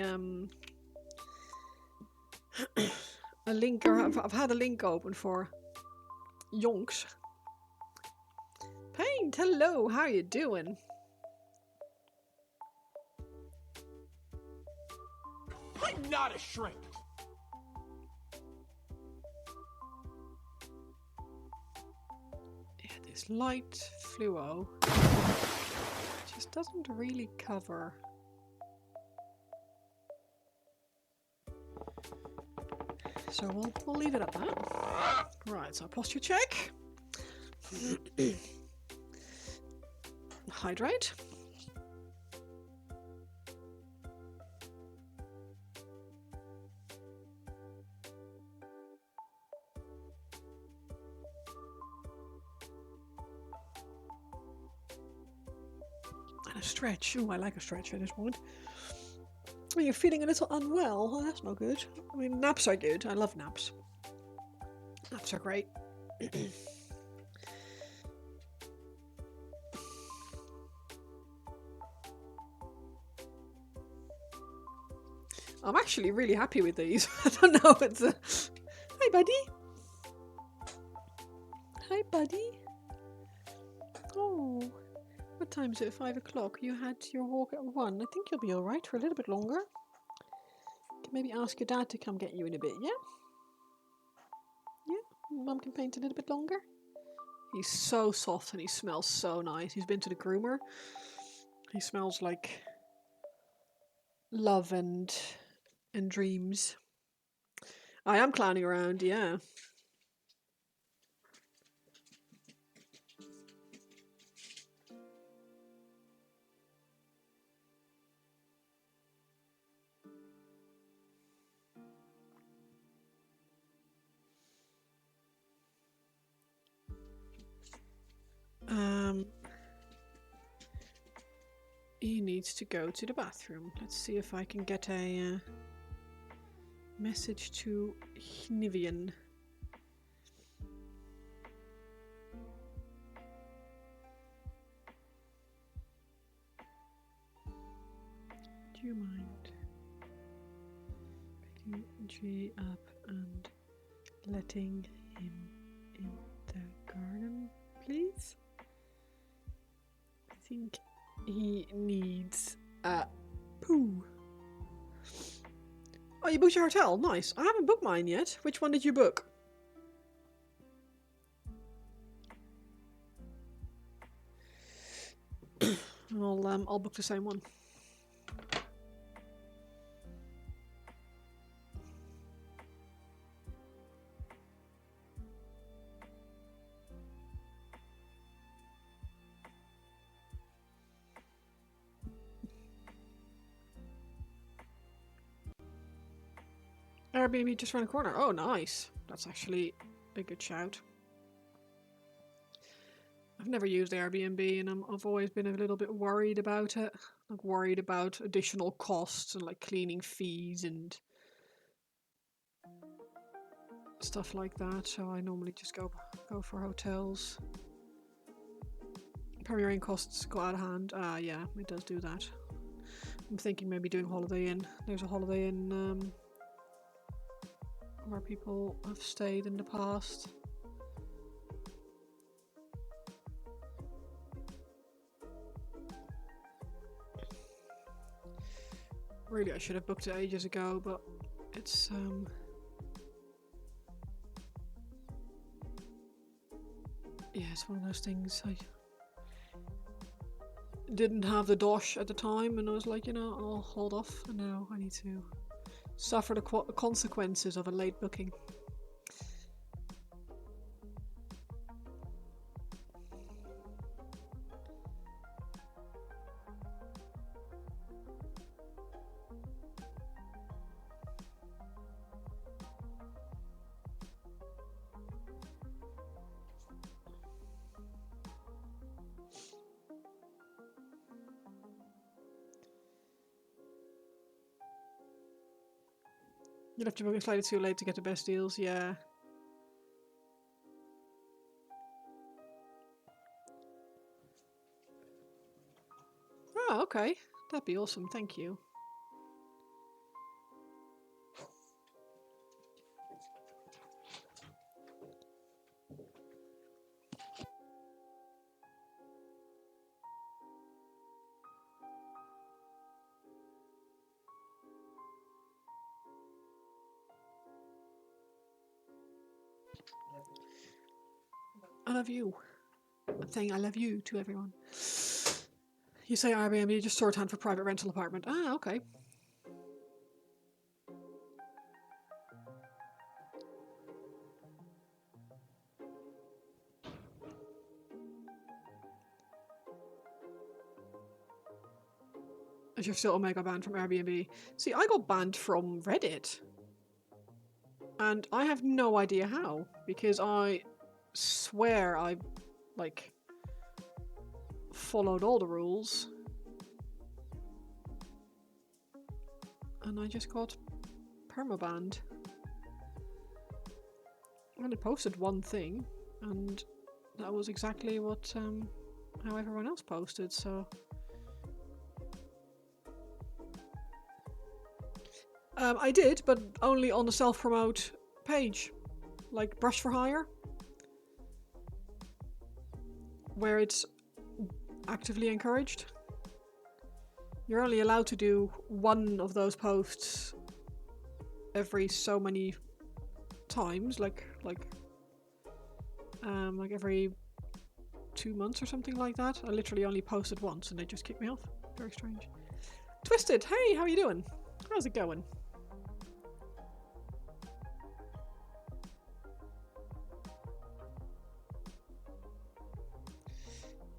a link, or I've had a link open for Yonks. Paint, hello, how are you doing? I'm not a shrink. Yeah, this light fluo just doesn't really cover. So we'll leave it at that. Right, so posture check. Hydrate. And a stretch. Ooh, I like a stretch at this point. Oh, you're feeling a little unwell. Oh, that's not good. I mean, naps are good. I love naps. Naps are great. I'm actually really happy with these. I don't know if it's a... Hi, buddy. Hi, buddy. Oh, what time is it? 5 o'clock. You had your walk at 1. I think you'll be alright for a little bit longer. You can maybe ask your dad to come get you in a bit, yeah? Yeah? Mum can paint a little bit longer. He's so soft and he smells so nice. He's been to the groomer. He smells like love and dreams. I am clowning around, yeah. He needs to go to the bathroom. Let's see if I can get a message to Hnivian. Do you mind picking G up and letting him in the garden, please? I think he needs a poo. Oh, you booked your hotel? Nice. I haven't booked mine yet. Which one did you book? I'll book the same one. Airbnb just around the corner. Oh, nice. That's actually a good shout. I've never used Airbnb and I've always been a little bit worried about it. Like worried about additional costs and like cleaning fees and stuff like that. So I normally just go for hotels. Premiering costs go out of hand. Ah, yeah, it does do that. I'm thinking maybe doing Holiday Inn. There's a Holiday Inn where people have stayed in the past. Really, I should have booked it ages ago, but it's yeah, it's one of those things. I didn't have the dosh at the time, and I was like, you know, I'll hold off. And now I need to suffer the consequences of a late booking. You'll have to book it slightly too late to get the best deals, yeah. Oh, okay. That'd be awesome, thank you. I love you. I'm saying I love you to everyone. You say Airbnb, just shorthand for private rental apartment. Ah, okay. As you're still Omega banned from Airbnb. See, I got banned from Reddit. And I have no idea how. Because I swear I, like, followed all the rules. And I just got permabanned. I only posted one thing. And that was exactly what, how everyone else posted, so... I did, but only on the self-promote page, like Brush for Hire, where it's actively encouraged. You're only allowed to do one of those posts every so many times, like every 2 months or something like that. I literally only posted once and they just kicked me off. Very strange. Twisted, hey, how are you doing? How's it going?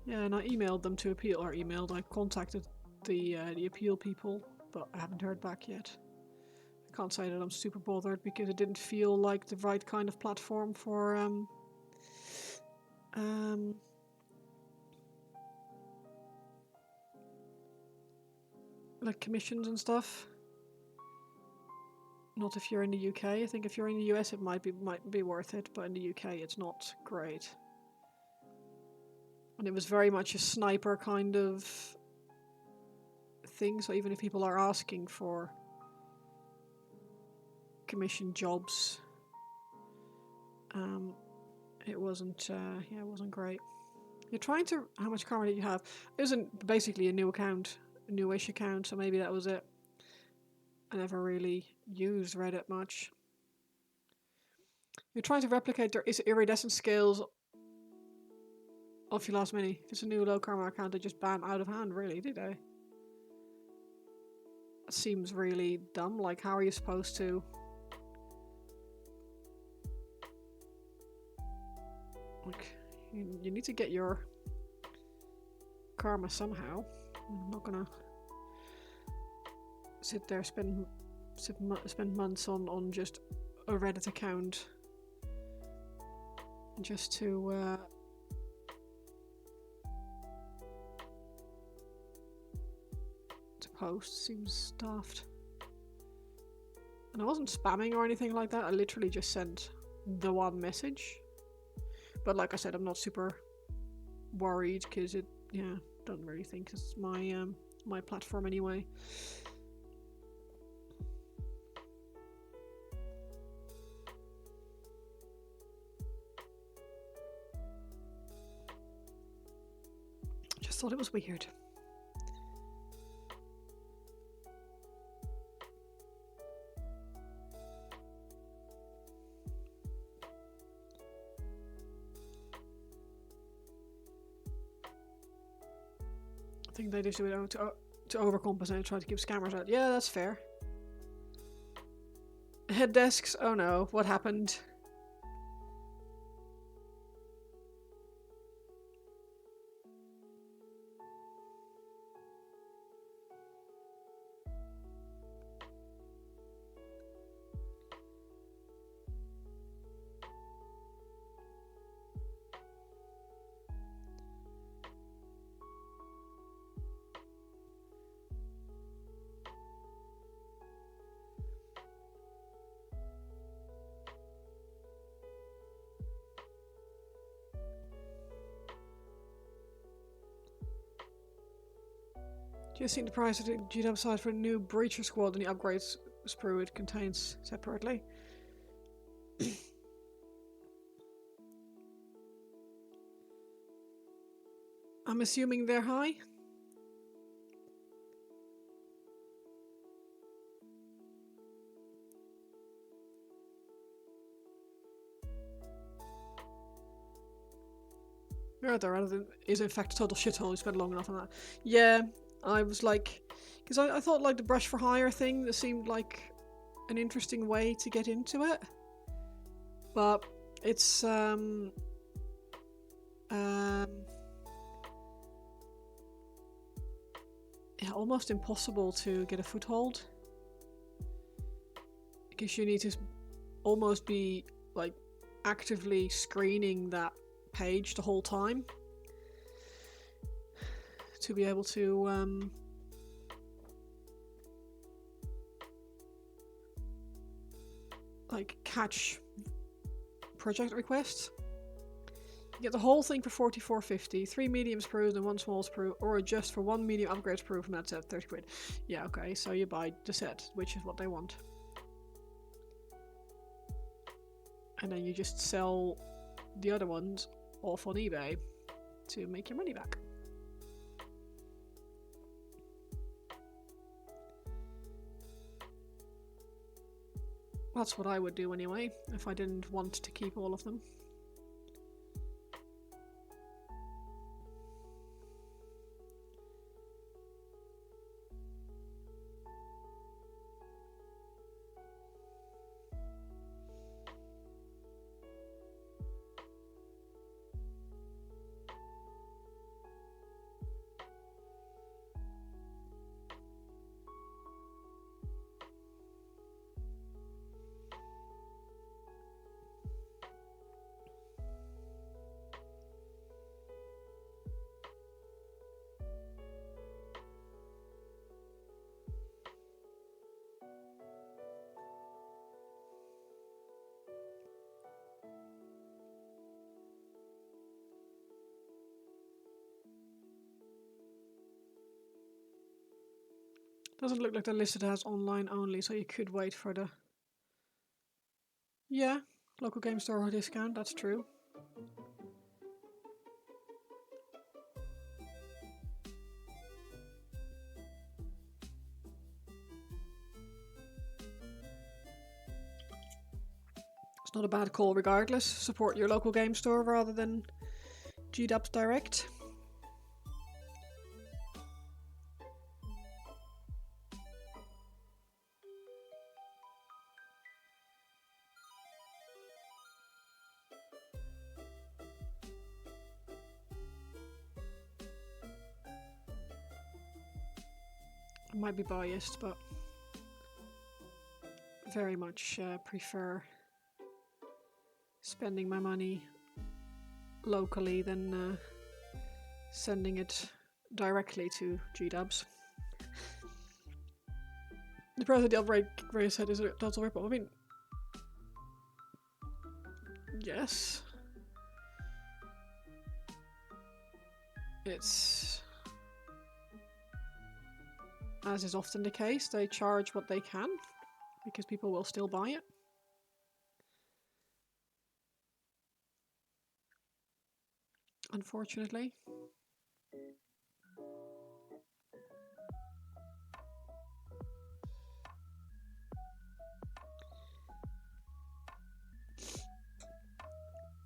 Yeah, and I emailed them to appeal, or I contacted the appeal people, but I haven't heard back yet. I can't say that I'm super bothered because it didn't feel like the right kind of platform for like commissions and stuff. Not if you're in the UK. I think if you're in the US it might be worth it, but in the UK it's not great. And it was very much a sniper kind of thing, so even if people are asking for commission jobs, it wasn't it wasn't great. You're trying to, how much karma did you have? It wasn't basically a new account, a newish account, so maybe that was it. I never really used Reddit much. You're trying to replicate their iridescent skills off your last mini. If it's a new low karma account, they just bam out of hand, really, do they? That seems really dumb. Like, how are you supposed to? Like, you need to get your karma somehow. I'm not gonna sit there spend months on just a Reddit account just to post. Seems daft. And I wasn't spamming or anything like that. I literally just sent the one message. But like I said, I'm not super worried because it, yeah, don't really think it's my my platform anyway. Just thought it was weird. I think they just do it to overcompensate, try to keep scammers out. Yeah, that's fair. Head desks, oh no, what happened? Just seen the price of the GW side for a new Breacher Squad and the upgrades sprue it contains separately. I'm assuming they're high. Rather is in fact a total shithole. You spent long enough on that. Yeah, I was like, because I thought like the Brush for Hire thing that seemed like an interesting way to get into it, but it's yeah, almost impossible to get a foothold because you need to almost be like actively screening that page the whole time to be able to like catch project requests. You get the whole thing for 44.50, 3 medium sprues and 1 small sprue, or adjust for 1 medium upgrade sprue from that set, 30 quid. Yeah, okay, so you buy the set, which is what they want. And then you just sell the other ones off on eBay to make your money back. That's what I would do anyway, if I didn't want to keep all of them. Doesn't look like they're listed as online only, so you could wait for the... Yeah, local game store discount, that's true. It's not a bad call regardless. Support your local game store rather than GDubs direct. I might be biased, but very much prefer spending my money locally than sending it directly to GDubs. The price of the upgrade set is a total rip-off. I mean, yes. It's, as is often the case, they charge what they can because people will still buy it. Unfortunately.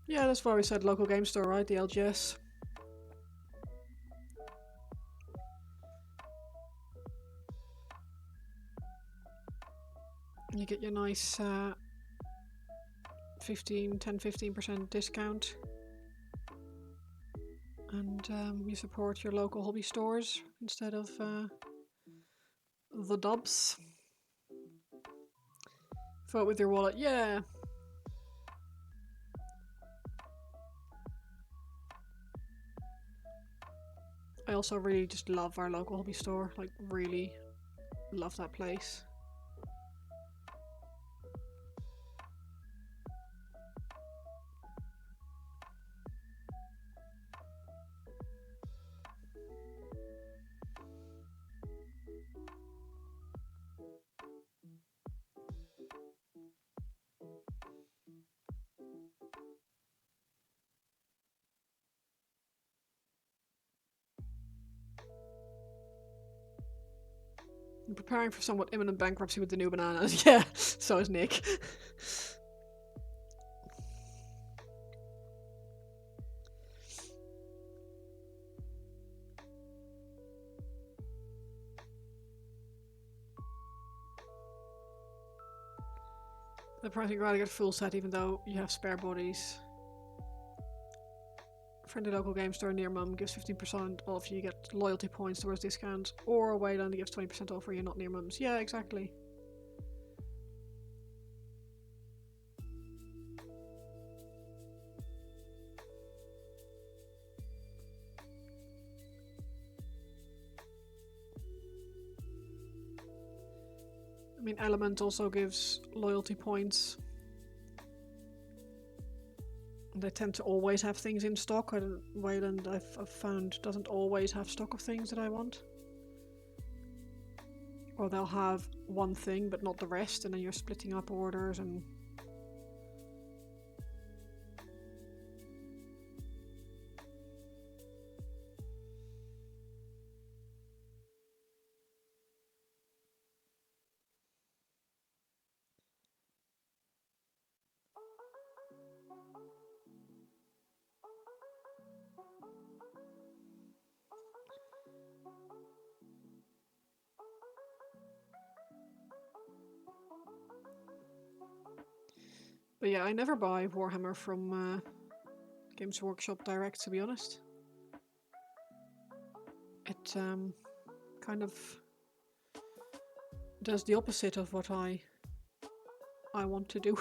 Yeah, that's why we said local game store, right? The LGS. You get your nice 10-15% discount. And you support your local hobby stores instead of the dubs. Vote with your wallet, yeah. I also really just love our local hobby store, like really love that place. I'm preparing for somewhat imminent bankruptcy with the new bananas. Yeah, so is Nick. The price you'd rather get full set even though you have spare bodies. Friendly local game store near mum gives 15% off, you get loyalty points towards discounts, or Wayland gives 20% off where you're not near mums. Yeah, exactly. I mean, Element also gives loyalty points. They tend to always have things in stock. Wayland, I've found, doesn't always have stock of things that I want. Or they'll have one thing but not the rest, and then you're splitting up orders and... But yeah, I never buy Warhammer from Games Workshop direct, to be honest. It kind of does the opposite of what I want to do.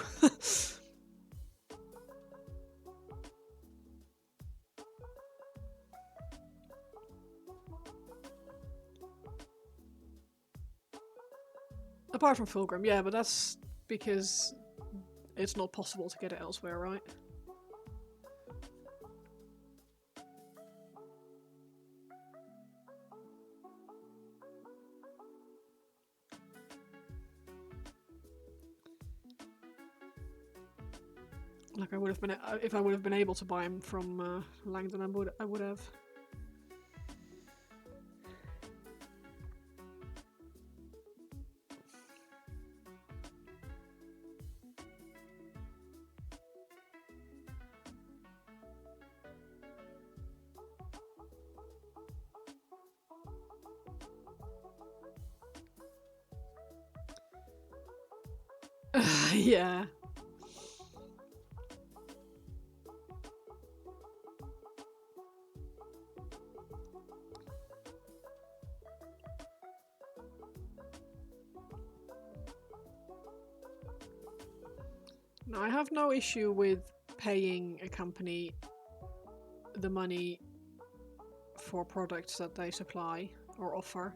Apart from Fulgrim, yeah, but that's because it's not possible to get it elsewhere, right? Like I would have been, if I would have been able to buy them from Langdon, I would have. Yeah. No, I have no issue with paying a company the money for products that they supply or offer.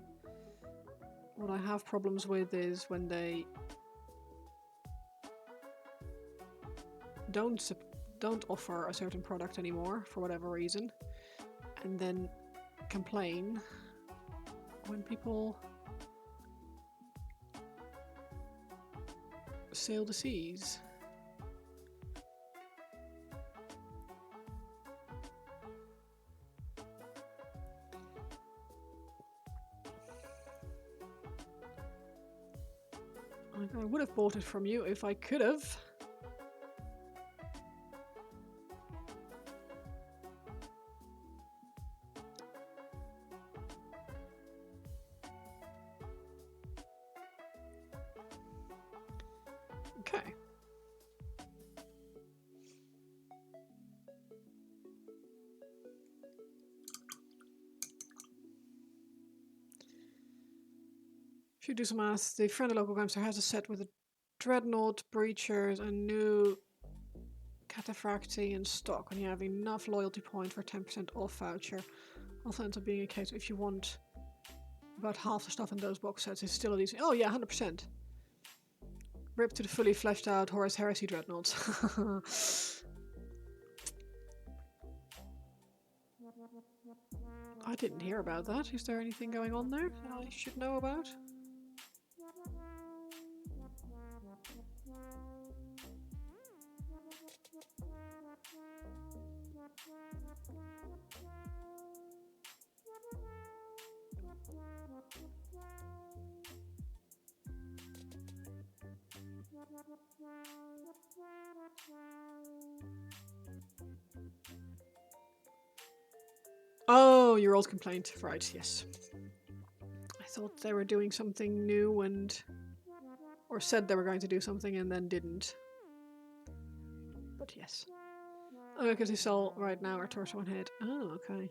What I have problems with is when they don't offer a certain product anymore for whatever reason, and then complain when people sail the seas. I would have bought it from you if I could have. Okay. If you do some math, the friendly local gamester has a set with a Dreadnought, Breachers, and new Cataphracti in stock, and you have enough loyalty points for 10% off voucher. Also ends up being a case if you want about half the stuff in those box sets, it's still a decent. Oh yeah, 100%. Rip to the fully fleshed out Horus Heresy Dreadnoughts. I didn't hear about that. Is there anything going on there that I should know about? Oh, your old complaint. Right, yes. I thought they were doing something new and... or said they were going to do something and then didn't. But yes. Oh, because you saw right now our torso and head. Oh, okay.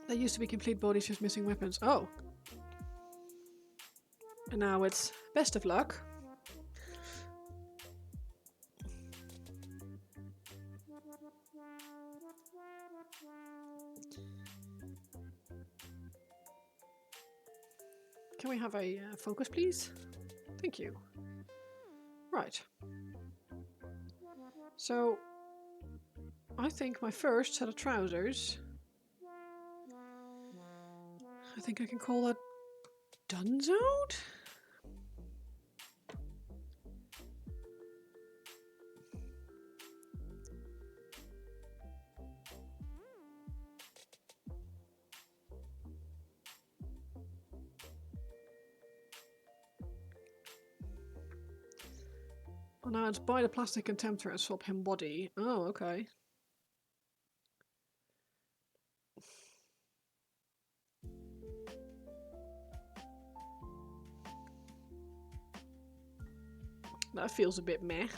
There used to be complete bodies just missing weapons. Oh. And now it's best of luck. Can we have a focus, please? Thank you. Right. So, I think my first set of trousers, I think I can call that Dunzoed? Oh, now it's buy the plastic contemptor and swap him body. Oh, okay. That feels a bit meh.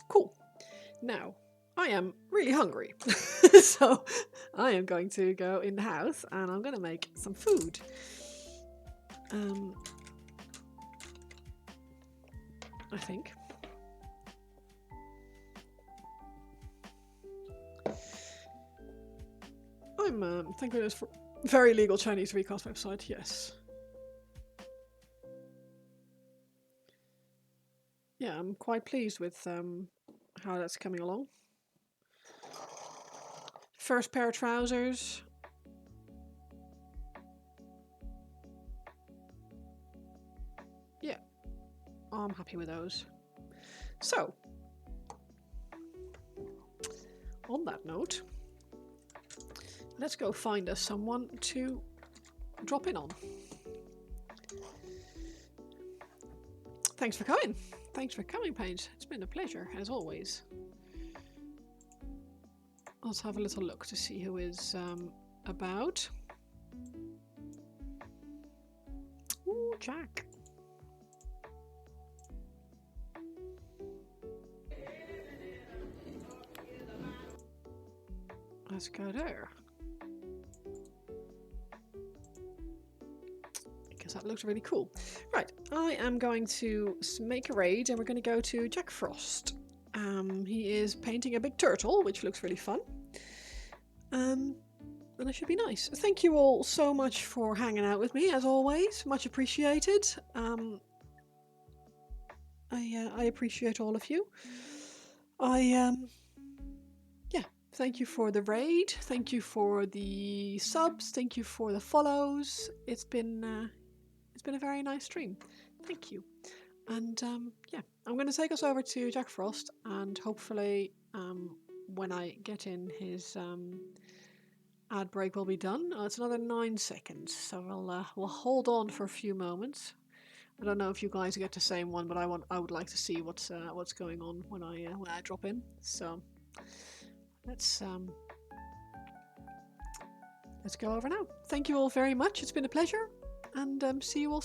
Cool. Now, I am really hungry. So, I am going to go in the house and I'm going to make some food. I think. I'm, thank goodness for very legal Chinese recast website, yes. Yeah, I'm quite pleased with how that's coming along. First pair of trousers. Yeah, I'm happy with those. So, on that note, let's go find us someone to drop in on. Thanks for coming. Thanks for coming, Paige. It's been a pleasure, as always. Let's have a little look to see who is about. Ooh, Jack. Let's go there. Because that looks really cool. Right, I am going to make a raid and we're going to go to Jack Frost. He is painting a big turtle, which looks really fun. And it should be nice. Thank you all so much for hanging out with me, as always. Much appreciated. I appreciate all of you. Yeah, thank you for the raid. Thank you for the subs. Thank you for the follows. It's been a very nice stream. Thank you. And yeah, I'm going to take us over to Jack Frost, and hopefully when I get in, his ad break will be done. It's another 9 seconds, so we'll hold on for a few moments. I don't know if you guys get the same one, but I would like to see what's going on when I drop in. So let's go over now. Thank you all very much. It's been a pleasure, and see you all soon.